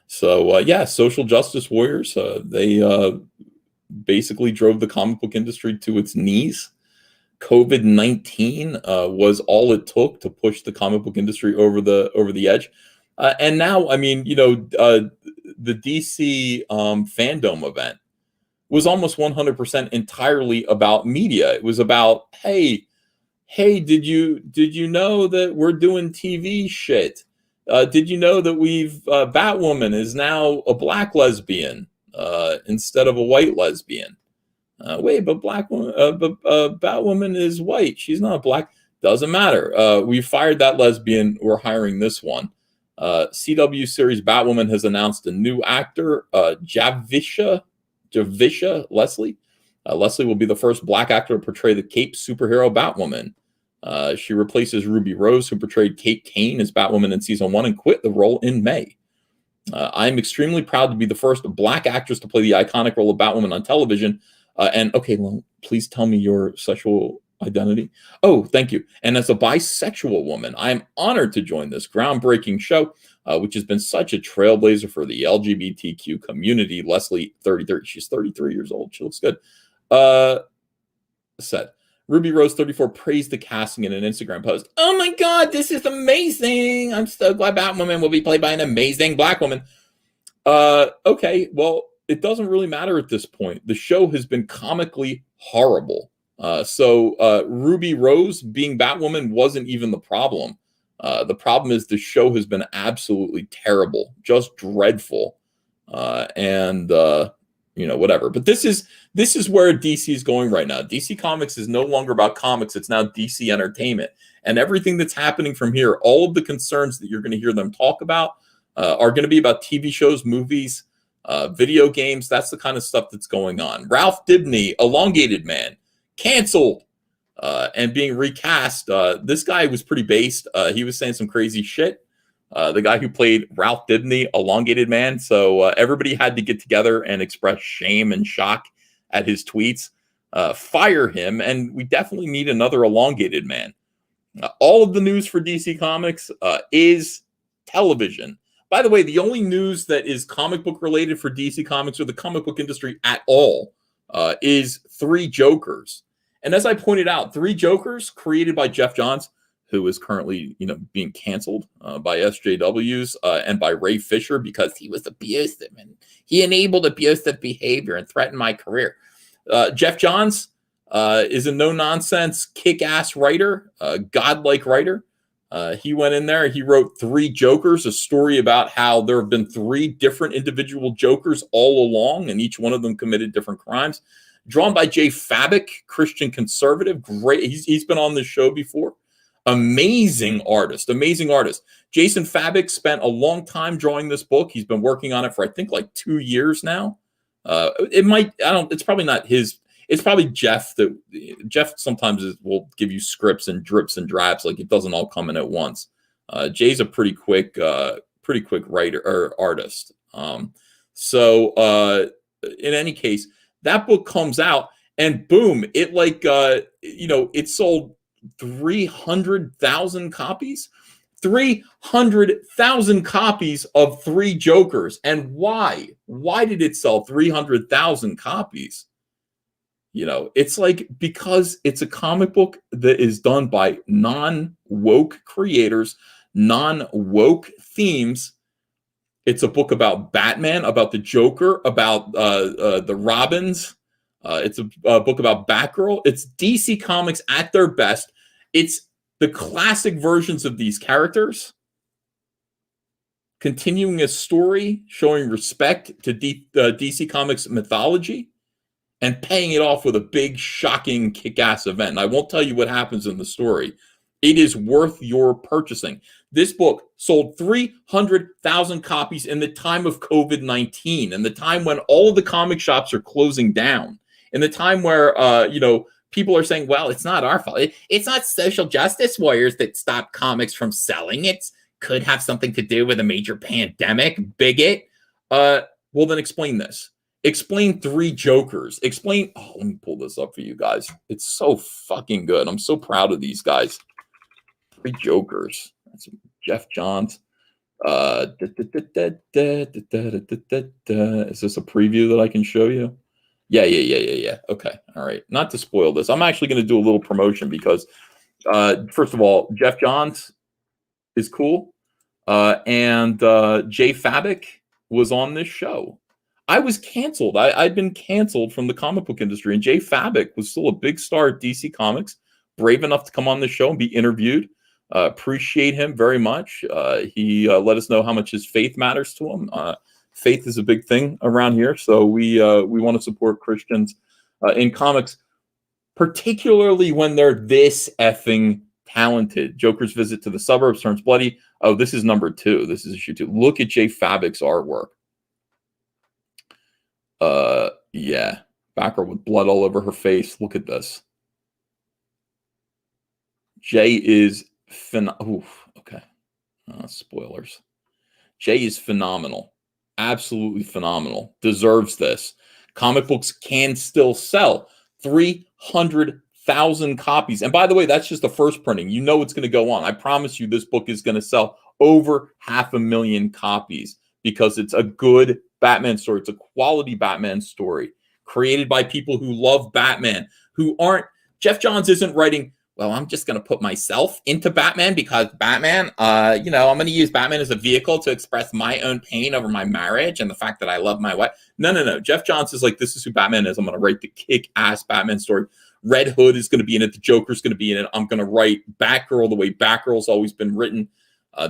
So social justice warriors, they basically drove the comic book industry to its knees. COVID-19 was all it took to push the comic book industry over the edge. And now, the DC fandom event was almost 100% entirely about media. It was about, hey, did you know that we're doing TV shit? Did you know that Batwoman is now a black lesbian instead of a white lesbian? Wait, but Batwoman is white. She's not black. Doesn't matter. We fired that lesbian. We're hiring this one. CW series Batwoman has announced a new actor, Javisha Leslie. Leslie will be the first black actor to portray the Cape superhero Batwoman. She replaces Ruby Rose, who portrayed Kate Kane as Batwoman in season 1 and quit the role in May. I'm extremely proud to be the first black actress to play the iconic role of Batwoman on television. Please tell me your sexual identity. Oh, thank you. And as a bisexual woman, I am honored to join this groundbreaking show, which has been such a trailblazer for the LGBTQ community. Leslie, 33. She's 33 years old. She looks good. Said. Ruby Rose 34 praised the casting in an Instagram post. Oh my God, this is amazing. I'm so glad Batwoman will be played by an amazing black woman. Okay, well, it doesn't really matter at this point. The show has been comically horrible. So Ruby Rose being Batwoman wasn't even the problem. The problem is the show has been absolutely terrible, just dreadful. Whatever. But this is where DC is going right now. DC Comics is no longer about comics. It's now DC Entertainment. And everything that's happening from here, all of the concerns that you're going to hear them talk about are going to be about TV shows, movies, video games. That's the kind of stuff that's going on. Ralph Dibny, Elongated Man, canceled and being recast. This guy was pretty based. He was saying some crazy shit. The guy who played Ralph Dibny, Elongated Man. So everybody had to get together and express shame and shock at his tweets. Fire him, and we definitely need another Elongated Man. All of the news for DC Comics is television. By the way, the only news that is comic book related for DC Comics or the comic book industry at all is Three Jokers. And as I pointed out, Three Jokers created by Jeff Johns, who is currently, being canceled by SJWs and by Ray Fisher because he was abusive and he enabled abusive behavior and threatened my career. Jeff Johns is a no-nonsense, kick-ass writer, godlike writer. He went in there, he wrote Three Jokers, a story about how there have been three different individual Jokers all along, and each one of them committed different crimes. Drawn by Jay Fabik, Christian conservative. Great. He's been on this show before. Amazing artist. Jason Fabik spent a long time drawing this book. He's been working on it for, I think, like 2 years now. It's probably not his. It's probably Jeff. Jeff sometimes will give you scripts and drips and drabs. Like it doesn't all come in at once. Jay's a pretty quick writer or artist. In any case, that book comes out and boom, it sold 300,000 copies. 300,000 copies of Three Jokers. And why? Why did it sell 300,000 copies? It's like because it's a comic book that is done by non-woke creators, non-woke themes. It's a book about Batman, about the Joker, about the Robins. It's a book about Batgirl. It's DC Comics at their best. It's the classic versions of these characters, continuing a story, showing respect to DC Comics mythology, and paying it off with a big, shocking, kick-ass event. And I won't tell you what happens in the story. It is worth your purchasing. This book sold 300,000 copies in the time of COVID-19, in the time when all of the comic shops are closing down, in the time where, people are saying, well, it's not our fault. It's not social justice warriors that stopped comics from selling. It could have something to do with a major pandemic, bigot. Well, then explain this. Explain 3 Jokers. Explain. Oh, let me pull this up for you guys. It's so fucking good. I'm so proud of these guys. 3 Jokers. That's Jeff Johns. Is this a preview that I can show you? Yeah. Okay. All right. Not to spoil this. I'm actually going to do a little promotion because, first of all, Jeff Johns is cool. And Jay Fabik was on this show. I was canceled. I'd been canceled from the comic book industry, and Jay Fabik was still a big star at DC Comics, brave enough to come on the show and be interviewed. Appreciate him very much. He let us know how much his faith matters to him. Faith is a big thing around here, so we want to support Christians in comics, particularly when they're this effing talented. Joker's visit to the suburbs turns bloody. Oh, this is number 2. This is issue 2. Look at Jay Fabik's artwork. Yeah. Batgirl with blood all over her face. Look at this. Jay is okay. Spoilers. Jay is phenomenal. Absolutely phenomenal. Deserves this. Comic books can still sell 300,000 copies. And by the way, that's just the first printing. You know it's going to go on. I promise you this book is going to sell over 500,000 copies because it's a good Batman story. It's a quality Batman story created by people who love Batman, who aren't. Jeff Johns isn't writing, well, I'm just going to put myself into Batman because Batman, I'm going to use Batman as a vehicle to express my own pain over my marriage and the fact that I love my wife. No. Jeff Johns is like, this is who Batman is. I'm going to write the kick-ass Batman story. Red Hood is going to be in it. The Joker's going to be in it. I'm going to write Batgirl the way Batgirl's always been written.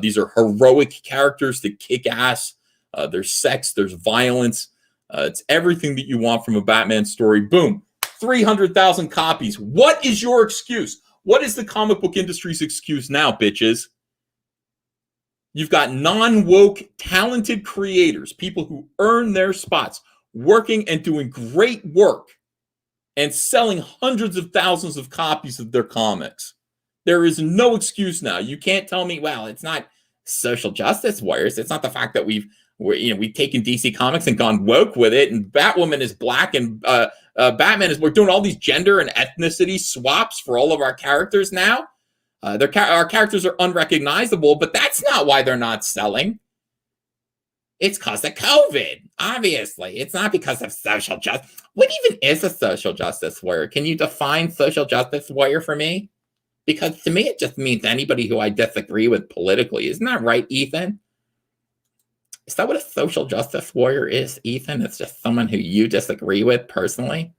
These are heroic characters that kick ass. There's sex. There's violence. It's everything that you want from a Batman story. Boom. 300,000 copies. What is your excuse? What is the comic book industry's excuse now, bitches? You've got non-woke, talented creators, people who earn their spots, working and doing great work and selling hundreds of thousands of copies of their comics. There is no excuse now. You can't tell me, well, it's not social justice warriors. It's not the fact that we've taken DC Comics and gone woke with it, and Batwoman is black, and we're doing all these gender and ethnicity swaps for all of our characters now. Our characters are unrecognizable, but that's not why they're not selling. It's because of COVID, obviously. It's not because of social justice. What even is a social justice warrior? Can you define social justice warrior for me? Because to me, it just means anybody who I disagree with politically. Isn't that right, Ethan? Is that what a social justice warrior is, Ethan? It's just someone who you disagree with personally?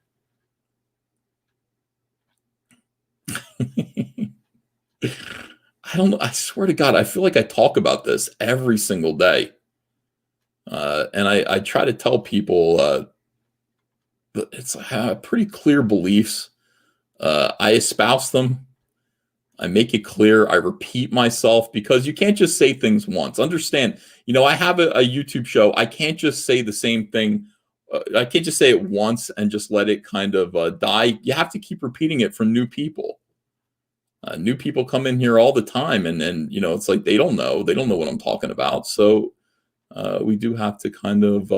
I don't know. I swear to God, I feel like I talk about this every single day. And I try to tell people that it's pretty clear beliefs. I espouse them. I make it clear. I repeat myself because you can't just say things once. Understand, I have a YouTube show. I can't just say the same thing. I can't just say it once and just let it kind of die. You have to keep repeating it for new people. New people come in here all the time, and it's like they don't know what I'm talking about. So we do have to kind of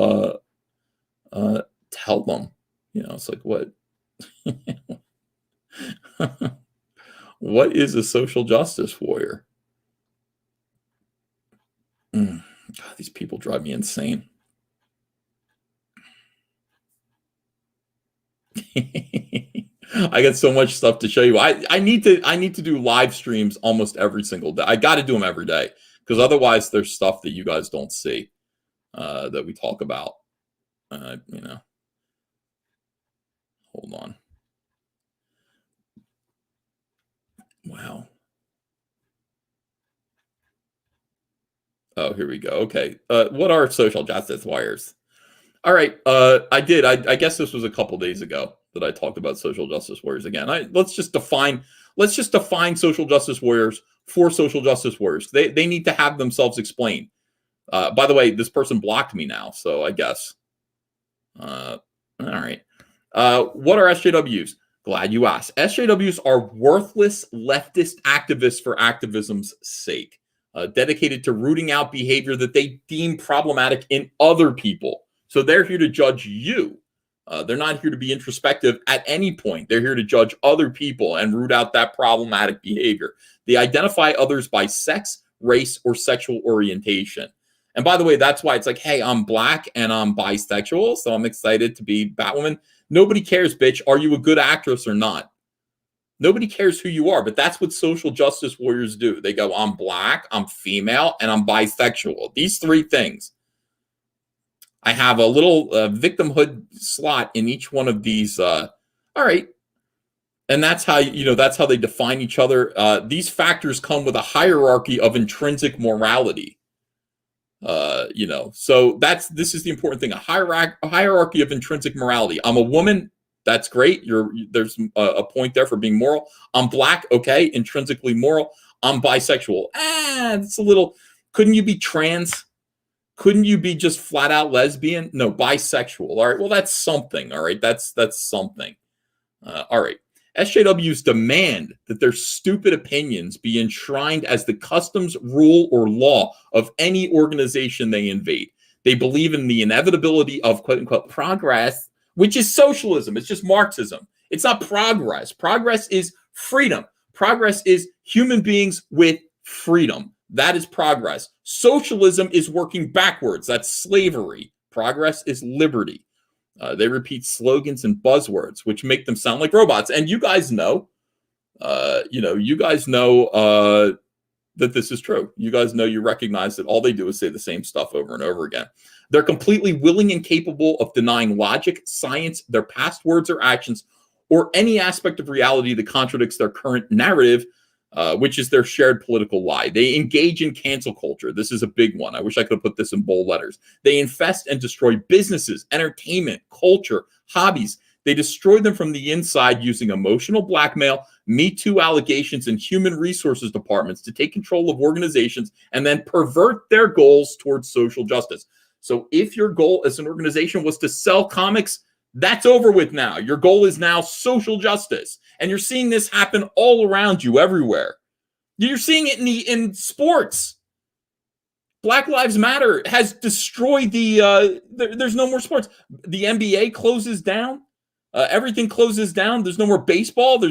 tell them. It's like what. What is a social justice warrior? God, these people drive me insane. I got so much stuff to show you. I need to do live streams almost every single day. I got to do them every day because otherwise there's stuff that you guys don't see that we talk about. Hold on. Wow. Oh, here we go. Okay. What are social justice warriors? All right. I guess this was a couple days ago that I talked about social justice warriors again. Let's just define social justice warriors for social justice warriors. They need to have themselves explained. By the way, this person blocked me now, so I guess. All right. What are SJWs? Glad you asked. SJWs are worthless leftist activists for activism's sake, dedicated to rooting out behavior that they deem problematic in other people. So they're here to judge you. They're not here to be introspective at any point. They're here to judge other people and root out that problematic behavior. They identify others by sex, race, or sexual orientation. And by the way, that's why it's like, hey, I'm black and I'm bisexual, so I'm excited to be Batwoman. Nobody cares, bitch. Are you a good actress or not? Nobody cares who you are, but that's what social justice warriors do. They go, I'm black, I'm female, and I'm bisexual. These three things. I have a little victimhood slot in each one of these. All right. And that's how, that's how they define each other. These factors come with a hierarchy of intrinsic morality. So this is the important thing. A hierarchy of intrinsic morality. I'm a woman. That's great. There's a point there for being moral. I'm black. Okay. Intrinsically moral. I'm bisexual. It's a little, couldn't you be trans? Couldn't you be just flat out lesbian? No, bisexual. All right. Well, that's something. All right. That's something. All right. SJWs demand that their stupid opinions be enshrined as the customs, rule, or law of any organization they invade. They believe in the inevitability of quote unquote progress, which is socialism. It's just Marxism. It's not progress. Progress is freedom. Progress is human beings with freedom. That is progress. Socialism is working backwards. That's slavery. Progress is liberty. They repeat slogans and buzzwords, which make them sound like robots. And you guys know, that this is true. You guys know, you recognize that all they do is say the same stuff over and over again. They're completely willing and capable of denying logic, science, their past words or actions, or any aspect of reality that contradicts their current narrative, which is their shared political lie. They engage in cancel culture. This is a big one. I wish I could have put this in bold letters. They infest and destroy businesses, entertainment, culture, hobbies. They destroy them from the inside using emotional blackmail, Me Too allegations, and human resources departments to take control of organizations and then pervert their goals towards social justice. So if your goal as an organization was to sell comics, that's over with now. Your goal is now social justice. And you're seeing this happen all around you everywhere. You're seeing it in sports. Black Lives Matter has destroyed there's no more sports. The NBA closes down. Everything closes down. There's no more baseball.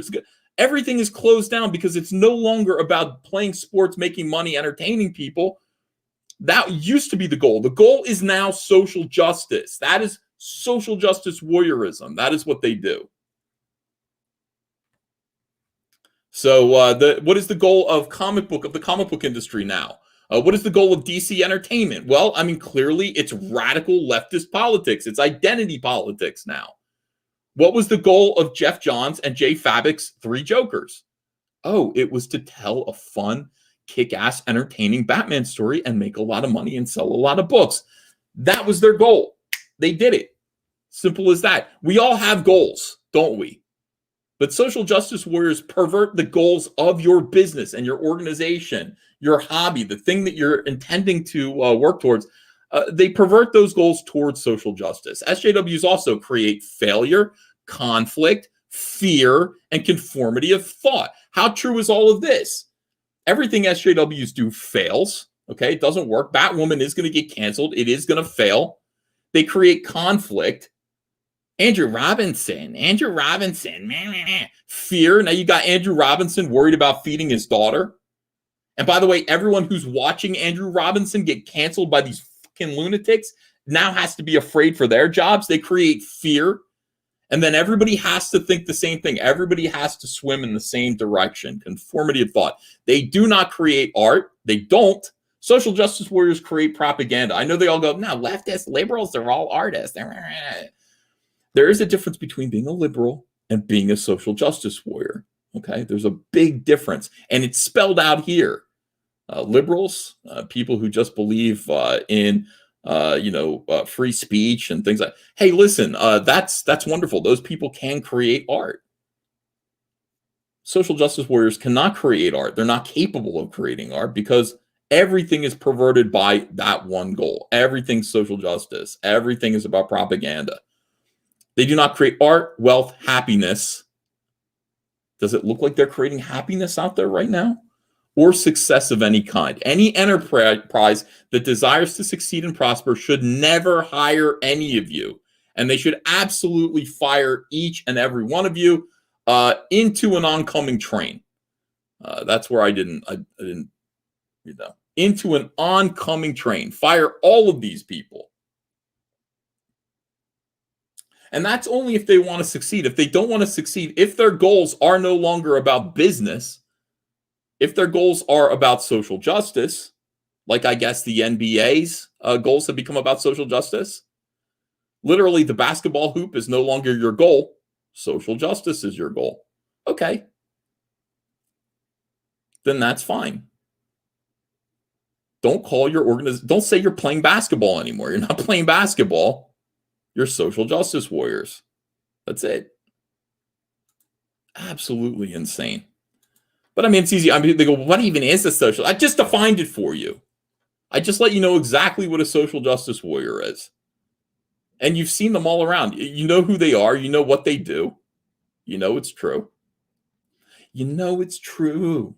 Everything is closed down because it's no longer about playing sports, making money, entertaining people. That used to be the goal. The goal is now social justice. That is social justice warriorism. That is what they do. So what is the goal of the comic book industry now? What is the goal of DC Entertainment? Well, I mean, clearly it's radical leftist politics. It's identity politics now. What was the goal of Jeff Johns and Jay Fabik's Three Jokers? Oh, it was to tell a fun, kick-ass, entertaining Batman story and make a lot of money and sell a lot of books. That was their goal. They did it. Simple as that. We all have goals, don't we? But social justice warriors pervert the goals of your business and your organization, your hobby, the thing that you're intending to work towards. They pervert those goals towards social justice. SJWs also create failure, conflict, fear, and conformity of thought. How true is all of this? Everything SJWs do fails. Okay, it doesn't work. Batwoman is going to get canceled. It is going to fail. They create conflict. Andrew Robinson, fear. Now you got Andrew Robinson worried about feeding his daughter. And by the way, everyone who's watching Andrew Robinson get canceled by these fucking lunatics now has to be afraid for their jobs. They create fear. And then everybody has to think the same thing. Everybody has to swim in the same direction. Conformity of thought. They do not create art. They don't. Social justice warriors create propaganda. I know they all go, no, leftists, liberals, they're all artists. There is a difference between being a liberal and being a social justice warrior. Okay, there's a big difference, and it's spelled out here. Liberals, people who just believe in free speech and things like. Hey, listen, that's wonderful. Those people can create art. Social justice warriors cannot create art. They're not capable of creating art because everything is perverted by that one goal. Everything's social justice. Everything is about propaganda. They do not create art, wealth, happiness. Does it look like they're creating happiness out there right now? or success of any kind. Any enterprise that desires to succeed and prosper should never hire any of you. And they should absolutely fire each and every one of you into an oncoming train. That's where I didn't, into an oncoming train. Fire all of these people. And that's only if they want to succeed. If they don't want to succeed, if their goals are no longer about business, if their goals are about social justice, like I guess the NBA's goals have become about social justice, literally the basketball hoop is no longer your goal. Social justice is your goal. Okay. Then that's fine. Don't call your organization, don't say you're playing basketball anymore. You're not playing basketball. You're social justice warriors. That's it. Absolutely insane. But I mean, it's easy. I mean, they go, what even is a social? I just defined it for you. I just let you know exactly what a social justice warrior is. And you've seen them all around. You know who they are. You know what they do. You know it's true. You know it's true.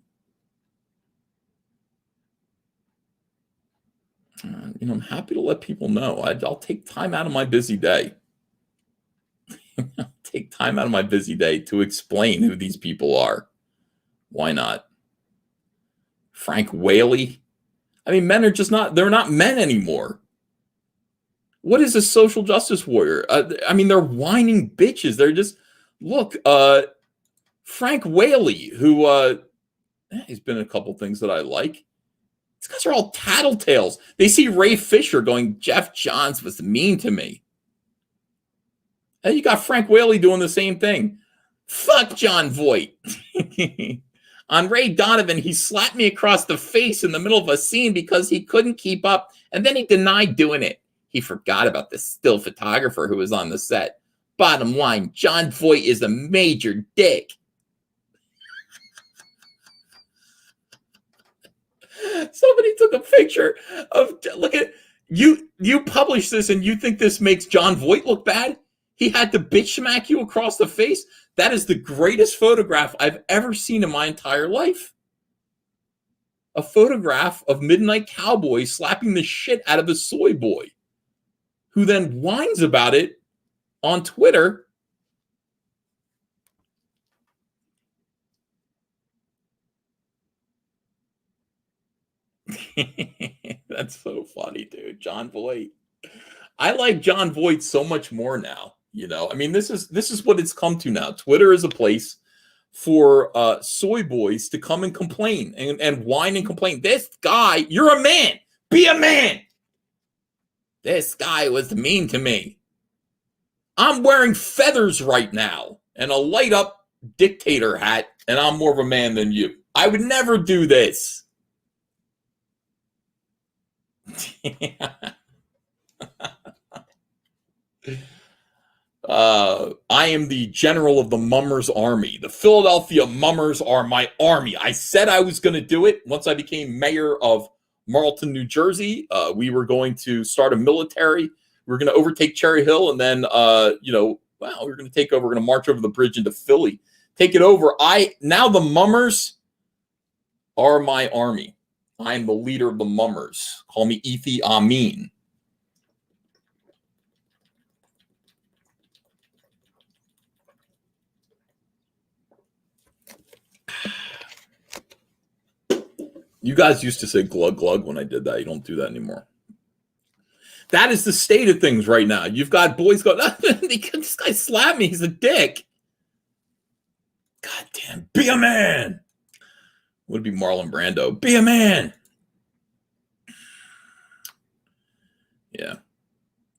I'm happy to let people know. I'll take time out of my busy day. Take time out of my busy day to explain who these people are. Why not? Frank Whaley. I mean, men are just they're not men anymore. What is a social justice warrior? I mean, they're whining bitches. They're just, look, Frank Whaley, who he's been in a couple things that I like. These guys are all tattletales. They see Ray Fisher going, Jeff Johns was mean to me. And you got Frank Whaley doing the same thing. Fuck John Voight. On Ray Donovan, he slapped me across the face in the middle of a scene because he couldn't keep up, and then he denied doing it. He forgot about the still photographer who was on the set. Bottom line, John Voight is a major dick. Somebody took a picture of, look at, you publish this and you think this makes John Voight look bad? He had to bitch smack you across the face? That is the greatest photograph I've ever seen in my entire life. A photograph of Midnight Cowboy slapping the shit out of a soy boy, who then whines about it on Twitter. That's so funny, dude. John Voight. I like John Voight so much more now. I mean, this is what it's come to now. Twitter is a place for soy boys to come and complain and whine and complain. This guy, you're a man. Be a man. This guy was mean to me. I'm wearing feathers right now and a light up dictator hat, and I'm more of a man than you. I would never do this. I am the general of the Mummers Army. The Philadelphia Mummers are my army. I said I was going to do it. Once I became mayor of Marlton, New Jersey, we were going to start a military. We were going to overtake Cherry Hill, and then, we were going to take over. We're going to march over the bridge into Philly, take it over. Now the Mummers are my army. I am the leader of the Mummers. Call me Ethi Amin. You guys used to say glug glug when I did that. You don't do that anymore. That is the state of things right now. You've got boys going, this guy slapped me. He's a dick. God damn. Be a man. Would be Marlon Brando. Be a man. Yeah.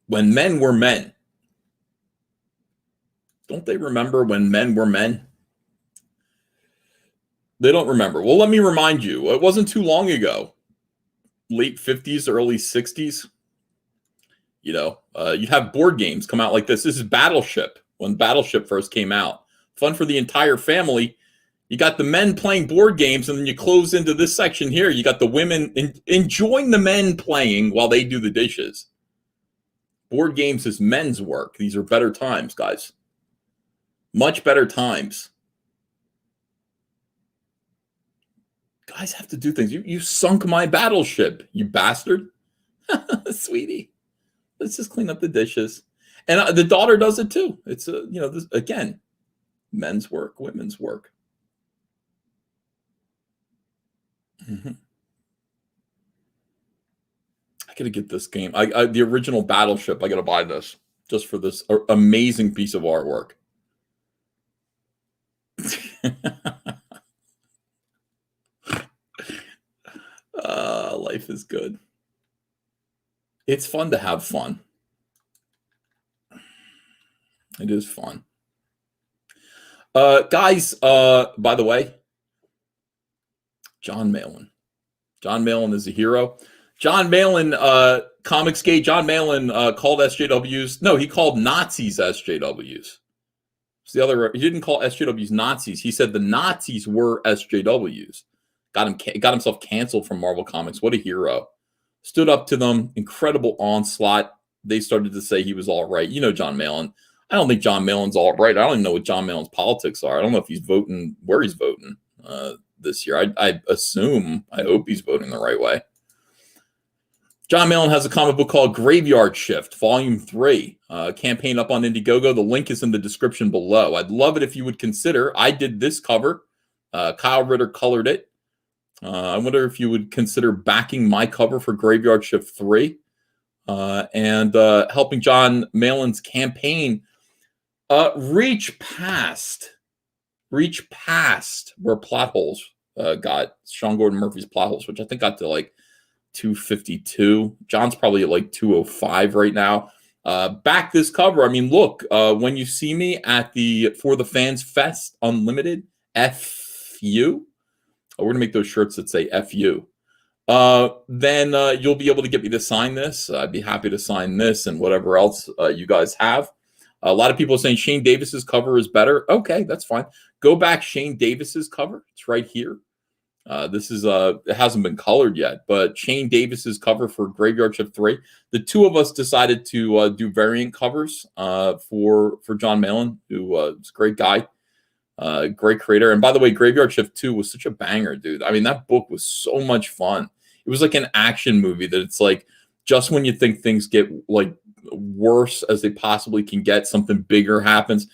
When men were men. Don't they remember when men were men? They don't remember. Well, let me remind you. It wasn't too long ago. Late 50s, early 60s. You'd have board games come out like this. This is Battleship. When Battleship first came out. Fun for the entire family. You got the men playing board games, and then you close into this section here. You got the women enjoying the men playing while they do the dishes. Board games is men's work. These are better times, guys. Much better times. Guys have to do things. You sunk my battleship, you bastard. Sweetie, let's just clean up the dishes. And the daughter does it too. It's this, again, men's work, women's work. I gotta get this game. The original Battleship. I gotta buy this just for this amazing piece of artwork. Life is good. It's fun to have fun. It is fun. Guys, by the way, John Malin. John Malin is a hero. John Malin, Comicsgate, John Malin called SJWs. No, he called Nazis SJWs. It's the other. He didn't call SJWs Nazis. He said the Nazis were SJWs. Got himself canceled from Marvel Comics. What a hero. Stood up to them. Incredible onslaught. They started to say he was all right. You know John Malin. I don't think John Malin's all right. I don't even know what John Malin's politics are. I don't know if he's voting, where he's voting this year. I assume, I hope he's voting the right way. John Malin has a comic book called Graveyard Shift, Volume 3, campaign up on Indiegogo. The link is in the description below. I'd love it if you would consider. I did this cover. Kyle Ritter colored it. I wonder if you would consider backing my cover for Graveyard Shift 3 and helping John Malin's campaign reach past where plot holes got Sean Gordon Murphy's plot holes, which I think got to like 252. John's probably at like 205 right now. Back this cover. I mean, look, when you see me at the For the Fans Fest Unlimited, FU, we're going to make those shirts that say FU. Then you'll be able to get me to sign this. I'd be happy to sign this and whatever else you guys have. A lot of people are saying Shane Davis's cover is better. Okay, that's fine. Go back Shane Davis's cover. It's right here. This is it hasn't been colored yet, but Shane Davis's cover for Graveyard Shift 3. The two of us decided to do variant covers for John Malin, who is a great guy, great creator. And by the way, Graveyard Shift 2 was such a banger, dude. I mean, that book was so much fun. It was like an action movie that it's like just when you think things get like worse as they possibly can get, something bigger happens.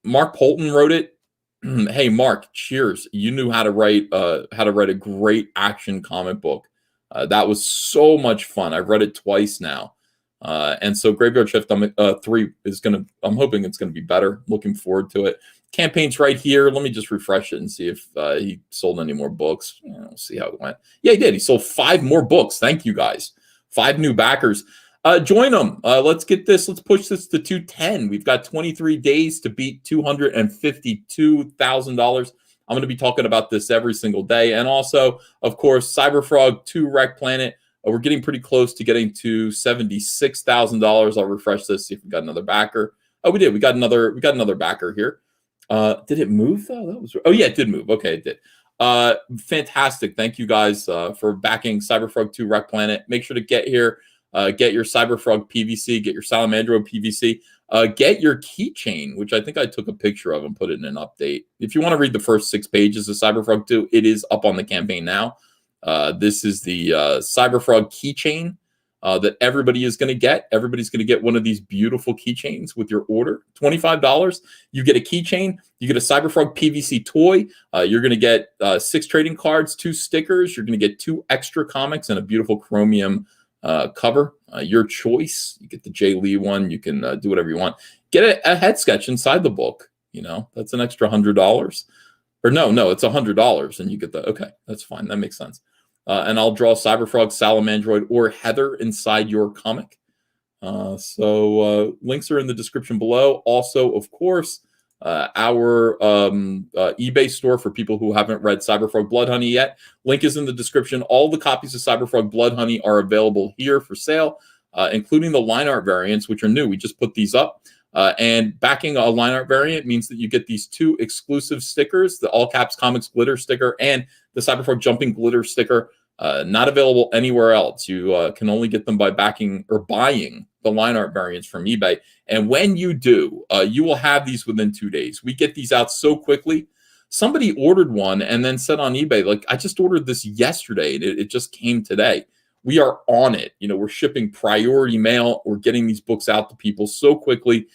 Mark Polton wrote it. Hey, Mark, cheers. You knew how to write a great action comic book. That was so much fun. I've read it twice now. And so Graveyard Shift 3 is I'm hoping it's going to be better. Looking forward to it. Campaign's right here. Let me just refresh it and see if he sold any more books. We'll see how it went. Yeah, he did. He sold 5 more books. Thank you, guys. 5 new backers. Join them. Let's get this. Let's push this to 210. We've got 23 days to beat $252,000. I'm going to be talking about this every single day. And also, of course, Cyberfrog 2 Wreck Planet. We're getting pretty close to getting to $76,000. I'll refresh this, see if we got another backer. Oh, we did. We got another backer here. Did it move though? Oh yeah, it did move. Okay, it did. Fantastic. Thank you guys for backing Cyberfrog 2 Wreck Planet. Make sure to get here. Get your Cyberfrog PVC, get your Salamandro PVC, get your keychain, which I think I took a picture of and put it in an update. If you want to read the first 6 pages of Cyberfrog 2, it is up on the campaign now. This is the Cyberfrog keychain that everybody is going to get. Everybody's going to get one of these beautiful keychains with your order. $25. You get a keychain. You get a Cyberfrog PVC toy. You're going to get 6 trading cards, 2 stickers. You're going to get 2 extra comics and a beautiful chromium cover. Your choice. You get the Jay Lee one. You can do whatever you want. Get a head sketch inside the book. You know, that's an extra $100. Or no, it's $100, and you get the. Okay, that's fine. That makes sense. And I'll draw Cyberfrog, Salamandroid, or Heather inside your comic. So links are in the description below. Also, of course, our eBay store for people who haven't read Cyberfrog Blood Honey yet. Link is in the description. All the copies of Cyberfrog Blood Honey are available here for sale, including the line art variants, which are new. We just put these up. And backing a line art variant means that you get these 2 exclusive stickers, the All Caps Comics glitter sticker and the Cyberfrog Jumping glitter sticker. Not available anywhere else. You can only get them by backing or buying the line art variants from eBay. And when you do, you will have these within 2 days. We get these out so quickly. Somebody ordered one and then said on eBay, like, I just ordered this yesterday. It just came today. We are on it. We're shipping priority mail. We're getting these books out to people so quickly.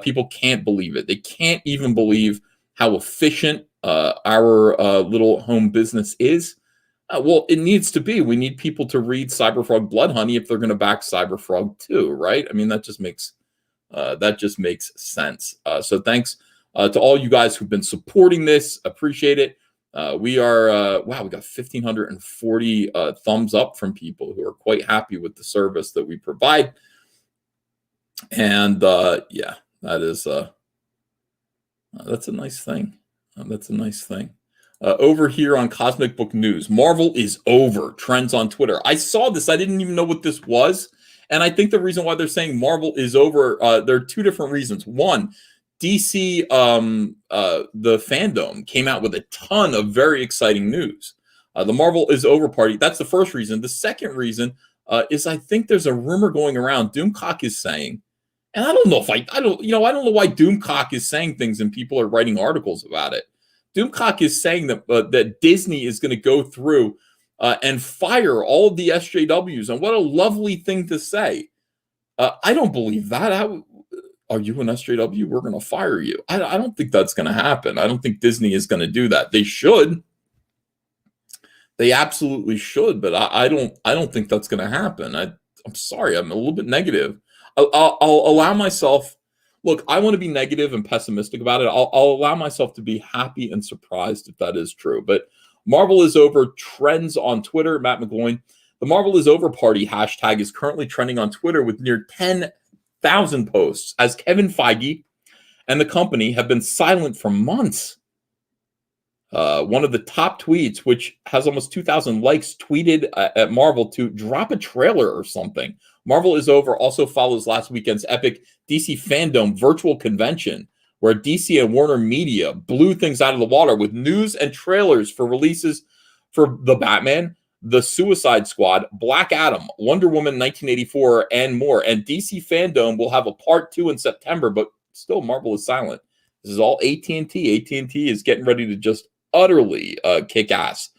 People can't believe it. They can't even believe how efficient our little home business is. Well, it needs to be. We need people to read Cyberfrog Blood Honey if they're going to back Cyberfrog too, right? I mean, that just makes sense. So thanks to all you guys who've been supporting this. Appreciate it. We are wow, we got 1,540 thumbs up from people who are quite happy with the service that we provide. And yeah, that is that's a nice thing. That's a nice thing. Over here on Cosmic Book News, Marvel is over. Trends on Twitter. I saw this. I didn't even know what this was. And I think the reason why they're saying Marvel is over, there are two different reasons. One, DC, the fandom came out with a ton of very exciting news. The Marvel is over party. That's the first reason. The second reason is I think there's a rumor going around. Doomcock is saying, and I don't know know why Doomcock is saying things and people are writing articles about it. Doomcock is saying that that Disney is going to go through and fire all of the SJWs. And what a lovely thing to say. I don't believe that. Are you an SJW? We're going to fire you. I don't think that's going to happen. I don't think Disney is going to do that. They should. They absolutely should. But I don't think that's going to happen. I'm sorry. I'm a little bit negative. I'll allow myself. Look, I want to be negative and pessimistic about it. I'll allow myself to be happy and surprised if that is true. But Marvel is over trends on Twitter. Matt McGloin, the Marvel is over party hashtag is currently trending on Twitter with near 10,000 posts as Kevin Feige and the company have been silent for months. One of the top tweets, which has almost 2,000 likes, tweeted at Marvel to drop a trailer or something. Marvel is over also follows last weekend's epic DC Fandom virtual convention, where DC and Warner Media blew things out of the water with news and trailers for releases for The Batman, The Suicide Squad, Black Adam, Wonder Woman 1984, and more. And DC Fandom will have a part 2 in September, but still Marvel is silent. This is all AT&T. AT&T is getting ready to just utterly kick ass.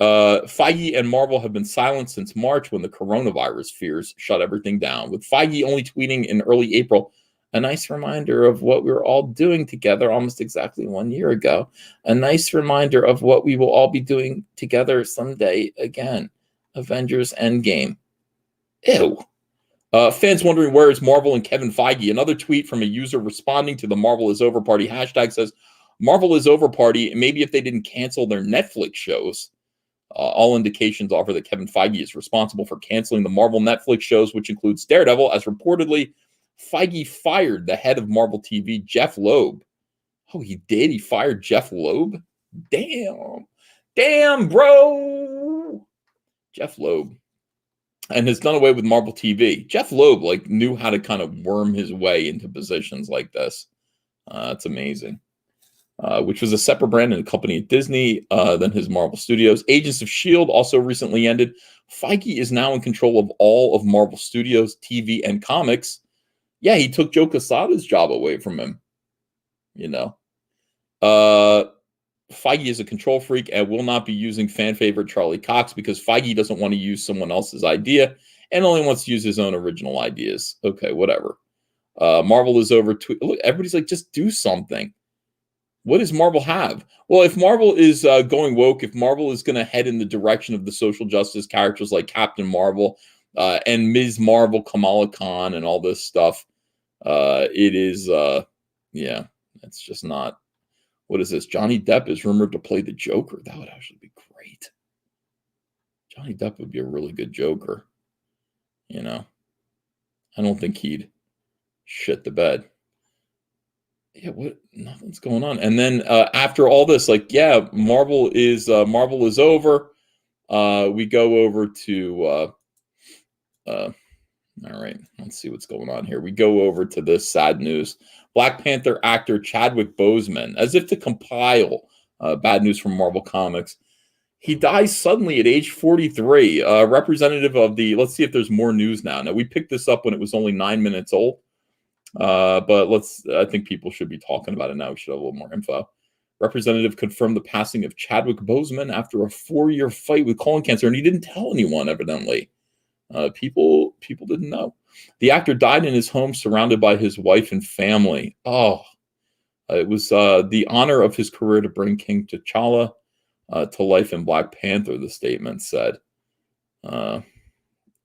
Feige and Marvel have been silent since March when the coronavirus fears shut everything down, with Feige only tweeting in early April, a nice reminder of what we were all doing together almost exactly 1 year ago. A nice reminder of what we will all be doing together someday again. Avengers Endgame. Ew. Fans wondering where is Marvel and Kevin Feige. Another tweet from a user responding to the Marvel is over party hashtag says, Marvel is over party. Maybe if they didn't cancel their Netflix shows. All indications offer that Kevin Feige is responsible for canceling the Marvel Netflix shows, which includes Daredevil, as reportedly Feige fired the head of Marvel TV, Jeff Loeb. Oh, he did? He fired Jeff Loeb? Damn, bro. Jeff Loeb. And has done away with Marvel TV. Jeff Loeb, knew how to kind of worm his way into positions like this. That's amazing. Which was a separate brand and a company at Disney than his Marvel Studios. Agents of S.H.I.E.L.D. also recently ended. Feige is now in control of all of Marvel Studios, TV, and comics. Yeah, he took Joe Quesada's job away from him. Feige is a control freak and will not be using fan favorite Charlie Cox because Feige doesn't want to use someone else's idea and only wants to use his own original ideas. Okay, whatever. Marvel is over. Look, everybody's like, just do something. What does Marvel have? Well, if Marvel is going woke, if Marvel is going to head in the direction of the social justice characters like Captain Marvel and Ms. Marvel, Kamala Khan, and all this stuff, it is, yeah, it's just not. What is this? Johnny Depp is rumored to play the Joker. That would actually be great. Johnny Depp would be a really good Joker. I don't think he'd shit the bed. Yeah, what? Nothing's going on. And then after all this, Marvel is over. We go over to all right, let's see what's going on here. We go over to this sad news. Black Panther actor Chadwick Boseman, as if to compile bad news from Marvel Comics. He dies suddenly at age 43. Representative of the, let's see if there's more news now. Now, we picked this up when it was only 9 minutes old. But I think people should be talking about it now. We should have a little more info. Representative confirmed the passing of Chadwick Boseman after a 4-year fight with colon cancer, and he didn't tell anyone, evidently. People didn't know. The actor died in his home surrounded by his wife and family. Oh, it was the honor of his career to bring King T'Challa to life in Black Panther, the statement said.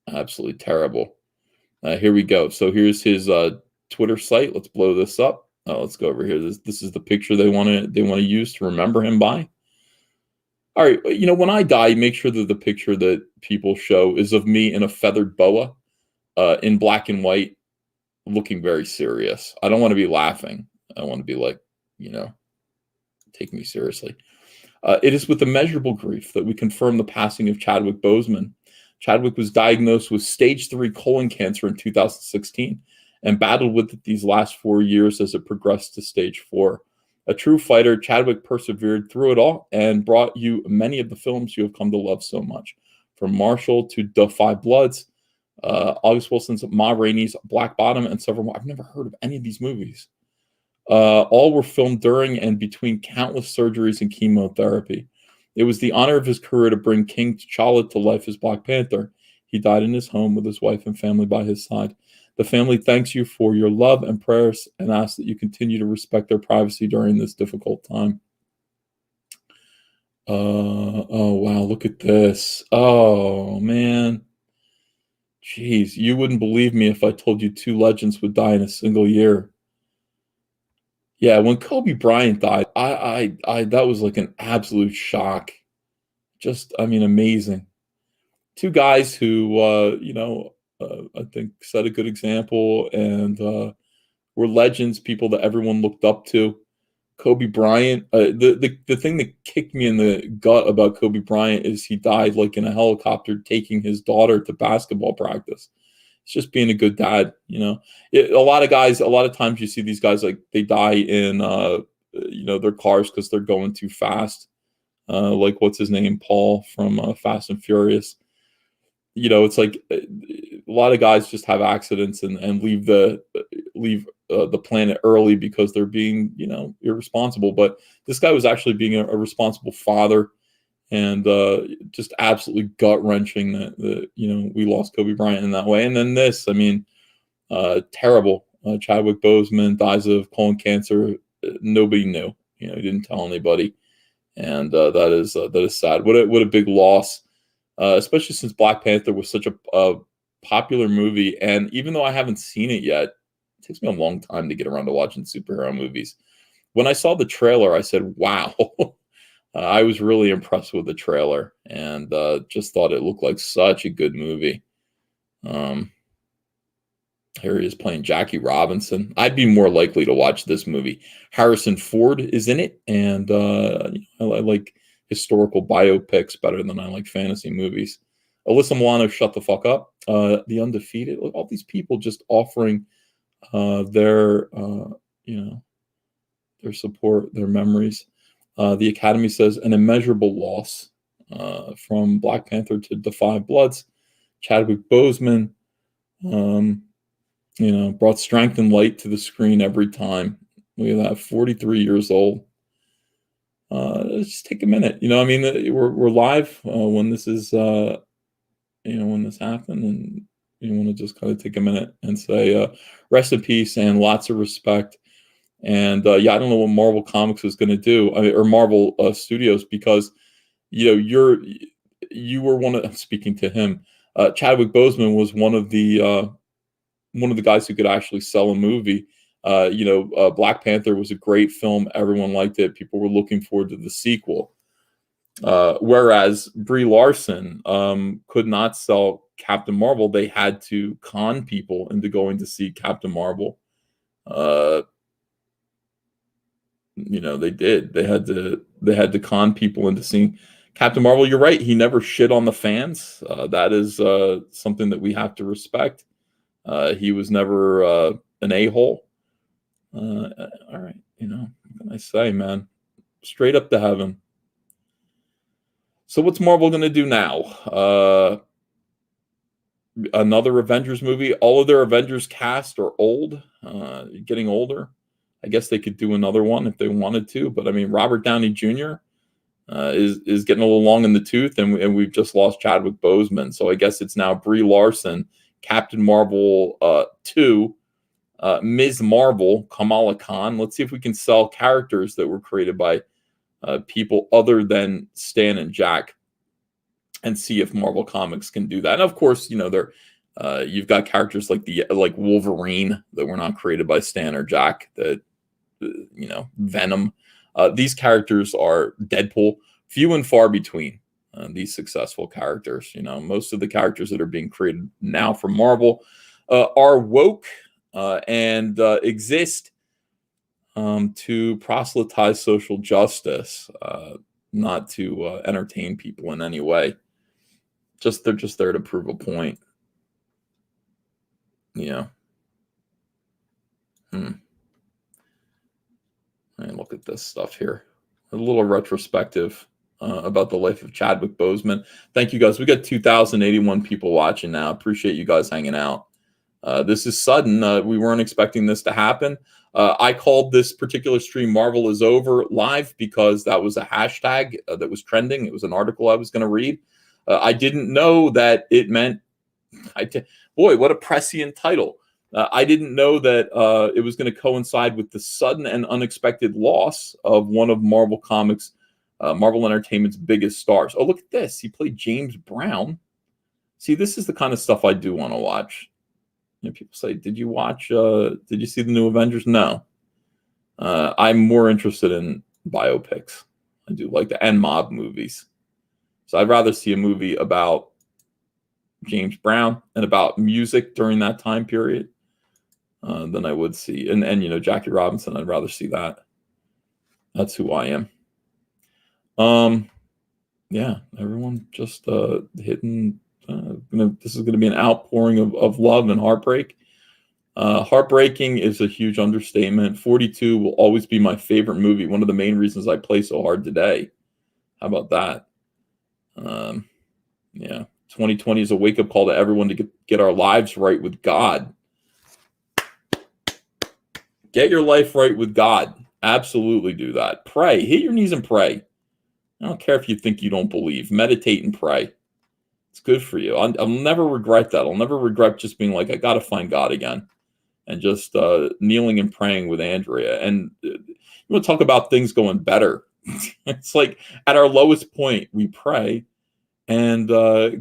Absolutely terrible. Here we go. So here's his Twitter site. Let's blow this up. Let's go over here. This is the picture they want to use to remember him by. All right, when I die, make sure that the picture that people show is of me in a feathered boa, in black and white, looking very serious. I don't want to be laughing. I want to be like, take me seriously. It is with immeasurable grief that we confirm the passing of Chadwick Boseman. Chadwick was diagnosed with stage 3 colon cancer in 2016 and battled with it these last 4 years as it progressed to stage 4. A true fighter, Chadwick persevered through it all and brought you many of the films you have come to love so much. From Marshall to Da 5 Bloods, August Wilson's Ma Rainey's Black Bottom, and several more. I've never heard of any of these movies. All were filmed during and between countless surgeries and chemotherapy. It was the honor of his career to bring King T'Challa to life as Black Panther. He died in his home with his wife and family by his side. The family thanks you for your love and prayers and asks that you continue to respect their privacy during this difficult time. Oh, wow, look at this. Oh, man. Jeez, you wouldn't believe me if I told you 2 legends would die in a single year. Yeah, when Kobe Bryant died, I that was like an absolute shock. Just, amazing. 2 guys who, I think set a good example and were legends, people that everyone looked up to. Kobe Bryant, the thing that kicked me in the gut about Kobe Bryant is he died like in a helicopter taking his daughter to basketball practice. It's just being a good dad, a lot of times you see these guys, like, they die in, their cars because they're going too fast. Like, what's his name? Paul from Fast and Furious. It's like a lot of guys just have accidents and leave the planet early because they're being, irresponsible. But this guy was actually being a responsible father, and just absolutely gut wrenching that we lost Kobe Bryant in that way. And then this, terrible. Chadwick Boseman dies of colon cancer. Nobody knew. He didn't tell anybody, and that is sad. What a big loss. Especially since Black Panther was such a popular movie. And even though I haven't seen it yet, it takes me a long time to get around to watching superhero movies. When I saw the trailer, I said, wow. I was really impressed with the trailer and just thought it looked like such a good movie. Here he is playing Jackie Robinson. I'd be more likely to watch this movie. Harrison Ford is in it, and I like historical biopics better than I like fantasy movies. Alyssa Milano, shut the fuck up. The Undefeated. All these people just offering their support, their memories. The Academy says an immeasurable loss from Black Panther to Da 5 Bloods. Chadwick Boseman, brought strength and light to the screen every time. Look at that, 43 years old. Let's just take a minute. We're live when this is, when this happened, and you want to just kind of take a minute and say rest in peace and lots of respect. And I don't know what Marvel Comics is going to do, or Marvel Studios, because you were one of, speaking to him, Chadwick Boseman was one of the guys who could actually sell a movie. Black Panther was a great film. Everyone liked it. People were looking forward to the sequel. Whereas Brie Larson could not sell Captain Marvel. They had to con people into going to see Captain Marvel. They did. They had to con people into seeing Captain Marvel. You're right. He never shit on the fans. That is something that we have to respect. He was never an a-hole. All right, what can I say, man? Straight up to heaven. So what's Marvel going to do now? Another Avengers movie. All of their Avengers cast are old, getting older. I guess they could do another one if they wanted to, but I mean, Robert Downey Jr. Is getting a little long in the tooth, and we've just lost Chadwick Boseman. So I guess it's now Brie Larson, Captain Marvel 2, Ms. Marvel, Kamala Khan. Let's see if we can sell characters that were created by people other than Stan and Jack, and see if Marvel Comics can do that. And of course, you know, you've got characters like Wolverine that were not created by Stan or Jack. That Venom. These characters are Deadpool, few and far between. These successful characters, most of the characters that are being created now for Marvel are woke and exist to proselytize social justice, not to entertain people in any way. They're just there to prove a point. Yeah. And look at this stuff here. A little retrospective about the life of Chadwick Boseman. Thank you guys. We got 2,081 people watching now. Appreciate you guys hanging out. This is sudden. We weren't expecting this to happen. I called this particular stream "Marvel is Over" live because that was a hashtag that was trending. It was an article I was going to read. I didn't know that it meant. Boy, what a prescient title. I didn't know that it was going to coincide with the sudden and unexpected loss of one of Marvel Comics, Marvel Entertainment's biggest stars. Oh, look at this. He played James Brown. See, this is the kind of stuff I do want to watch. People say, did you see the new Avengers? No. I'm more interested in biopics. I do like that, and mob movies. So I'd rather see a movie about James Brown and about music during that time period than I would see. And Jackie Robinson, I'd rather see that. That's who I am. Yeah, everyone just hitting. This is going to be an outpouring of love and heartbreak. Heartbreaking is a huge understatement. 42 will always be my favorite movie. One of the main reasons I play so hard today. How about that? Yeah. 2020 is a wake-up call to everyone to get our lives right with God. Get your life right with God. Absolutely do that. Pray. Hit your knees and pray. I don't care if you think you don't believe. Meditate and pray. It's good for you. I'll never regret that. I'll never regret just being like, I got to find God again. And just kneeling and praying with Andrea. And you want to talk about things going better. It's like at our lowest point, we pray. And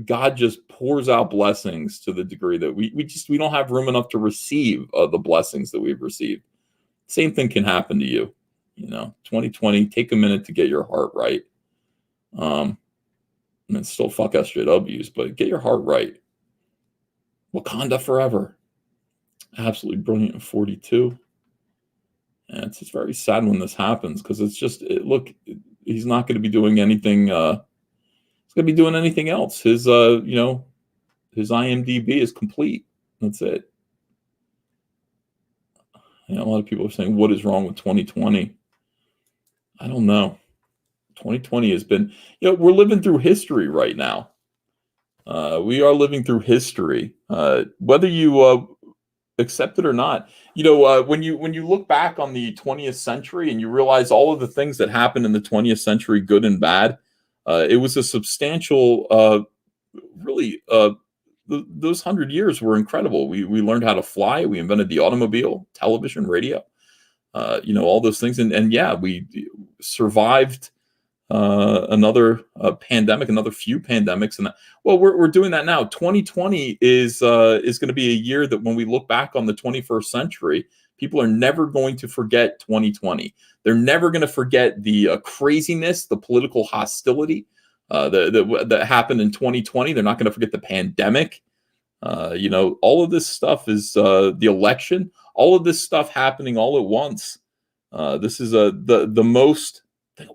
God just pours out blessings to the degree that we don't have room enough to receive the blessings that we've received. Same thing can happen to you. 2020, take a minute to get your heart right. And still fuck SJWs, but get your heart right. Wakanda forever. Absolutely brilliant in 42. And it's just very sad when this happens because it's just, look, he's not going to be doing anything. He's going to be doing anything else. His IMDb is complete. That's it. A lot of people are saying, what is wrong with 2020? I don't know. 2020 has been, we're living through history right now. We are living through history, whether you accept it or not. When you look back on the 20th century and you realize all of the things that happened in the 20th century, good and bad, it was a substantial, really, those 100 years were incredible. We learned how to fly. We invented the automobile, television, radio, all those things. And yeah, we survived another pandemic, another few pandemics. And we're doing that now. 2020 is going to be a year that when we look back on the 21st century, people are never going to forget 2020. They're never going to forget the craziness, the political hostility that happened in 2020. They're not going to forget the pandemic. All of this stuff is the election. All of this stuff happening all at once. This is the most.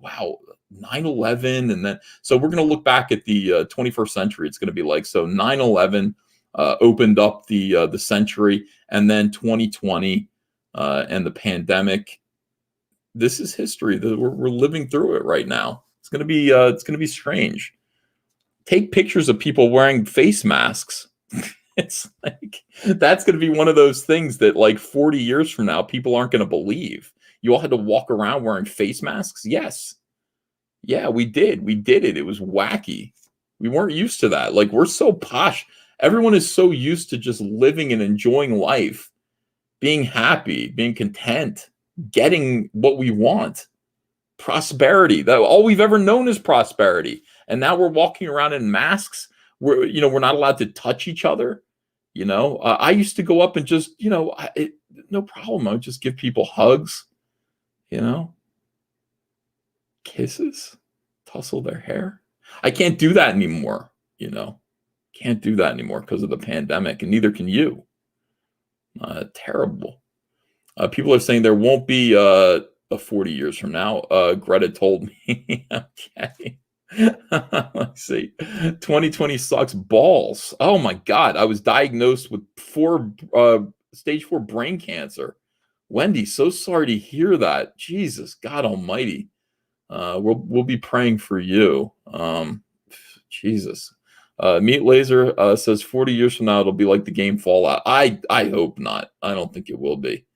Wow, 9/11, and then so we're going to look back at the 21st century. It's going to be like 9/11 opened up the century, and then 2020 and the pandemic. This is history. We're living through it right now. It's going to be strange. Take pictures of people wearing face masks. It's like, that's going to be one of those things that like 40 years from now, people aren't going to believe. You all had to walk around wearing face masks? Yes. Yeah, we did. We did it. It was wacky. We weren't used to that. Like, we're so posh. Everyone is so used to just living and enjoying life, being happy, being content, getting what we want. Prosperity. That all we've ever known is prosperity. And now we're walking around in masks. We're not allowed to touch each other. I used to go up and just, no problem. I would just give people hugs, kisses, tussle their hair. I can't do that anymore, Can't do that anymore because of the pandemic, and neither can you. Terrible. People are saying there won't be a 40 years from now. Greta told me. Okay. Let's see. 2020 sucks balls. Oh my God. I was diagnosed with stage 4 brain cancer. Wendy, so sorry to hear that. Jesus, God Almighty. We'll be praying for you. Jesus. Meat Laser says 40 years from now it'll be like the game Fallout. I hope not. I don't think it will be.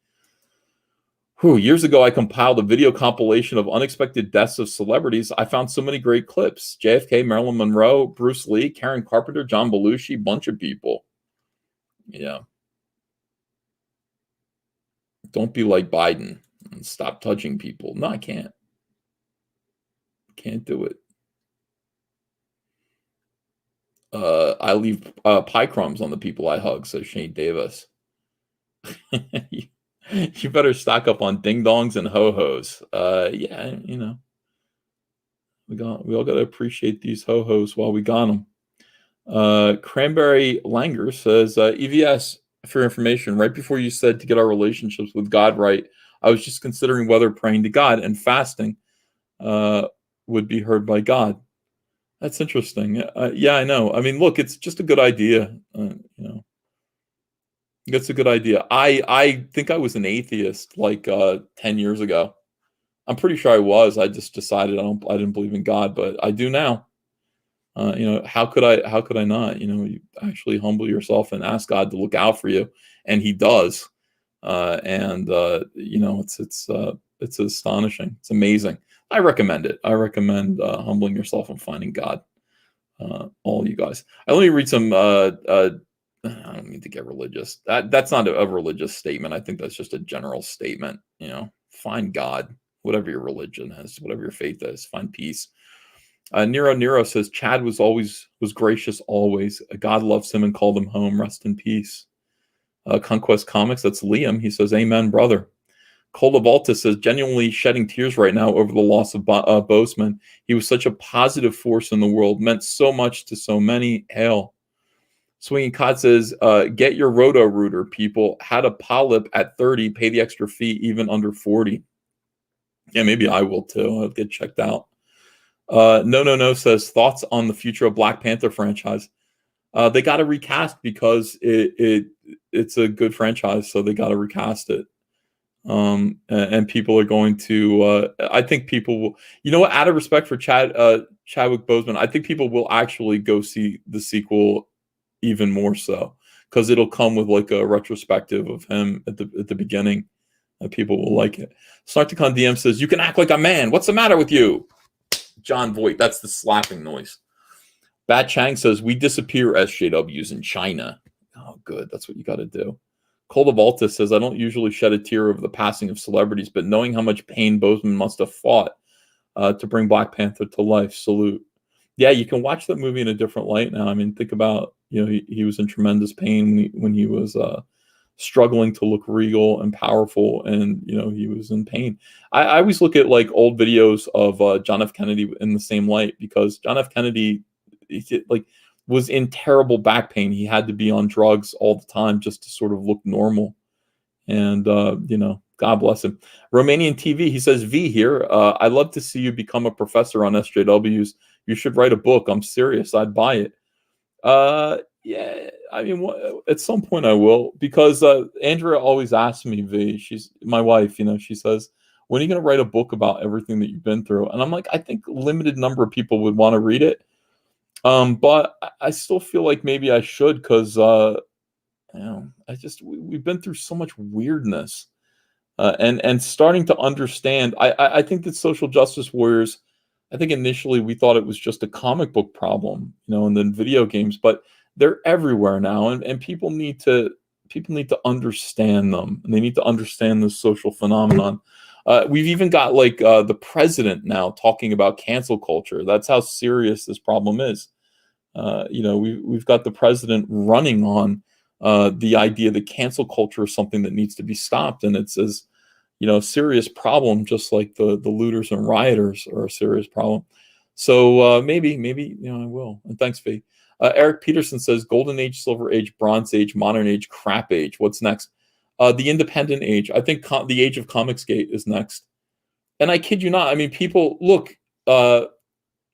Years ago, I compiled a video compilation of unexpected deaths of celebrities. I found so many great clips. JFK, Marilyn Monroe, Bruce Lee, Karen Carpenter, John Belushi, bunch of people. Yeah. Don't be like Biden and stop touching people. No, I can't. Can't do it. I leave pie crumbs on the people I hug, says Shane Davis. You better stock up on ding-dongs and ho-hos. Yeah, we all got to appreciate these ho-hos while we got them. Cranberry Langer says, EVS, for information, right before you said to get our relationships with God right, I was just considering whether praying to God and fasting would be heard by God. That's interesting. Yeah, I know. I mean, look, it's just a good idea. That's a good idea. I think I was an atheist like 10 years ago. I'm pretty sure I was. I just decided I didn't believe in God, but I do now. How could I not? You actually humble yourself and ask God to look out for you, and He does. It's astonishing. It's amazing. I recommend it. I recommend humbling yourself and finding God. All you guys. Let me read some. I don't mean to get religious. That's not a religious statement. I think that's just a general statement. Find God, whatever your religion is, whatever your faith is. Find peace. Nero says Chad was gracious always. God loves him and called him home. Rest in peace. Conquest Comics. That's Liam. He says, "Amen, brother." Cola Volta says, genuinely shedding tears right now over the loss of Boseman. He was such a positive force in the world, meant so much to so many. Hail. Swinging Cod says, get your Roto-Rooter, people. Had a polyp at 30, pay the extra fee, even under 40. Yeah, maybe I will too. I'll get checked out. No says, thoughts on the future of Black Panther franchise. They got to recast because it's a good franchise, so they got to recast it. And people are going to, I think people will, out of respect for Chadwick Boseman, I think people will actually go see the sequel even more so, because it'll come with like a retrospective of him at the beginning. People will like it. Snarticon DM says, you can act like a man. What's the matter with you? John Voight, that's the slapping noise. Bat Chang says, we disappear SJWs in China. Oh, good. That's what you got to do. Cold Volta says, I don't usually shed a tear over the passing of celebrities, but knowing how much pain Boseman must have fought to bring Black Panther to life, salute. Yeah, you can watch that movie in a different light now. I mean, think about, he was in tremendous pain when he was struggling to look regal and powerful, and, he was in pain. I always look at like old videos of John F. Kennedy in the same light, because John F. Kennedy, was in terrible back pain. He had to be on drugs all the time just to sort of look normal. And, God bless him. Romanian TV, he says, V here. I'd love to see you become a professor on SJWs. You should write a book. I'm serious. I'd buy it. Yeah, I mean, at some point I will, because Andrea always asks me, V, she's my wife, she says, when are you going to write a book about everything that you've been through? And I'm like, I think a limited number of people would want to read it. But I still feel like maybe I should, because we've been through so much weirdness, and starting to understand. I think that social justice warriors. I think initially we thought it was just a comic book problem, and then video games, but they're everywhere now, and people need to understand them, and they need to understand this social phenomenon. We've even got like the president now talking about cancel culture. That's how serious this problem is. We've got the president running on the idea that cancel culture is something that needs to be stopped, and it's as serious problem, just like the looters and rioters are a serious problem. So maybe I will. And thanks, Faye. Eric Peterson says Golden Age, Silver Age, Bronze Age, Modern Age, Crap Age. What's next? The Independent Age. I think the Age of Comicsgate is next. And I kid you not. I mean, people look. There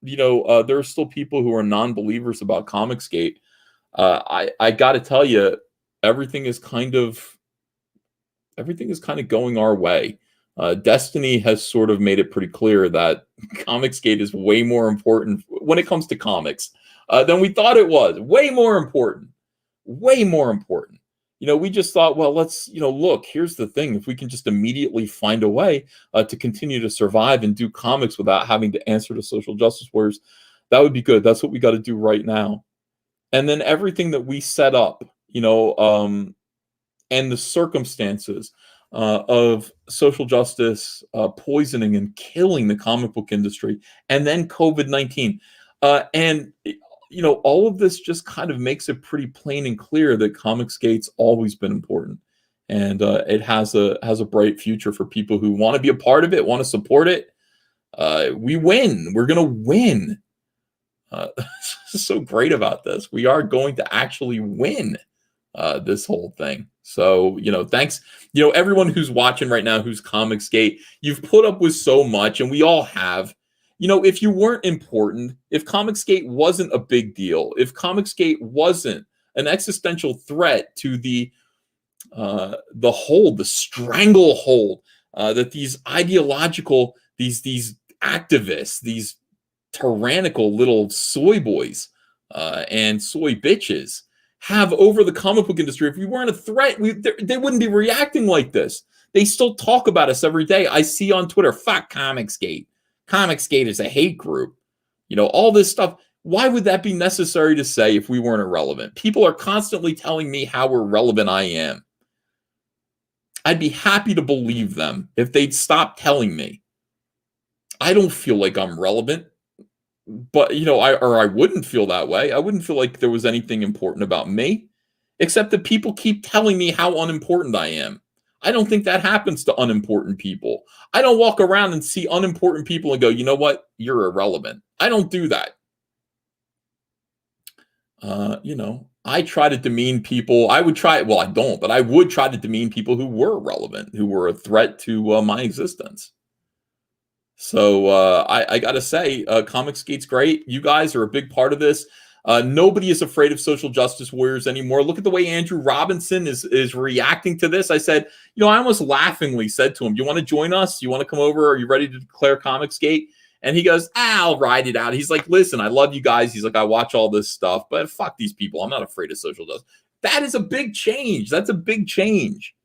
are still people who are non-believers about Comicsgate. I got to tell you, everything is kind of going our way. Destiny has sort of made it pretty clear that Comicsgate is way more important when it comes to comics than we thought it was. Way more important. Way more important. We just thought, well, let's, look, here's the thing. If we can just immediately find a way to continue to survive and do comics without having to answer to social justice warriors, that would be good. That's what we got to do right now. And then everything that we set up, and the circumstances of social justice poisoning and killing the comic book industry, and then COVID-19. All of this just kind of makes it pretty plain and clear that Comicsgate's always been important. And it has a bright future for people who want to be a part of it, want to support it. We win. We're going to win. This is so great about this. We are going to actually win this whole thing. So, thanks, everyone who's watching right now, who's Comicsgate, you've put up with so much, and we all have. If you weren't important, if Comicsgate wasn't a big deal, if Comicsgate wasn't an existential threat to the stranglehold that these ideological, these activists, these tyrannical little soy boys and soy bitches have over the comic book industry, if we weren't a threat, they wouldn't be reacting like this. They still talk about us every day. I see on Twitter, fuck Comicsgate. Comicsgate is a hate group. All this stuff. Why would that be necessary to say if we weren't irrelevant? People are constantly telling me how irrelevant I am. I'd be happy to believe them if they'd stop telling me. I don't feel like I'm relevant, but I wouldn't feel that way. I wouldn't feel like there was anything important about me, except that people keep telling me how unimportant I am. I don't think that happens to unimportant people. I don't walk around and see unimportant people and go, you know what? You're irrelevant. I don't do that. I try to demean people. I don't, but I would try to demean people who were relevant, who were a threat to my existence. So I got to say, Comicsgate's great. You guys are a big part of this. Nobody is afraid of social justice warriors anymore. Look at the way Andrew Robinson is reacting to this. I said, I almost laughingly said to him, you want to join us? You want to come over? Are you ready to declare Comicsgate? And he goes, I'll ride it out. He's like, listen, I love you guys. He's like, I watch all this stuff, but fuck these people. I'm not afraid of social justice. That is a big change. That's a big change.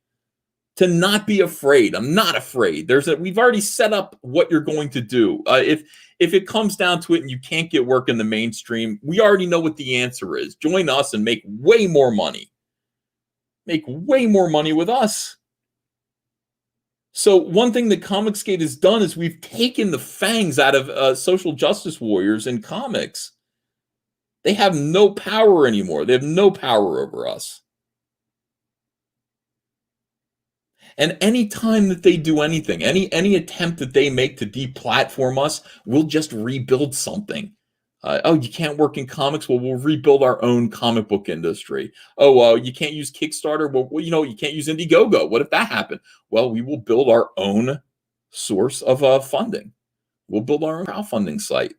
To not be afraid. I'm not afraid. We've already set up what you're going to do. If it comes down to it and you can't get work in the mainstream, we already know what the answer is. Join us and make way more money. Make way more money with us. So one thing that Comicsgate has done is we've taken the fangs out of social justice warriors in comics. They have no power anymore. They have no power over us. And any time that they do anything, any attempt that they make to deplatform us, we'll just rebuild something. You can't work in comics? Well, we'll rebuild our own comic book industry. You can't use Kickstarter? Well, you can't use Indiegogo. What if that happened? Well, we will build our own source of funding. We'll build our own crowdfunding site.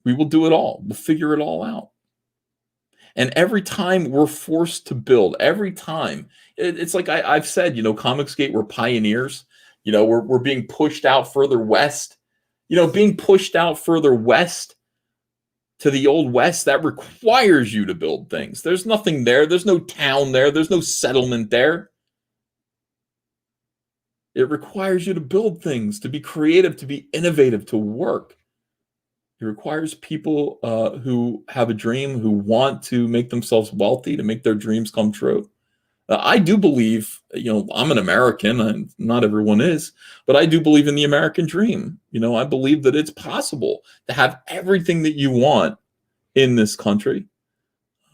We will do it all. We'll figure it all out. And every time we're forced to build, every time, it's like I've said, Comicsgate, we're pioneers. We're being pushed out further west. Being pushed out further west to the Old West that requires you to build things. There's nothing there. There's no town there. There's no settlement there. It requires you to build things, to be creative, to be innovative, to work. It requires people who have a dream, who want to make themselves wealthy, to make their dreams come true. I do believe, I'm an American, and not everyone is, but I do believe in the American dream. I believe that it's possible to have everything that you want in this country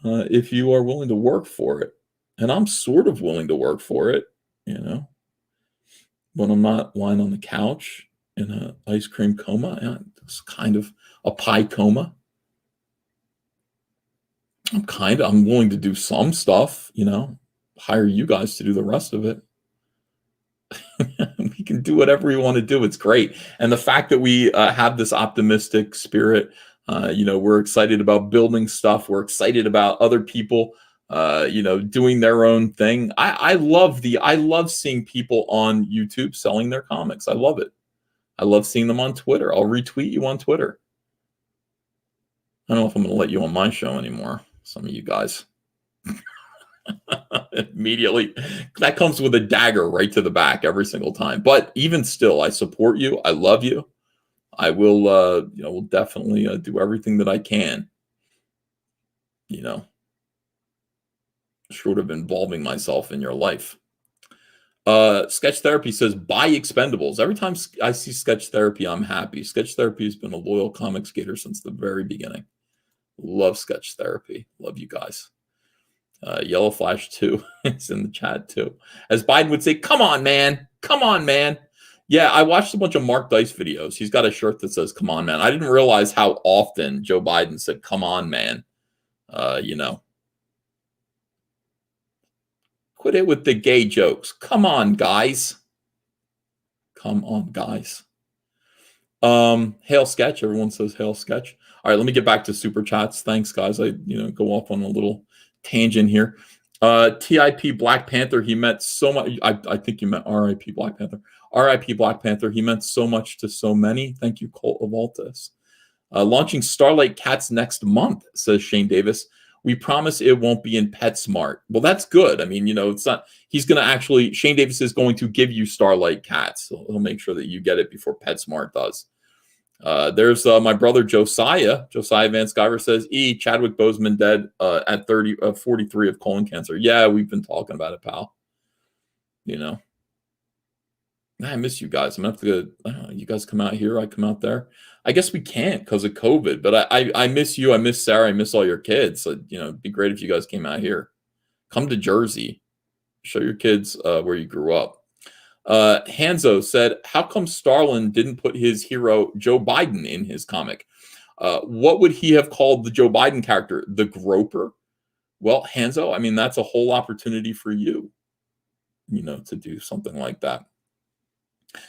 if you are willing to work for it. And I'm sort of willing to work for it, but I'm not lying on the couch in an ice cream coma. It's kind of a pie coma. I'm willing to do some stuff, hire you guys to do the rest of it. We can do whatever we want to do. It's great. And the fact that we have this optimistic spirit, we're excited about building stuff. We're excited about other people, doing their own thing. I love seeing people on YouTube selling their comics. I love it. I love seeing them on Twitter. I'll retweet you on Twitter. I don't know if I'm going to let you on my show anymore. Some of you guys. Immediately, that comes with a dagger right to the back every single time. But even still, I support you. I love you. I will, will definitely do everything that I can. Short of involving myself in your life. Sketch Therapy says, buy Expendables. Every time I see Sketch Therapy, I'm happy. Sketch Therapy has been a loyal comic skater since the very beginning. Love Sketch Therapy. Love you guys. Yellow Flash 2 is in the chat too. As Biden would say, come on, man. Come on, man. Yeah, I watched a bunch of Mark Dice videos. He's got a shirt that says, come on, man. I didn't realize how often Joe Biden said, come on, man. Quit it with the gay jokes. Come on, guys. Come on, guys. Hail Sketch. Everyone says hail Sketch. All right, let me get back to super chats. Thanks, guys. I go off on a little tangent here. TIP Black Panther. He meant so much. I think you meant RIP Black Panther. RIP Black Panther. He meant so much to so many. Thank you, Colt of Altus. Launching Starlight Cats next month, says Shane Davis. We promise it won't be in PetSmart. Well, that's good. I mean, it's not. He's going to actually. Shane Davis is going to give you Starlight Cats. So he'll make sure that you get it before PetSmart does. There's my brother Josiah. Josiah Van Skyver says, Chadwick Boseman dead at 43 of colon cancer. Yeah, we've been talking about it, pal. I miss you guys. I'm going to have to go. You guys come out here. I come out there. I guess we can't because of COVID, but I miss you. I miss Sarah. I miss all your kids. So, it'd be great if you guys came out here. Come to Jersey. Show your kids where you grew up. Hanzo said, how come Starlin didn't put his hero Joe Biden in his comic? What would he have called the Joe Biden character? The Groper? Well, Hanzo, I mean, that's a whole opportunity for you, to do something like that.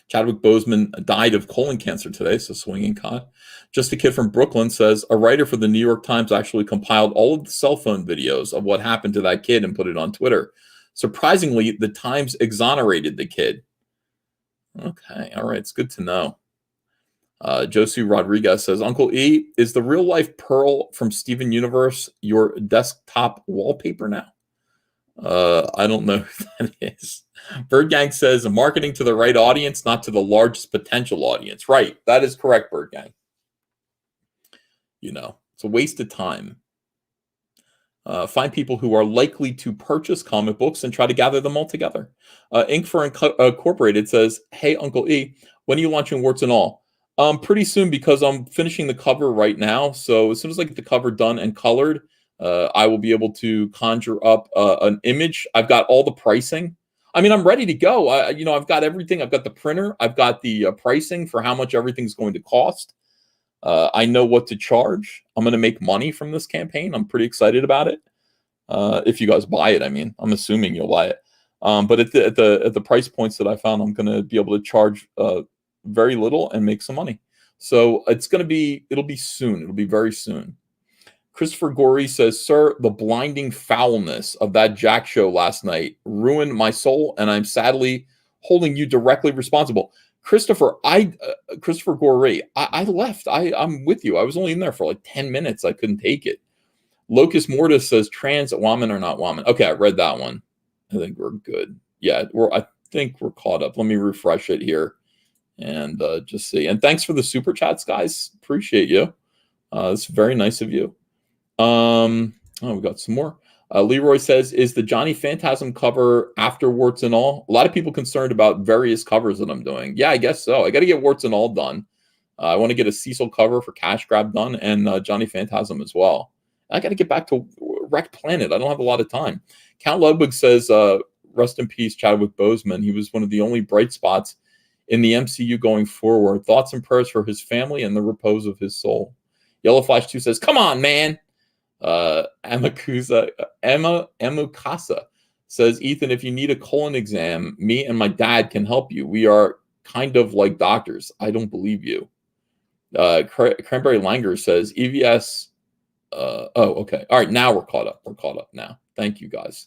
Chadwick Boseman died of colon cancer today, so swinging cod. Just a Kid from Brooklyn says, a writer for the New York Times actually compiled all of the cell phone videos of what happened to that kid and put it on Twitter. Surprisingly, the Times exonerated the kid. Okay, all right, it's good to know. Josie Rodriguez says, Uncle E, is the real-life Pearl from Steven Universe your desktop wallpaper now? I don't know who that is. Bird Gang says, marketing to the right audience, not to the largest potential audience. Right, that is correct, Bird Gang. It's a waste of time. Find people who are likely to purchase comic books and try to gather them all together. Ink for Incorporated says, hey, Uncle E, when are you launching Warts and All? Pretty soon, because I'm finishing the cover right now. So as soon as I get the cover done and colored, I will be able to conjure up an image. I've got all the pricing. I mean, I'm ready to go. I've got everything. I've got the printer. I've got the pricing for how much everything's going to cost. I know what to charge. I'm going to make money from this campaign. I'm pretty excited about it. If you guys buy it, I mean, I'm assuming you'll buy it. But at the price points that I found, I'm going to be able to charge very little and make some money. So it'll be soon. It'll be very soon. Christopher Gorey says, sir, the blinding foulness of that Jack show last night ruined my soul, and I'm sadly holding you directly responsible. Christopher, Christopher Gorey, I left. I'm with you. I was only in there for like 10 minutes. I couldn't take it. Locust Mortis says trans woman or not woman. Okay, I read that one. I think we're good. Yeah, I think we're caught up. Let me refresh it here and just see. And thanks for the super chats, guys. Appreciate you. It's very nice of you. Oh, we got some more. Leroy says, is the Johnny Phantasm cover after Warts and All? A lot of people concerned about various covers that I'm doing. Yeah, I guess so. I got to get Warts and All done. I want to get a Cecil cover for Cash Grab done and Johnny Phantasm as well. I got to get back to Wrecked Planet. I don't have a lot of time. Count Ludwig says, rest in peace, Chadwick Boseman. He was one of the only bright spots in the MCU going forward. Thoughts and prayers for his family and the repose of his soul. Yellow Flash 2 says, come on, man. Emukasa says, Ethan, if you need a colon exam, me and my dad can help you. We are kind of like doctors. I don't believe you. Cranberry Langer says, EVS. Oh, okay. All right. Now we're caught up. We're caught up now. Thank you, guys.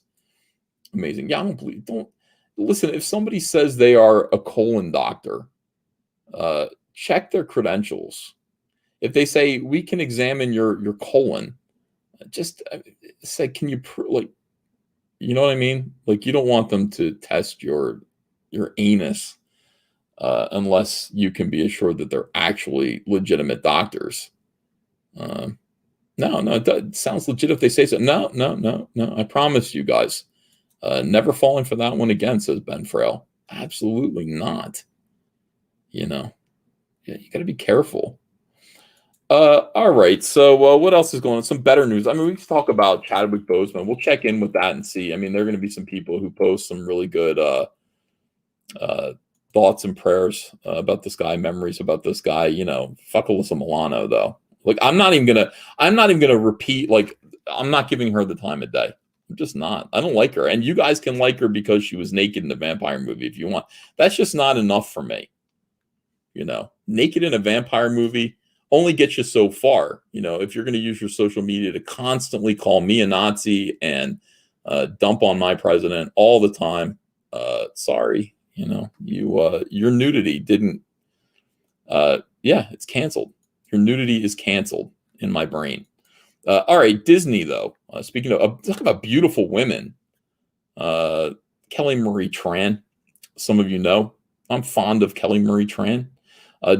Amazing. Yeah, don't listen. If somebody says they are a colon doctor, check their credentials. If they say we can examine your colon, just say, can you like, you know what I mean? Like, you don't want them to test your anus unless you can be assured that they're actually legitimate doctors. No, it sounds legit if they say so. No. I promise you guys, never falling for that one again, says Ben Frail. Absolutely not. You know, yeah, you got to be careful. All right. So what else is going on? Some better news. I mean, we can talk about Chadwick Boseman. We'll check in with that and see. I mean, there are going to be some people who post some really good thoughts and prayers about this guy, memories about this guy. You know, fuck Alyssa Milano though. Like, I'm not even gonna repeat. Like, I'm not giving her the time of day. I'm just not. I don't like her. And you guys can like her because she was naked in the vampire movie if you want. That's just not enough for me. You know, naked in a vampire movie only gets you so far. You know, if you're going to use your social media to constantly call me a Nazi and dump on my president all the time, sorry, you know, your nudity didn't. Yeah, it's canceled. Your nudity is canceled in my brain. All right, Disney though. Speaking of talk about beautiful women, Kelly Marie Tran. Some of you know I'm fond of Kelly Marie Tran.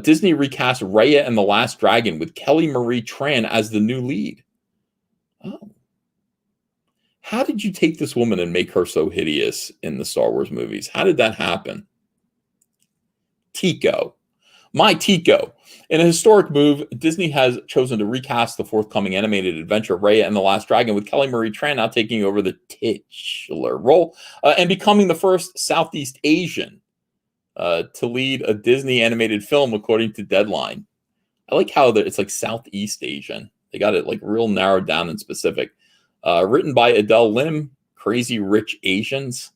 Disney recast Raya and the Last Dragon with Kelly Marie Tran as the new lead. Oh. How did you take this woman and make her so hideous in the Star Wars movies? How did that happen? Tico. My Tico. In a historic move, Disney has chosen to recast the forthcoming animated adventure Raya and the Last Dragon with Kelly Marie Tran now taking over the titular role and becoming the first Southeast Asian to lead a Disney animated film, according to Deadline. I like how it's like Southeast Asian. They got it like real narrowed down and specific. Written by Adele Lim, Crazy Rich Asians,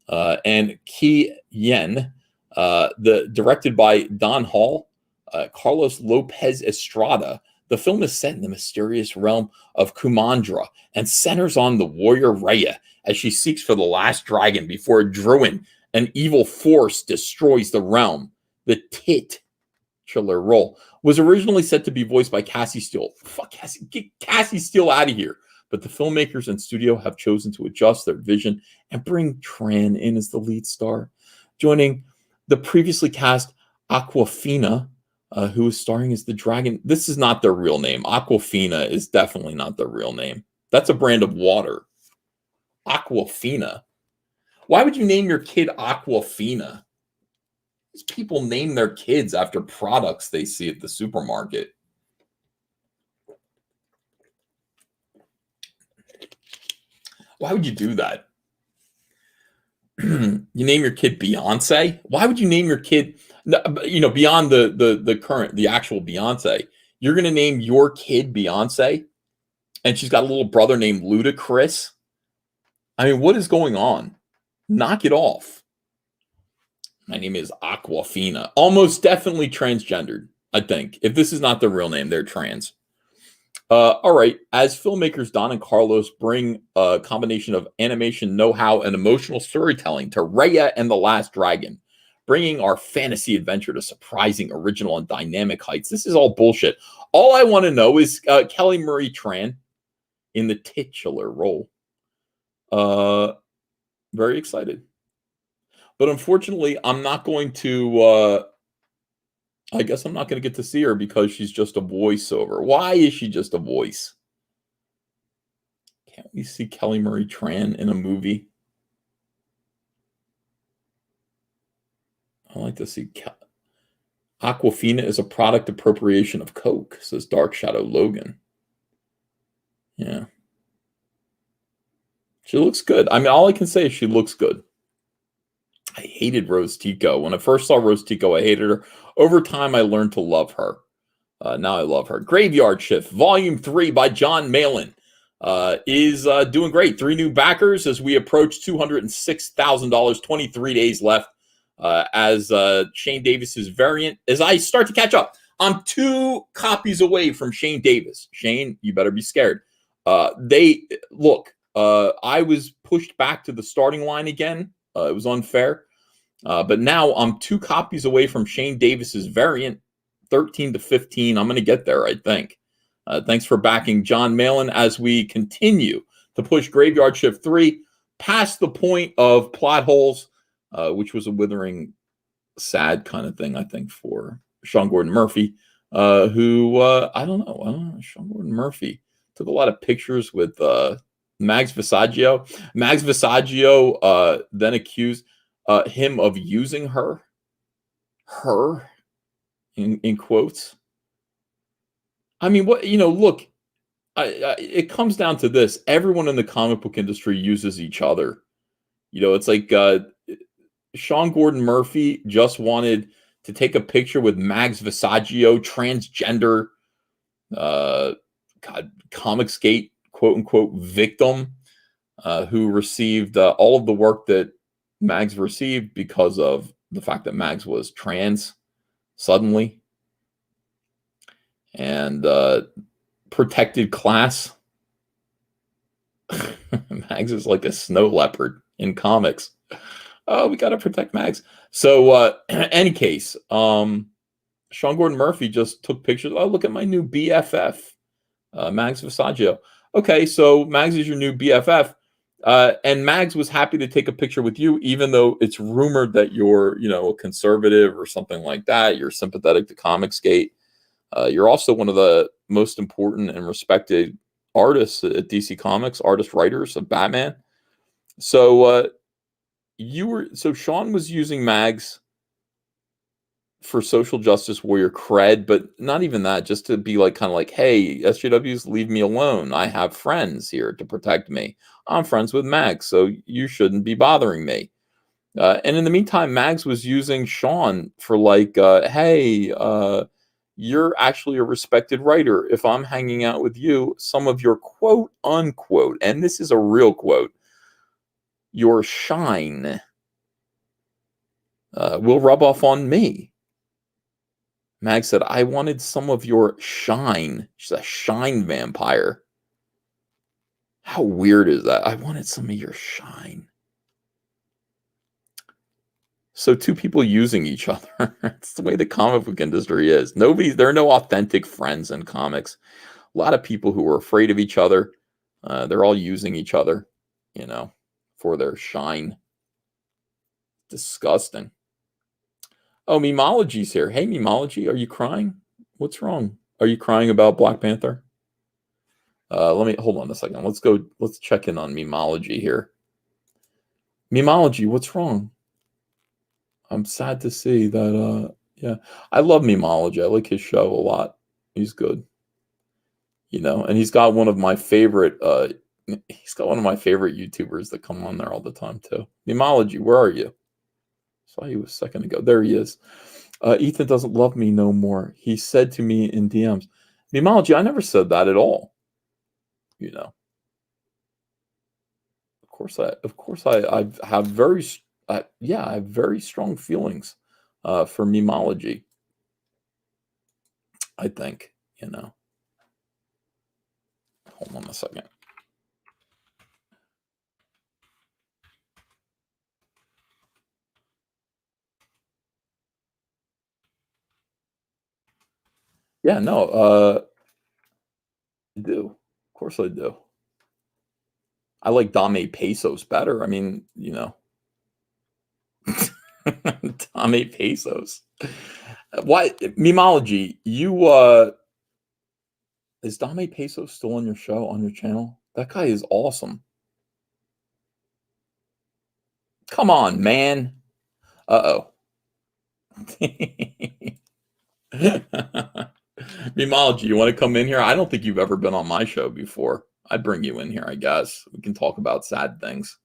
and Ki Yen. Directed by Don Hall, Carlos Lopez Estrada. The film is set in the mysterious realm of Kumandra and centers on the warrior Raya as she seeks for the last dragon before a Druid, an evil force, destroys the realm. The titular role was originally set to be voiced by Cassie Steele. Fuck Cassie, get Cassie Steele out of here. But the filmmakers and studio have chosen to adjust their vision and bring Tran in as the lead star, joining the previously cast Aquafina, who is starring as the dragon. This is not their real name. Aquafina is definitely not their real name. That's a brand of water. Aquafina. Why would you name your kid Aquafina? These people name their kids after products they see at the supermarket. Why would you do that? You name your kid Beyonce? Why would you name your kid, you know, beyond the actual Beyonce? You're going to name your kid Beyonce? And she's got a little brother named Ludacris? I mean, what is going on? Knock it off. My name is Aquafina. Almost definitely transgendered, I think. If this is not their real name, they're trans. All right. As filmmakers Don and Carlos bring a combination of animation know-how and emotional storytelling to Raya and the Last Dragon, bringing our fantasy adventure to surprising, original, and dynamic heights. This is all bullshit. All I want to know is Kelly Marie Tran in the titular role. Very excited. But unfortunately, I'm not going to, I guess I'm not going to get to see her because she's just a voiceover. Why is she just a voice? Can't we see Kelly Marie Tran in a movie? I like to see Aquafina is a product appropriation of Coke, says Dark Shadow Logan. Yeah. She looks good. I mean, all I can say is she looks good. I hated Rose Tico. When I first saw Rose Tico, I hated her. Over time, I learned to love her. Now I love her. Graveyard Shift, Volume 3 by John Malin is doing great. 3 new backers as we approach $206,000, 23 days left as Shane Davis's variant. As I start to catch up, I'm 2 copies away from Shane Davis. Shane, you better be scared. I was pushed back to the starting line again. It was unfair. But now I'm 2 copies away from Shane Davis's variant, 13 to 15. I'm going to get there, I think. Thanks for backing John Malin as we continue to push Graveyard Shift 3 past the point of plot holes, which was a withering, sad kind of thing, I think, for Sean Gordon Murphy, who, I don't know, Sean Gordon Murphy took a lot of pictures with Mags Visaggio. Mags Visaggio then accused him of using her in quotes. I mean, look, it comes down to this. Everyone in the comic book industry uses each other. It's like Sean Gordon Murphy just wanted to take a picture with Mags Visaggio, transgender, Comicsgate, quote unquote, victim, who received all of the work that Mags received because of the fact that Mags was trans suddenly. And protected class. Mags is like a snow leopard in comics. Oh, we got to protect Mags. So, any case, Sean Gordon Murphy just took pictures. Oh, look at my new BFF, Mags Visaggio. Okay, so Mags is your new BFF. And Mags was happy to take a picture with you, even though it's rumored that you're, a conservative or something like that. You're sympathetic to Comicsgate. You're also one of the most important and respected artists at DC Comics, writers of Batman. So Sean was using Mags for social justice warrior cred, but not even that, just to be like, kind of like, hey, SJWs, leave me alone. I have friends here to protect me. I'm friends with Mags, so you shouldn't be bothering me. And in the meantime, Mags was using Sean for like, hey, you're actually a respected writer. If I'm hanging out with you, some of your quote unquote, and this is a real quote, your shine will rub off on me. Mag said, I wanted some of your shine. She's a shine vampire. How weird is that? I wanted some of your shine. So 2 people using each other. It's the way the comic book industry is. There are no authentic friends in comics. A lot of people who are afraid of each other. They're all using each other, for their shine. Disgusting. Oh, Memology's here. Hey, Memology, are you crying? What's wrong? Are you crying about Black Panther? Let me hold on a second. Let's check in on Memology here. Memology, what's wrong? I'm sad to see that. Yeah, I love Memology. I like his show a lot. He's good. And he's got one of my favorite. He's got one of my favorite YouTubers that come on there all the time too. Memology, where are you? Saw you a second ago. There he is. Ethan doesn't love me no more. He said to me in DMs. Memology, I never said that at all. Of course I have very I have very strong feelings for Memology. I think, Hold on a second. Yeah, no, I do. Of course I do. I like Dame Pesos better. I mean, you know, Dame Pesos. Why, Memology, is Dame Pesos still on your show, on your channel? That guy is awesome. Come on, man. Uh-oh. Memology, you want to come in here? I don't think you've ever been on my show before. I'd bring you in here, I guess. We can talk about sad things.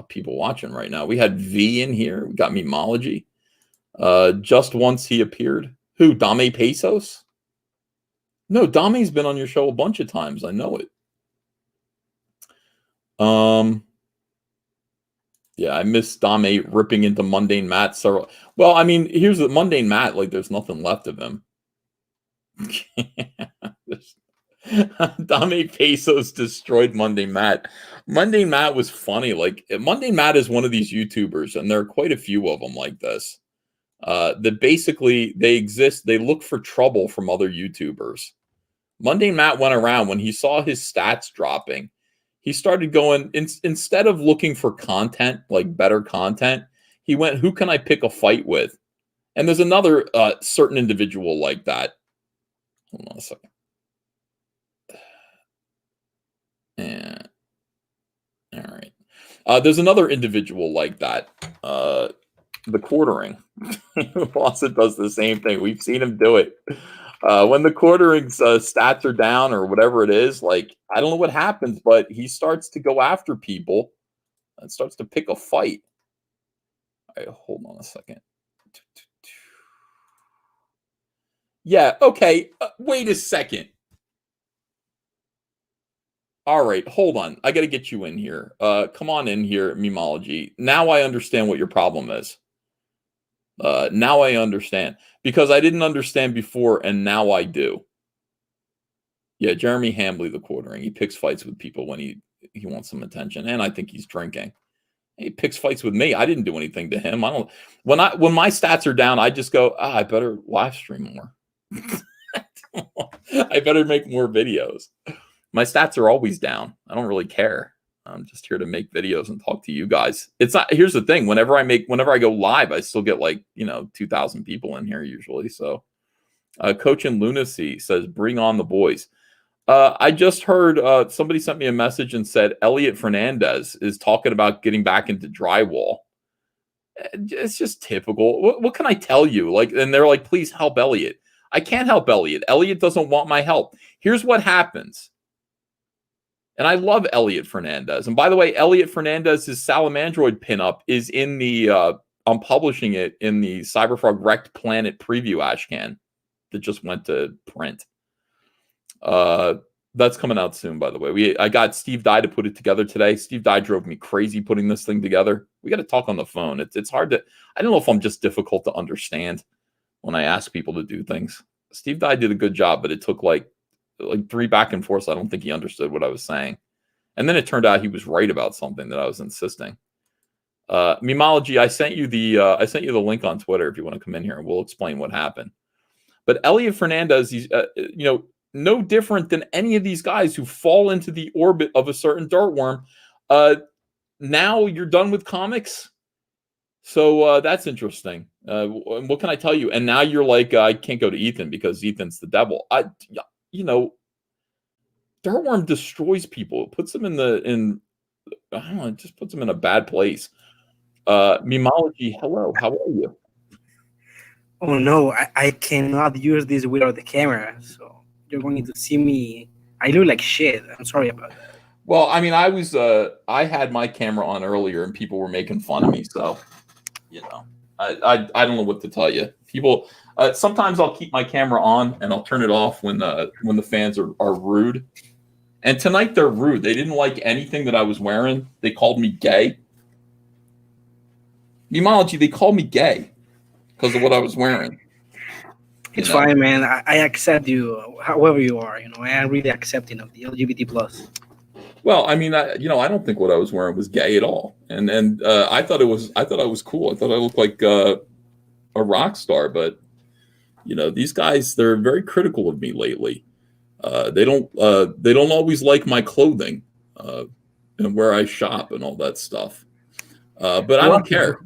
People watching right now. We had V in here. We got Memology. Just once he appeared. Who? Dame Pesos? No, Dame's been on your show a bunch of times. I know it. Yeah, I miss Dame ripping into Mundane Matt several. Well, I mean, here's the Mundane Matt. Like, there's nothing left of him. Dame Pesos destroyed Mundane Matt. Mundane Matt was funny. Like, Mundane Matt is one of these YouTubers, and there are quite a few of them like this. That basically they exist. They look for trouble from other YouTubers. Mundane Matt went around when he saw his stats dropping. He started going, instead of looking for content, like better content, he went, who can I pick a fight with? And there's another certain individual like that. Hold on a second. Yeah. All right. There's another individual like that. The quartering. Fawcett does the same thing. We've seen him do it. When the quartering's stats are down or whatever it is, like, I don't know what happens, but he starts to go after people and starts to pick a fight. All right, hold on a second. Yeah, okay. Wait a second. All right, hold on. I got to get you in here. Come on in here, Memology. Now I understand what your problem is. Now I understand. Because I didn't understand before, and now I do. Yeah, Jeremy Hambley, the quartering. He picks fights with people when he wants some attention, and I think he's drinking. He picks fights with me. I didn't do anything to him. I don't. When my stats are down, I just go, I better live stream more. I better make more videos. My stats are always down. I don't really care. I'm just here to make videos and talk to you guys. It's not. Here's the thing. Whenever I go live, I still get like 2,000 people in here usually. So, Coach in Lunacy says, "Bring on the boys." I just heard somebody sent me a message and said Elliot Fernandez is talking about getting back into drywall. It's just typical. What can I tell you? Like, and they're like, please help Elliot. I can't help Elliot. Elliot doesn't want my help. Here's what happens. And I love Elliot Fernandez. And by the way, Elliot Fernandez's Salamandroid pinup is in the, I'm publishing it in the Cyberfrog Wrecked Planet preview ashcan that just went to print. That's coming out soon, by the way. I got Steve Dye to put it together today. Steve Dye drove me crazy putting this thing together. We got to talk on the phone. It's hard to, I don't know if I'm just difficult to understand when I ask people to do things. Steve Dye did a good job, but it took like 3 back and forths. I don't think he understood what I was saying. And then it turned out he was right about something that I was insisting. Memology, I sent you the link on Twitter if you want to come in here and we'll explain what happened. But Elliot Fernandez, he's no different than any of these guys who fall into the orbit of a certain dirtworm. Now you're done with comics. So that's interesting. What can I tell you? And now you're like, I can't go to Ethan because Ethan's the devil. Dirtworm destroys people. It puts them I don't know, it just puts them in a bad place. Memology, hello, how are you? Oh no, I cannot use this without the camera, so you're going to see me. I look like shit. I'm sorry about that. Well, I mean, I had my camera on earlier and people were making fun of me, so I don't know what to tell you. People, sometimes I'll keep my camera on and I'll turn it off when the fans are rude. And tonight they're rude. They didn't like anything that I was wearing. They called me gay. Memology, they called me gay because of what I was wearing. It's fine, man. I accept you however you are. I am really accepting of the LGBT plus. Well, I mean, I don't think what I was wearing was gay at all, and I thought I was cool. I thought I looked like a rock star, but You know, these guys, they're very critical of me lately. They don't always like my clothing and where I shop and all that stuff. But I don't care.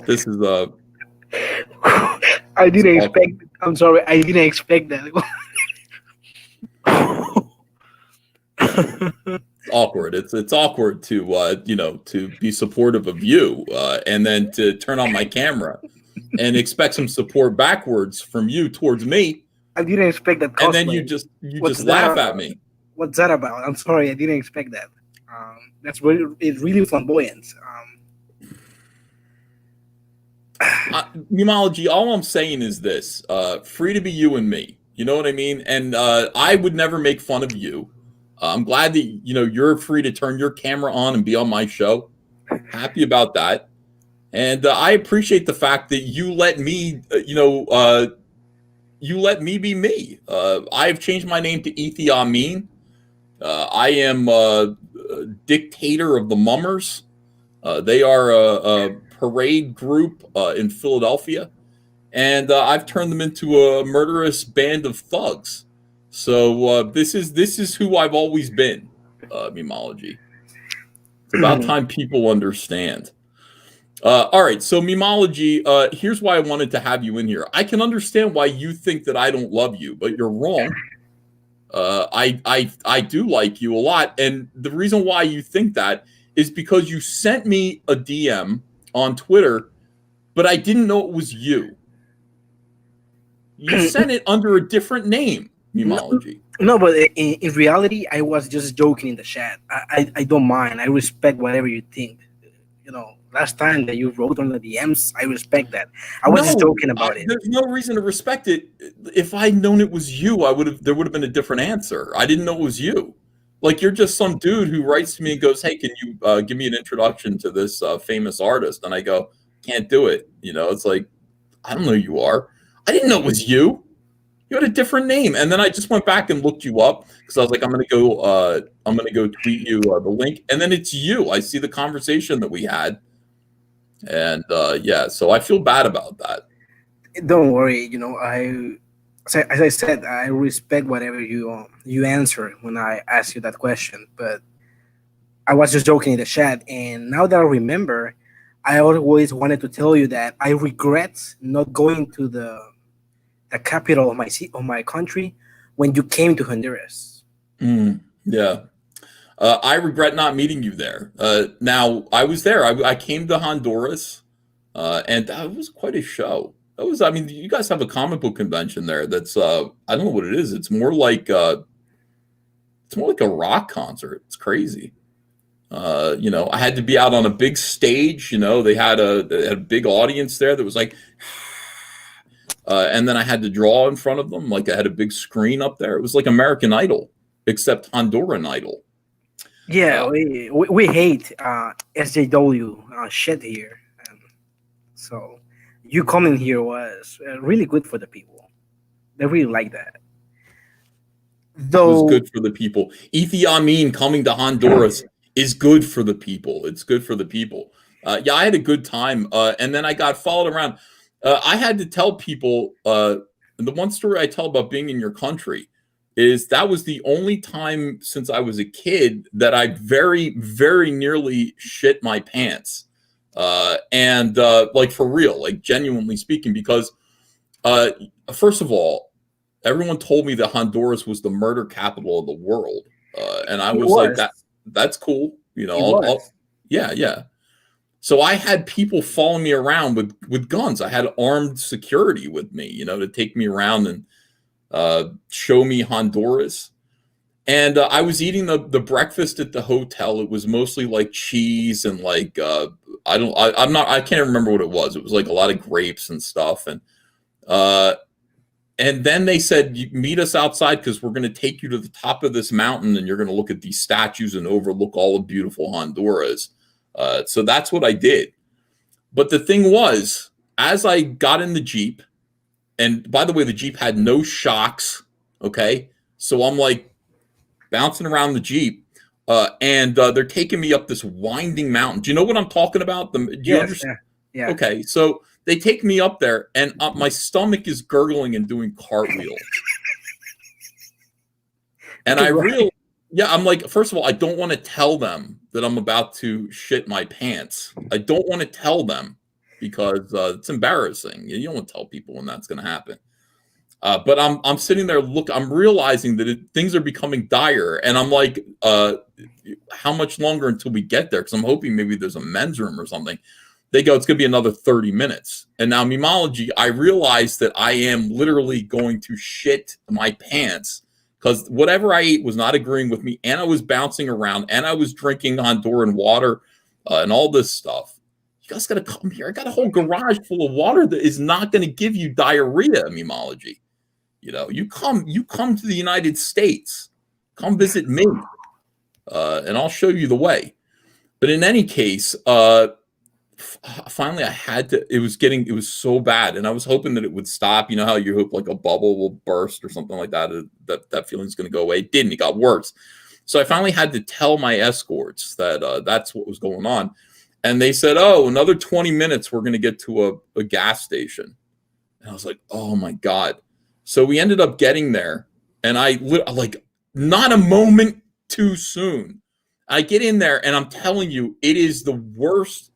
This is I didn't expect. I'm sorry, I didn't expect that. awkward. It's awkward to to be supportive of you and then to turn on my camera and expect some support backwards from you towards me. I didn't expect that. Cosplay. And then you just laugh at me. What's that about? I'm sorry, I didn't expect that. That's it's really flamboyant. Memology, all I'm saying is this, free to be you and me. You know what I mean? And I would never make fun of you. I'm glad that, you're free to turn your camera on and be on my show. Happy about that. And I appreciate the fact that you let me, you let me be me. I have changed my name to Ethi Amin. I am a dictator of the Mummers. They are a parade group in Philadelphia, and I've turned them into a murderous band of thugs. So this is who I've always been, Memology. It's about time people understand. All right, so Memology, here's why I wanted to have you in here. I can understand why you think that I don't love you, but you're wrong. I do like you a lot, and the reason why you think that is because you sent me a DM on Twitter, but I didn't know it was you. You sent it under a different name, Memology. No, but in reality, I was just joking in the chat. I don't mind. I respect whatever you think. Last time that you wrote on the DMs, I respect that. I was just joking about it. There's no reason to respect it. If I'd known it was you, there would have been a different answer. I didn't know it was you. Like, you're just some dude who writes to me and goes, hey, can you give me an introduction to this famous artist? And I go, can't do it. It's like, I don't know who you are. I didn't know it was you. You had a different name. And then I just went back and looked you up because I was like, I'm going to go tweet you the link. And then it's you. I see the conversation that we had. And so I feel bad about that. Don't worry. As I said, I respect whatever you answer when I ask you that question. But I was just joking in the chat, and now that I remember, I always wanted to tell you that I regret not going to the capital of my country when you came to Honduras. Yeah. I regret not meeting you there. Now, I was there. I came to Honduras, and that was quite a show. You guys have a comic book convention there. That's I don't know what it is. It's more like a rock concert. It's crazy. I had to be out on a big stage. They had a big audience there that was like, and then I had to draw in front of them. Like, I had a big screen up there. It was like American Idol, except Honduran Idol. Yeah, we hate SJW shit here. So you coming here was really good for the people. They really like that. Though, it was good for the people. Ethi Amin coming to Honduras is good for the people. It's good for the people. I had a good time. And then I got followed around. I had to tell people, the one story I tell about being in your country is that was the only time since I was a kid that I very, very nearly shit my pants. And like, for real, like, genuinely speaking, because first of all, everyone told me that Honduras was the murder capital of the world. And I was like, that's cool. Yeah. So I had people following me around with guns. I had armed security with me, to take me around and show me Honduras. And I was eating the breakfast at the hotel. It was mostly like cheese and like I can't remember what it was. It was like a lot of grapes and stuff. And then they said, meet us outside because we're going to take you to the top of this mountain and you're going to look at these statues and overlook all of beautiful Honduras. So that's what I did. But the thing was, as I got in the Jeep, and by the way, the Jeep had no shocks. Okay. So I'm like bouncing around the Jeep. And they're taking me up this winding mountain. Do you know what I'm talking about? Do you Yes, understand? yeah. Okay. So they take me up there, and my stomach is gurgling and doing cartwheels. And I realized, yeah, I'm like, first of all, I don't want to tell them that I'm about to shit my pants. I don't want to tell them because it's embarrassing. You don't want to tell people when that's going to happen. But I'm sitting there, I'm realizing that things are becoming dire, and I'm like, how much longer until we get there? Because I'm hoping maybe there's a men's room or something. They go, it's going to be another 30 minutes. And now, memology, I realize that I am literally going to shit my pants because whatever I ate was not agreeing with me, and I was bouncing around, and I was drinking Honduran water and all this stuff. You guys got to come here. I got a whole garage full of water that is not going to give you diarrhea, memology. You know, you come to the United States, come visit me, and I'll show you the way. But in any case, finally I had to, it was so bad, and I was hoping that it would stop. You know how you hope like a bubble will burst or something like that, that feeling's going to go away. It didn't. It got worse. So I finally had to tell my escorts that that's what was going on. And they said, oh, another 20 minutes, we're going to get to a gas station. And I was like, oh my God. So we ended up getting there, and I like, not a moment too soon. I get in there, and I'm telling you, it is the worst.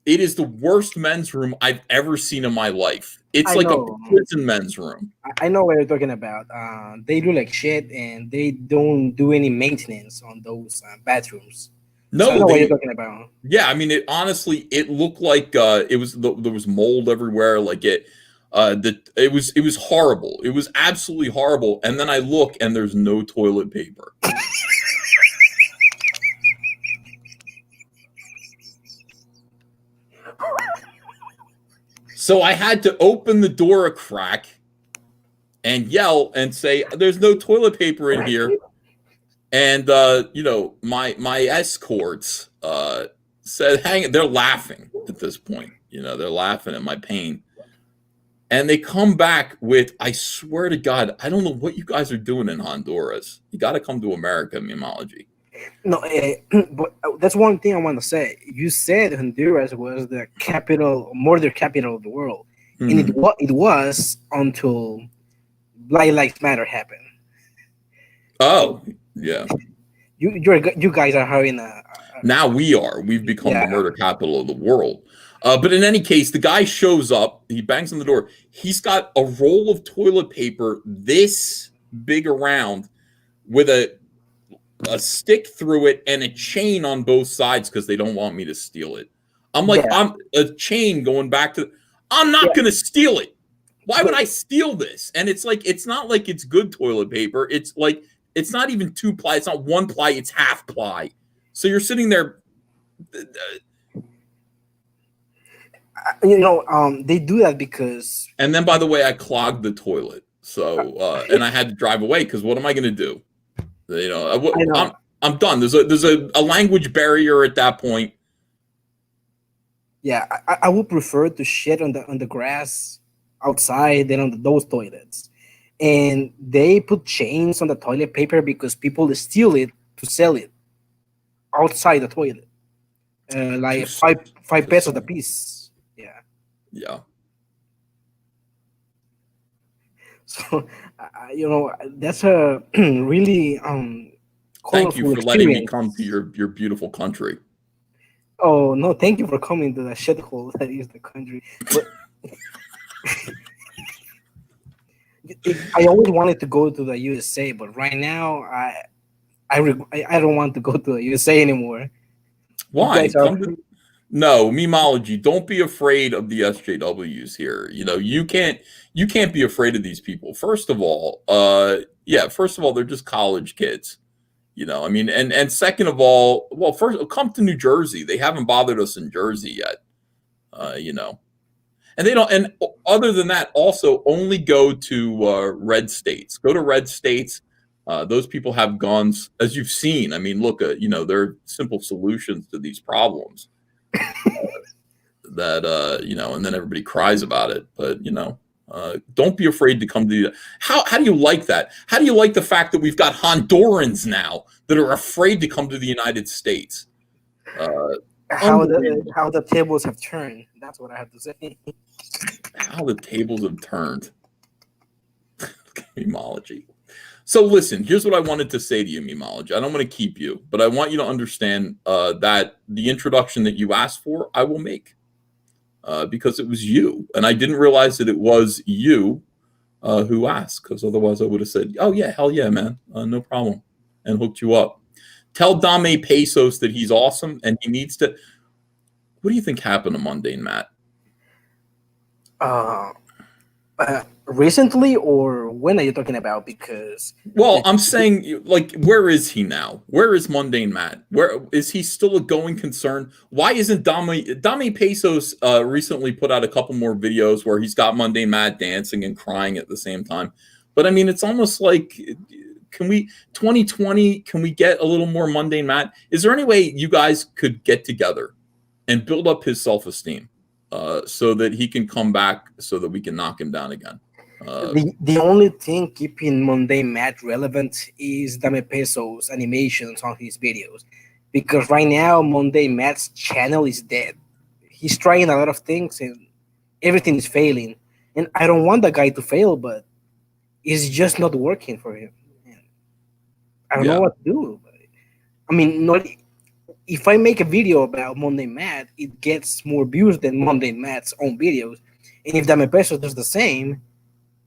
It is the worst men's room I've ever seen in my life. It's like a prison men's room. I know what you're talking about. They do like shit, and they don't do any maintenance on those bathrooms. No, so I know what you're talking about. Yeah, I mean, it looked like there was mold everywhere. Like it was horrible. It was absolutely horrible. And then I look, and there's no toilet paper. So I had to open the door a crack and yell and say, "There's no toilet paper in here." And you know, my escorts said, "Hang it." They're laughing at this point. You know, they're laughing at my pain. And they come back with, I swear to God, I don't know what you guys are doing in Honduras. You got to come to America, memology. No, but that's one thing I want to say. You said Honduras was the murder capital of the world, and it was until Black Lives Matter happened. Oh, yeah. You guys are having now we've become the murder capital of the world. But in any case, the guy shows up, he bangs on the door. He's got a roll of toilet paper this big around with a stick through it and a chain on both sides because they don't want me to steal it. I'm like, I'm a chain going back to, I'm not going to steal it. Why would I steal this? And it's like, it's not like it's good toilet paper. It's like, it's not even 2-ply. It's not 1-ply. It's half-ply. So you're sitting there. You know, they do that because. And then, by the way, I clogged the toilet. So, and I had to drive away because what am I going to do? You know, I'm done. There's a language barrier at that point. Yeah, I would prefer to shit on the grass outside than on those toilets. And they put chains on the toilet paper because people steal it to sell it outside the toilet, like five pesos a piece. Yeah. So, you know, that's a really thank you for letting me come to your beautiful country. Oh no, thank you for coming to the shithole that is the country. But I always wanted to go to the USA, but right now I don't want to go to the USA anymore. Why? No, memology. Don't be afraid of the SJWs here. You know, you can't be afraid of these people. First of all, they're just college kids. You know, I mean, and second of all, well, first come to New Jersey. They haven't bothered us in Jersey yet. You know. And they don't. And other than that, also only go to red states. Go to red states. Those people have guns, as you've seen. I mean, look, you know, there are simple solutions to these problems. that you know, and then everybody cries about it. But you know, don't be afraid to come to the. How do you like that? How do you like the fact that we've got Hondurans now that are afraid to come to the United States? How the tables have turned. That's what I have to say. How the tables have turned. Memology. So listen, here's what I wanted to say to you, Memology. I don't want to keep you, but I want you to understand that the introduction that you asked for, I will make because it was you. And I didn't realize that it was you who asked, because otherwise I would have said, oh, yeah, hell yeah, man. No problem. And hooked you up. Tell Dame Pesos that he's awesome and he needs to. What do you think happened to Mundane Matt? Recently, or when are you talking about? Because I'm saying, like, where is he now? Where is Mundane Matt? Where is he still a going concern? Why isn't Dame Pesos recently put out a couple more videos where he's got Mundane Matt dancing and crying at the same time? But I mean, it's almost like, can we 2020? Can we get a little more Mundane Matt? Is there any way you guys could get together and build up his self-esteem so that he can come back, so that we can knock him down again? The only thing keeping Mundane Matt relevant is Dame Pesos animations on his videos, because right now Mundane Matt's channel is dead. He's trying a lot of things and everything is failing, and I don't want the guy to fail, but it's just not working for him. I don't know what to do. I mean, if I make a video about Mundane Matt, it gets more views than Mundane Matt's own videos, and if Dame Pesos does the same,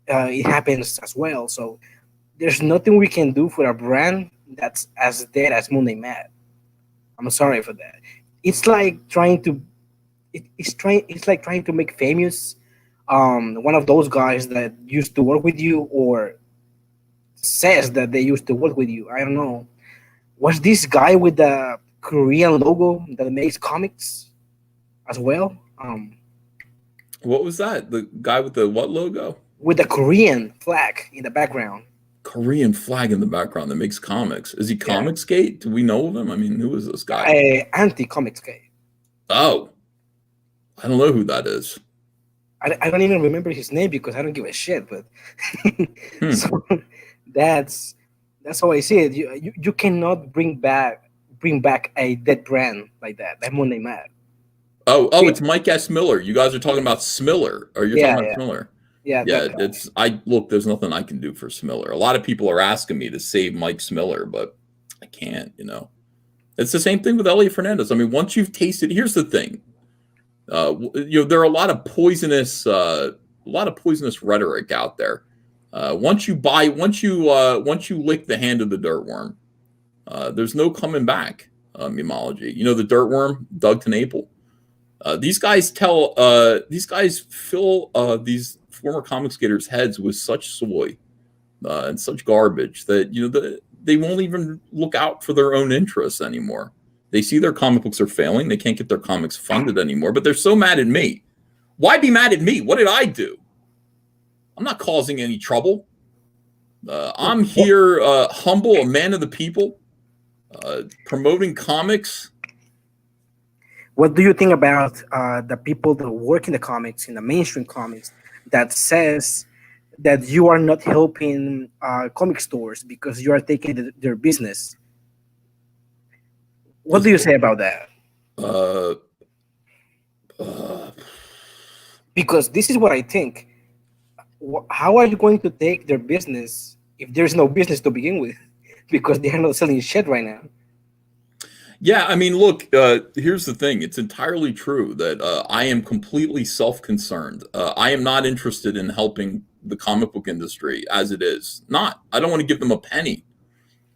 it happens as well. So there's nothing we can do for a brand that's as dead as Mundane Matt. I'm sorry for that. It's like trying to make famous one of those guys that used to work with you or says that they used to work with you. I don't know. Was this guy with the Korean logo that makes comics as well? What was that? The guy with the what logo? With the Korean flag in the background. Korean flag in the background that makes comics. Is he Comicsgate? Do we know of him? I mean, who is this guy? Anti-Comicsgate. Oh, I don't know who that is. I don't even remember his name because I don't give a shit. But so that's how I see it. You cannot bring back a dead brand like that. That Mundane Matt. Oh, it's Mike S. Miller. You guys are talking about Smiller, or you're talking about Smiller. Yeah. Look, there's nothing I can do for Smiller. A lot of people are asking me to save Mike Smiller, but I can't, you know. It's the same thing with Elliot Fernandez. I mean, once you've tasted, here's the thing. You know, there are a lot of poisonous rhetoric out there. Once you lick the hand of the dirt worm, there's no coming back. Memology. You know, the dirt worm, Doug TenNapel. These guys fill these former comic skaters' heads with such soy and such garbage that, you know, they won't even look out for their own interests anymore. They see their comic books are failing. They can't get their comics funded anymore, but they're so mad at me. Why be mad at me? What did I do? I'm not causing any trouble. I'm here humble, a man of the people, promoting comics. What do you think about the people that work in the comics, in the mainstream comics, that says that you are not helping comic stores because you are taking their business? What do you say about that? Because this is what I think. How are you going to take their business if there's no business to begin with? Because they are not selling shit right now. Yeah, I mean, look, here's the thing. It's entirely true that I am completely self-concerned. I am not interested in helping the comic book industry as it is. I don't want to give them a penny.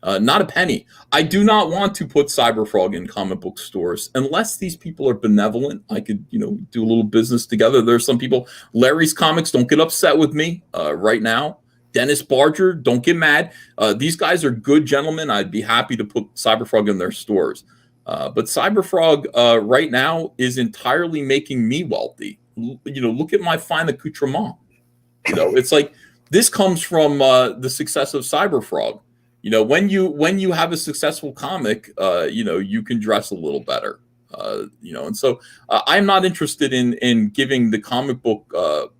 Not a penny. I do not want to put Cyberfrog in comic book stores unless these people are benevolent. I could, you know, do a little business together. There's some people, Larry's Comics, don't get upset with me right now. Dennis Barger, don't get mad. These guys are good gentlemen. I'd be happy to put Cyberfrog in their stores. But Cyberfrog right now is entirely making me wealthy. You know, look at my fine accoutrement. You know, it's like this comes from the success of Cyberfrog. You know, when you have a successful comic, you know, you can dress a little better. And so I'm not interested in giving the comic book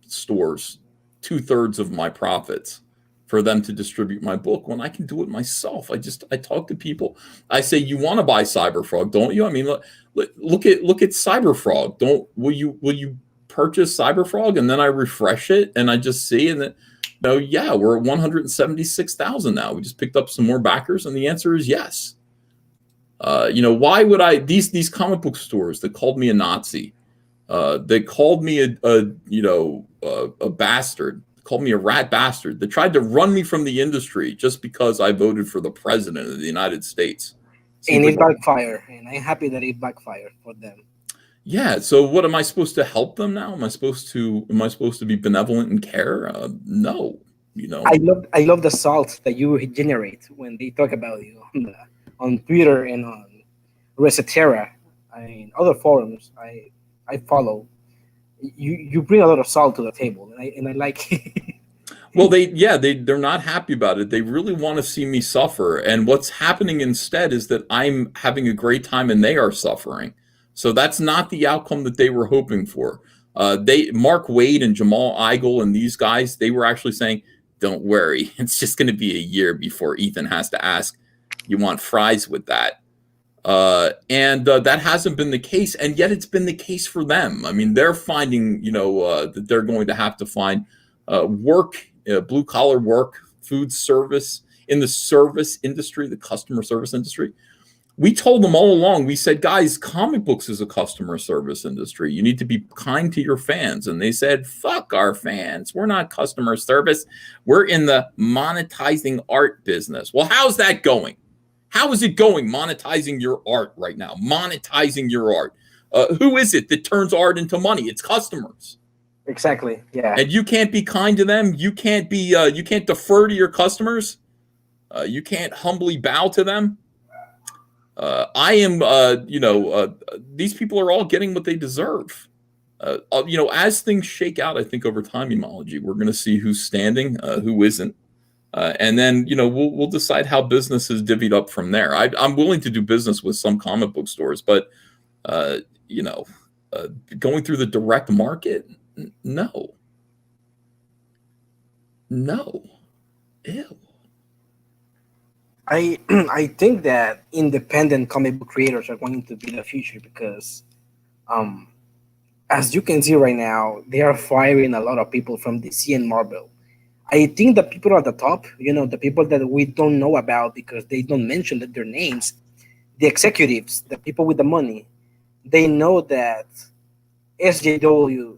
stores 2/3 of my profits for them to distribute my book when I can do it myself. I talk to people. I say, you want to buy Cyberfrog, don't you? I mean, look at Cyberfrog. Will you purchase Cyberfrog? And then I refresh it and I just see, and then, yeah, we're at 176,000 now. We just picked up some more backers, and the answer is yes. Why would these comic book stores that called me a Nazi, they called me a bastard, called me a rat bastard, that tried to run me from the industry just because I voted for the president of the United States. And it backfired, and I'm happy that it backfired for them. Yeah. So what am I supposed to help them now? Am I supposed to be benevolent and care? No. I love the salt that you generate when they talk about you on Twitter and on Resetera and other forums I follow. You bring a lot of salt to the table, and I like it. Well, they're not happy about it. They really want to see me suffer. And what's happening instead is that I'm having a great time and they are suffering. So that's not the outcome that they were hoping for. Mark Wade and Jamal Igle and these guys, they were actually saying, don't worry, it's just going to be a year before Ethan has to ask, you want fries with that? And that hasn't been the case, and yet it's been the case for them. I mean, they're finding, that they're going to have to find work, blue collar work, food service, in the service industry, the customer service industry. We told them all along, we said, guys, comic books is a customer service industry. You need to be kind to your fans. And they said, fuck our fans. We're not customer service. We're in the monetizing art business. Well, how's that going? How is it going, monetizing your art right now? Monetizing your art. Who is it that turns art into money? It's customers. Exactly. Yeah. And you can't be kind to them. You can't defer to your customers. You can't humbly bow to them. These people are all getting what they deserve. As things shake out, I think over time, MEMOLOGY, we're going to see who's standing, who isn't. And then, we'll decide how business is divvied up from there. I'm willing to do business with some comic book stores, but, going through the direct market, no. Ew. I think that independent comic book creators are going to be the future because, as you can see right now, they are firing a lot of people from DC and Marvel. I think the people at the top, the people that we don't know about because they don't mention their names, the executives, the people with the money, they know that SJW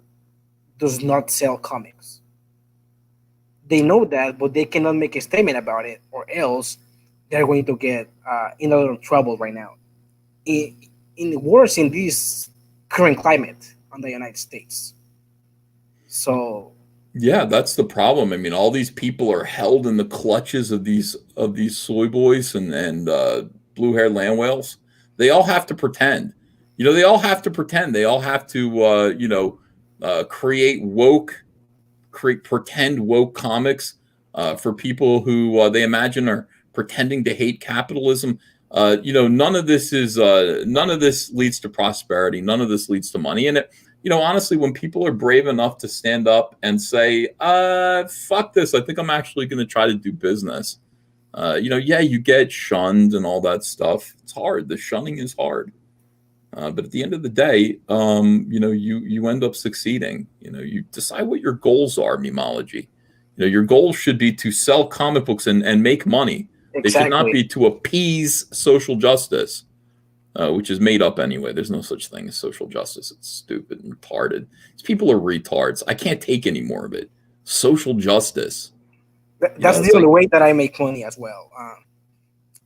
does not sell comics. They know that, but they cannot make a statement about it, or else they're going to get in a lot of trouble right now. Worse in this current climate on the United States. So yeah, that's the problem. I mean, all these people are held in the clutches of these soy boys and blue-haired land whales. They all have to pretend. They all have to pretend. They all have to create pretend woke comics for people who they imagine are pretending to hate capitalism. None of this leads to prosperity. None of this leads to money. And honestly, when people are brave enough to stand up and say, fuck this, I think I'm actually going to try to do business. You get shunned and all that stuff. It's hard. The shunning is hard. But at the end of the day, you end up succeeding. You decide what your goals are, MEMOLOGY. Your goal should be to sell comic books and make money. Exactly. They should not be to appease social justice, which is made up anyway. There's no such thing as social justice. It's stupid and retarded. These people are retards. I can't take any more of it. Social justice. That's the only way that I make money as well.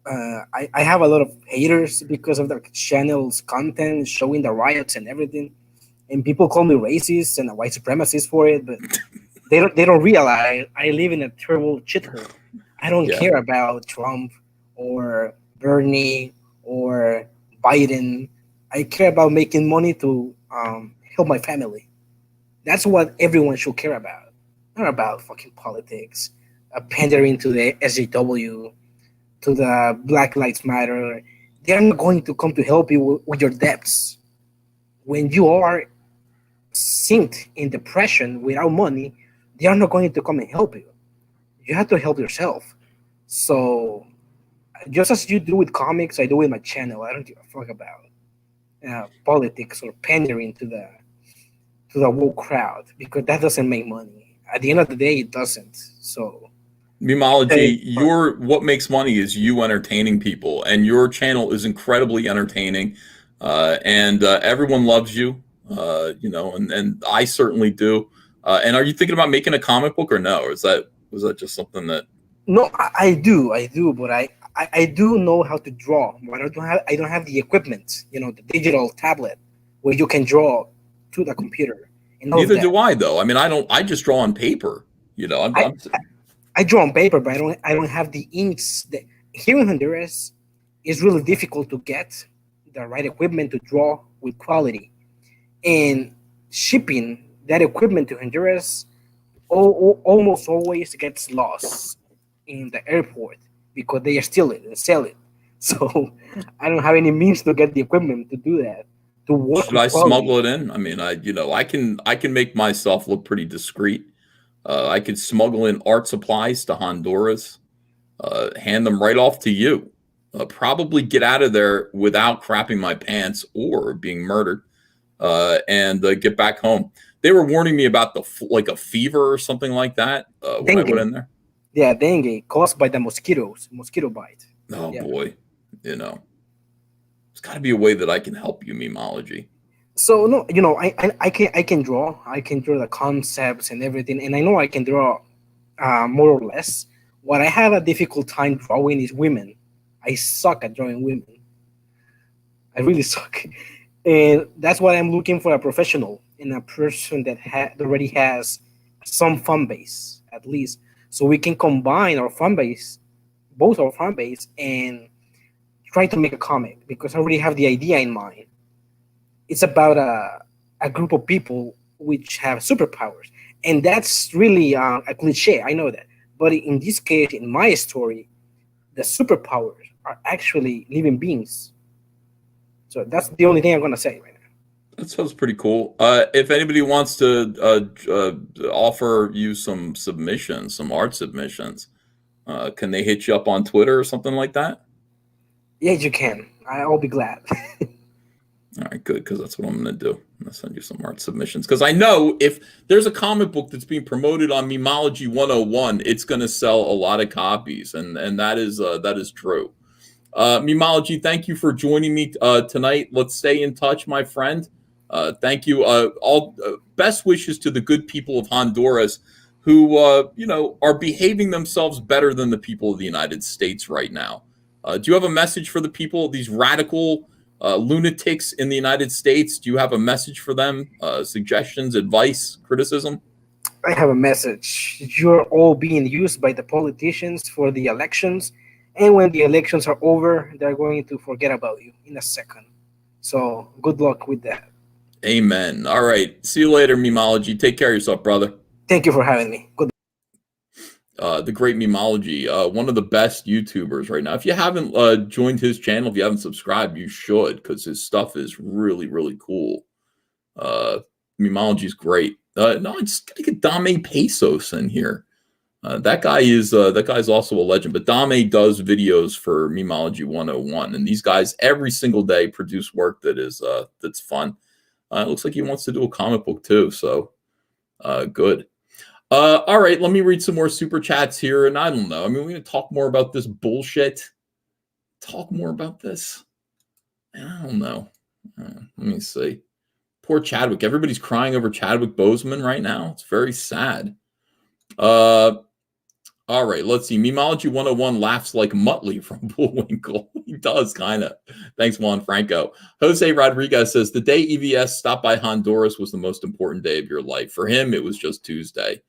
I have a lot of haters because of the channel's content showing the riots and everything, and people call me racist and a white supremacist for it, but they don't realize I live in a terrible shithole. I don't care about Trump or Bernie or Biden. I care about making money to help my family. That's what everyone should care about. Not about fucking politics, pandering to the SJW, to the Black Lives Matter. they're not going to come to help you with your debts. When you are sink in depression without money, they are not going to come and help you. You have to help yourself. So just as you do with comics, I do with my channel. I don't give a fuck about politics or pandering to the woke crowd, because that doesn't make money. At the end of the day, it doesn't. So Memology, what makes money is you entertaining people, and your channel is incredibly entertaining, and everyone loves you. And I certainly do. And are you thinking about making a comic book or no? Or was that just something that? No, I do, but I do know how to draw, but I don't have the equipment, the digital tablet where you can draw to the computer. And Neither do I, though. I mean, I just draw on paper. I draw on paper, but I don't have the inks. Here in Honduras, it's really difficult to get the right equipment to draw with quality, and shipping that equipment to Honduras almost always gets lost in the airport because they steal it and sell it. So I don't have any means to get the equipment to do that. To work. Should I smuggle it in? I mean, I can make myself look pretty discreet. I could smuggle in art supplies to Honduras, hand them right off to you. Probably get out of there without crapping my pants or being murdered, and get back home. They were warning me about like a fever or something like that when I went in there. Yeah, dengue caused by the mosquito bite. Oh yeah. Boy, there's got to be a way that I can help you, Memology. So no, I can draw. I can draw the concepts and everything, and I know I can draw more or less. What I have a difficult time drawing is women. I suck at drawing women. I really suck, and that's why I'm looking for a professional and a person that already has some fan base at least, so we can combine our fan base, both our fan base, and try to make a comic, because I already have the idea in mind. It's about a group of people which have superpowers, and that's really a cliche. I know that, but in this case, in my story, the superpowers are actually living beings. So that's the only thing I'm gonna say right now. That sounds pretty cool. If anybody wants to offer you some submissions, some art submissions, can they hit you up on Twitter or something like that? Yeah, you can. I'll be glad. All right, good, because that's what I'm going to do. I'm going to send you some art submissions, because I know if there's a comic book that's being promoted on Memology 101, it's going to sell a lot of copies, and that is true. Memology, thank you for joining me tonight. Let's stay in touch, my friend. Thank you. All best wishes to the good people of Honduras, who are behaving themselves better than the people of the United States right now. Do you have a message for the people, these radical lunatics in the United States? Do you have a message for them? Suggestions, advice, criticism? I have a message. You're all being used by the politicians for the elections, and when the elections are over, they're going to forget about you in a second. So good luck with that. Amen. All right. See you later, Memology. Take care of yourself, brother. Thank you for having me. Good. The great Memology, one of the best YouTubers right now. If you haven't joined his channel, if you haven't subscribed, you should, because his stuff is really, really cool. Memology's great. No, I just gotta get Dame Pesos in here. That guy's also a legend. But Dame does videos for Memology 101, and these guys every single day produce work that is that's fun. It looks like he wants to do a comic book too, so good. All right, let me read some more super chats here, and I don't know. I mean, we're going to talk more about this bullshit. Talk more about this. I don't know. Let me see. Poor Chadwick. Everybody's crying over Chadwick Boseman right now. It's very sad. All right, let's see. Memology 101 laughs like Muttley from Bullwinkle. He does, kind of. Thanks, Juan Franco. Jose Rodriguez says, the day EVS stopped by Honduras was the most important day of your life. For him, it was just Tuesday.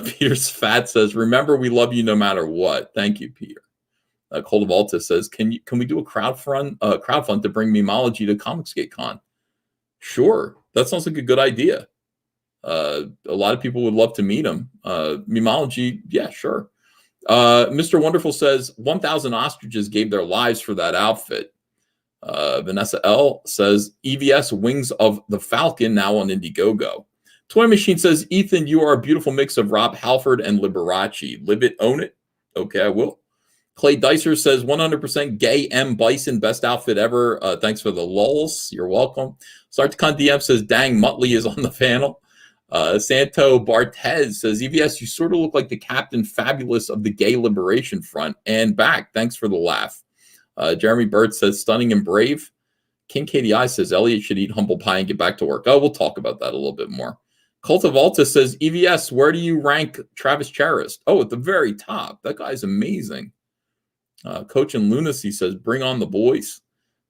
Peter Fat says, remember, we love you no matter what. Thank you, Peter. Cold Alta says, can we do a crowdfund to bring Memology to Comicsgate Con? Sure. That sounds like a good idea. A lot of people would love to meet him. Memology, yeah, sure. Mr. Wonderful says 1,000 ostriches gave their lives for that outfit. Vanessa L says EVS Wings of the Falcon now on Indiegogo. Toy Machine says, Ethan, you are a beautiful mix of Rob Halford and Liberace. Live it, own it. Okay, I will. Clay Dicer says 100% gay M. Bison, best outfit ever. Thanks for the lulls. You're welcome. Sarticon DM says, dang, Muttley is on the panel. Santo Bartez says, EVS, you sort of look like the Captain Fabulous of the Gay Liberation Front and back. Thanks for the laugh. Jeremy Burt says, stunning and brave. King KDI says, Elliot should eat humble pie and get back to work. Oh, we'll talk about that a little bit more. Cult of Alta says, EVS, where do you rank Travis Charest? Oh, at the very top. That guy's amazing. Coach and Lunacy says, bring on the boys.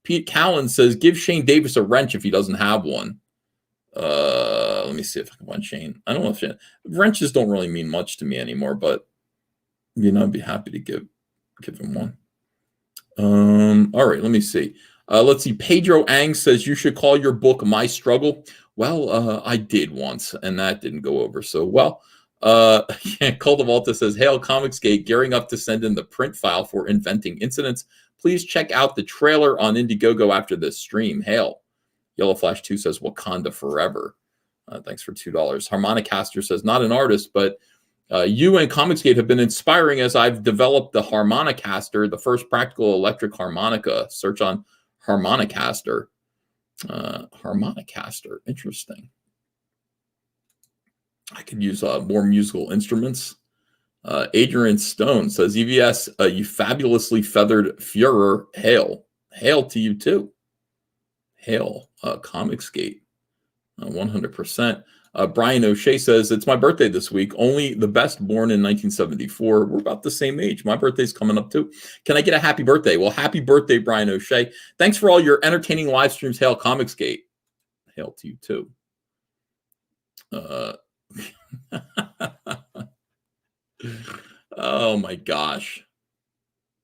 Pete Callan says, give Shane Davis a wrench if he doesn't have one. Let me see if I can find Shane. I don't know if wrenches don't really mean much to me anymore, but I'd be happy to give him one. All right, let me see. Let's see. Pedro Ang says you should call your book My Struggle. Well, I did once, and that didn't go over so well. Cult of Alta says, Hail Comicsgate, gearing up to send in the print file for Inventing Incidents. Please check out the trailer on Indiegogo after this stream. Hail. Yellow Flash 2 says Wakanda Forever. Thanks for $2. Harmonicaster says, not an artist, but you and Comicsgate have been inspiring as I've developed the Harmonicaster, the first practical electric harmonica. Search on Harmonicaster. Harmonicaster. Interesting. I could use more musical instruments. Adrian Stone says, EVS, you fabulously feathered Führer. Hail. Hail to you too. Hail. Comicsgate. 100%. Brian O'Shea says, it's my birthday this week. Only the best born in 1974. We're about the same age. My birthday's coming up too. Can I get a happy birthday? Well, happy birthday, Brian O'Shea. Thanks for all your entertaining live streams. Hail Comicsgate. Hail to you too. Oh my gosh.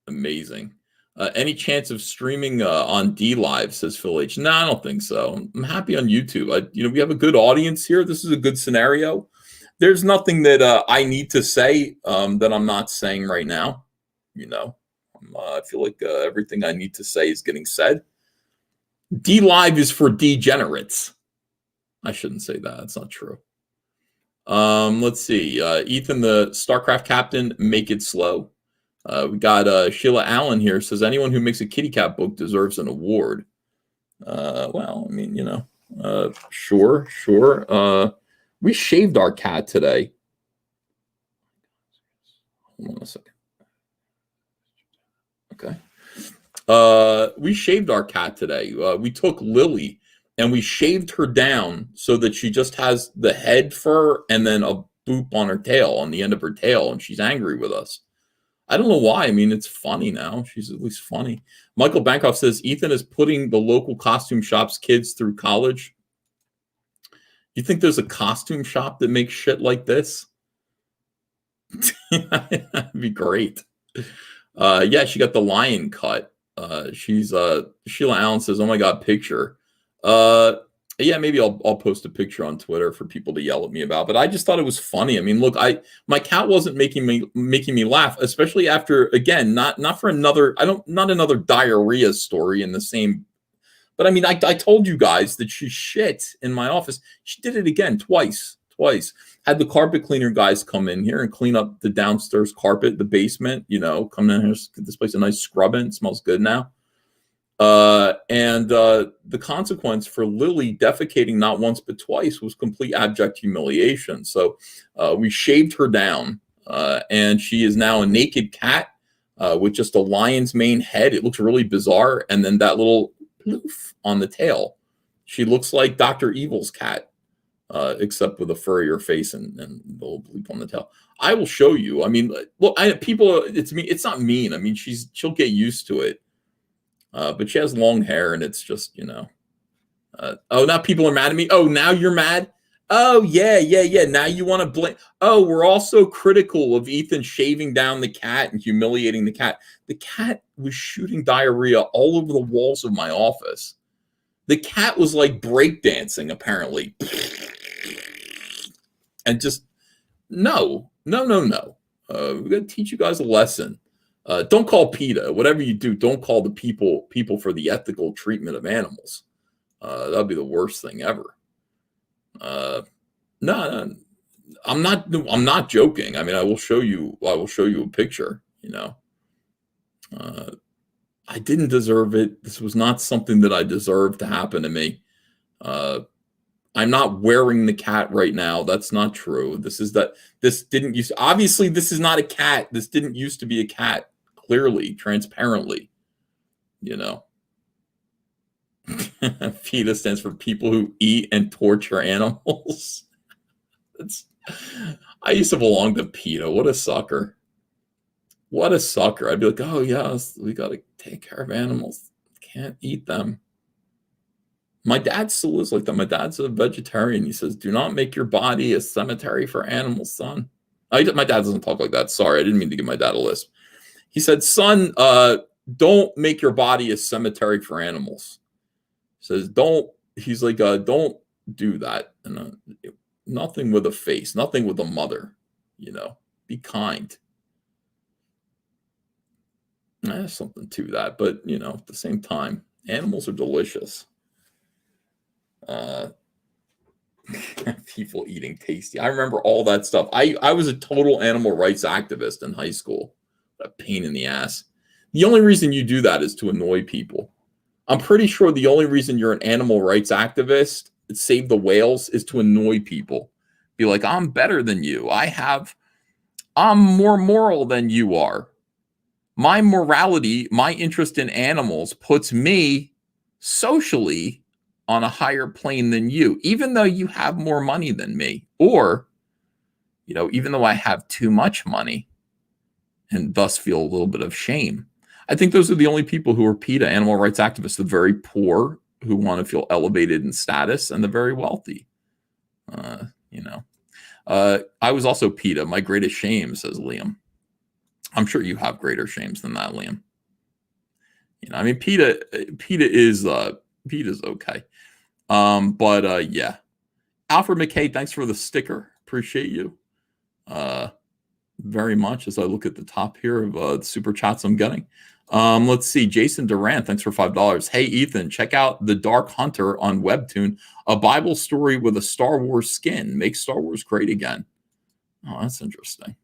Amazing. Any chance of streaming on D Live, says Phil H. No, I don't think so. I'm happy on YouTube. We have a good audience here. This is a good scenario. There's nothing that I need to say that I'm not saying right now. I feel like everything I need to say is getting said. D Live is for degenerates. I shouldn't say that. That's not true. Let's see. Ethan, the StarCraft captain, make it slow. We got Sheila Allen here, says anyone who makes a kitty cat book deserves an award. Well, I mean, sure. We shaved our cat today. Hold on a second. Okay. We shaved our cat today. We took Lily and we shaved her down so that she just has the head fur and then a boop on her tail, on the end of her tail, and she's angry with us. I don't know why. I mean, it's funny now. She's at least funny. Michael Bancroft says, Ethan is putting the local costume shop's kids through college. You think there's a costume shop that makes shit like this? That'd be great. Yeah, she got the lion cut. Sheila Allen says, oh my God, picture. Yeah, maybe I'll post a picture on Twitter for people to yell at me about. But I just thought it was funny. I mean, look, my cat wasn't making me laugh, especially after, again, not another diarrhea story in the same. But I mean, I told you guys that she shit in my office. She did it again twice. Had the carpet cleaner guys come in here and clean up the downstairs carpet, the basement. Come in here, get this place a nice scrubbing. It smells good now. And the consequence for Lily defecating not once but twice was complete abject humiliation. So we shaved her down, and she is now a naked cat with just a lion's mane head. It looks really bizarre, and then that little ploof on the tail. She looks like Dr. Evil's cat, except with a furrier face and the little bleep on the tail. I will show you. I mean, look, it's me. It's not mean. I mean, she'll get used to it. But she has long hair, and it's just, oh, now people are mad at me. Oh, now you're mad? Oh, yeah. Now you want to blame. Oh, we're also critical of Ethan shaving down the cat and humiliating the cat. The cat was shooting diarrhea all over the walls of my office. The cat was like breakdancing, apparently. And just, no. We got to teach you guys a lesson. Don't call PETA. Whatever you do, don't call the people for the ethical treatment of animals. That'd be the worst thing ever. No, I'm not joking. I mean, I will show you a picture, you know. I didn't deserve it. This was not something that I deserved to happen to me. I'm not wearing the cat right now. That's not true. This didn't use, obviously this is not a cat. This didn't used to be a cat, clearly, transparently, you know. PETA stands for people who eat and torture animals. I used to belong to PETA. What a sucker. What a sucker. I'd be like, oh, yes, we got to take care of animals. Can't eat them. My dad still is like that. My dad's a vegetarian. He says, do not make your body a cemetery for animals, son. My dad doesn't talk like that. Sorry, I didn't mean to give my dad a lisp. He said, son, don't make your body a cemetery for animals. He says, don't do that. And nothing with a face, nothing with a mother, you know, be kind. There's something to that, but you know, at the same time, animals are delicious. People eating tasty. I remember all that stuff. I was a total animal rights activist in high school. A pain in the ass. The only reason you do that is to annoy people. I'm pretty sure the only reason you're an animal rights activist, save the whales, is to annoy people. Be like, I'm better than you. I'm more moral than you are. My morality, my interest in animals puts me socially on a higher plane than you, even though you have more money than me, or, you know, even though I have too much money and thus feel a little bit of shame. I think those are the only people who are PETA animal rights activists, the very poor who want to feel elevated in status, and the very wealthy. You know, I was also PETA. My greatest shame, says Liam. I'm sure you have greater shames than that, Liam. You know, I mean, PETA is okay. Yeah. Alfred McKay, thanks for the sticker. Appreciate you very much as I look at the top here of the super chats I'm getting. Let's see. Jason Durant, thanks for $5. Hey, Ethan, check out The Dark Hunter on Webtoon, a Bible story with a Star Wars skin. Make Star Wars great again. Oh, that's interesting.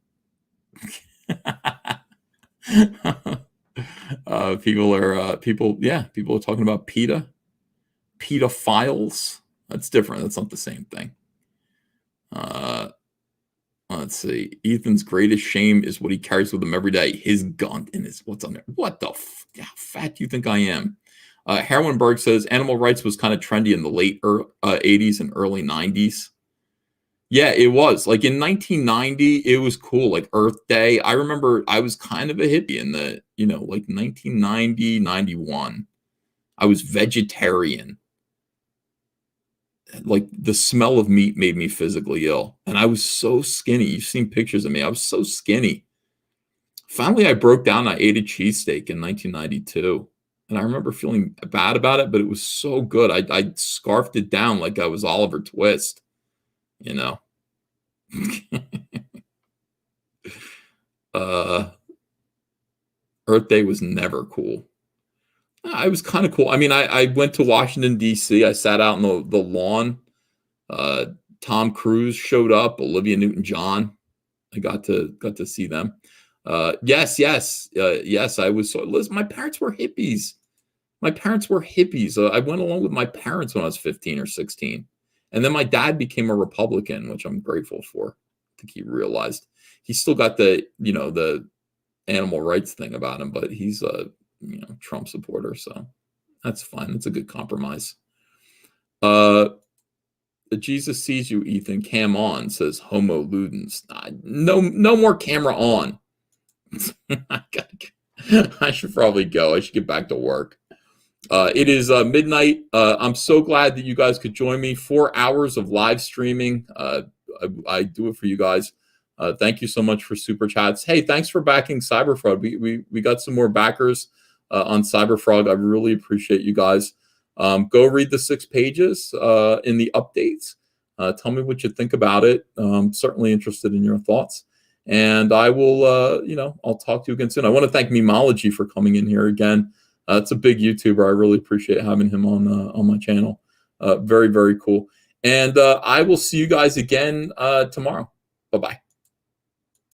People are talking about PETA. Pedophiles. That's different. That's not the same thing. Let's see. Ethan's greatest shame is what he carries with him every day. His gun and his what's on there. What the how fat do you think I am? Herwinberg says animal rights was kind of trendy in the late 80s and early 90s. Yeah, it was. Like in 1990, it was cool. Like Earth Day. I remember I was kind of a hippie in the, you know, like 1990, 91. I was vegetarian. Like the smell of meat made me physically ill. And I was so skinny. You've seen pictures of me. I was so skinny. Finally, I broke down. I ate a cheesesteak in 1992. And I remember feeling bad about it, but it was so good. I scarfed it down like I was Oliver Twist, you know. Earth Day was never cool. I was kind of cool. I mean, I went to Washington, D.C. I sat out on the lawn. Tom Cruise showed up, Olivia Newton-John. I got to see them. Yes. I was. Listen, my parents were hippies. I went along with my parents when I was 15 or 16. And then my dad became a Republican, which I'm grateful for. I think he realized he's still got the animal rights thing about him, but he's a Trump supporter, so that's fine. That's a good compromise. Jesus sees you, Ethan. Cam on, says Homo Ludens. No more camera on. I should probably go. I should get back to work. It is midnight. I'm so glad that you guys could join me. 4 hours of live streaming. I do it for you guys. Thank you so much for super chats. Hey, thanks for backing Cyberfrog. We got some more backers on Cyberfrog. I really appreciate you guys. Go read the 6 pages in the updates. Tell me what you think about it. I'm certainly interested in your thoughts. And I will, I'll talk to you again soon. I want to thank MEMOLOGY for coming in here again. It's a big YouTuber. I really appreciate having him on my channel. Very, very cool. And I will see you guys again tomorrow. Bye-bye.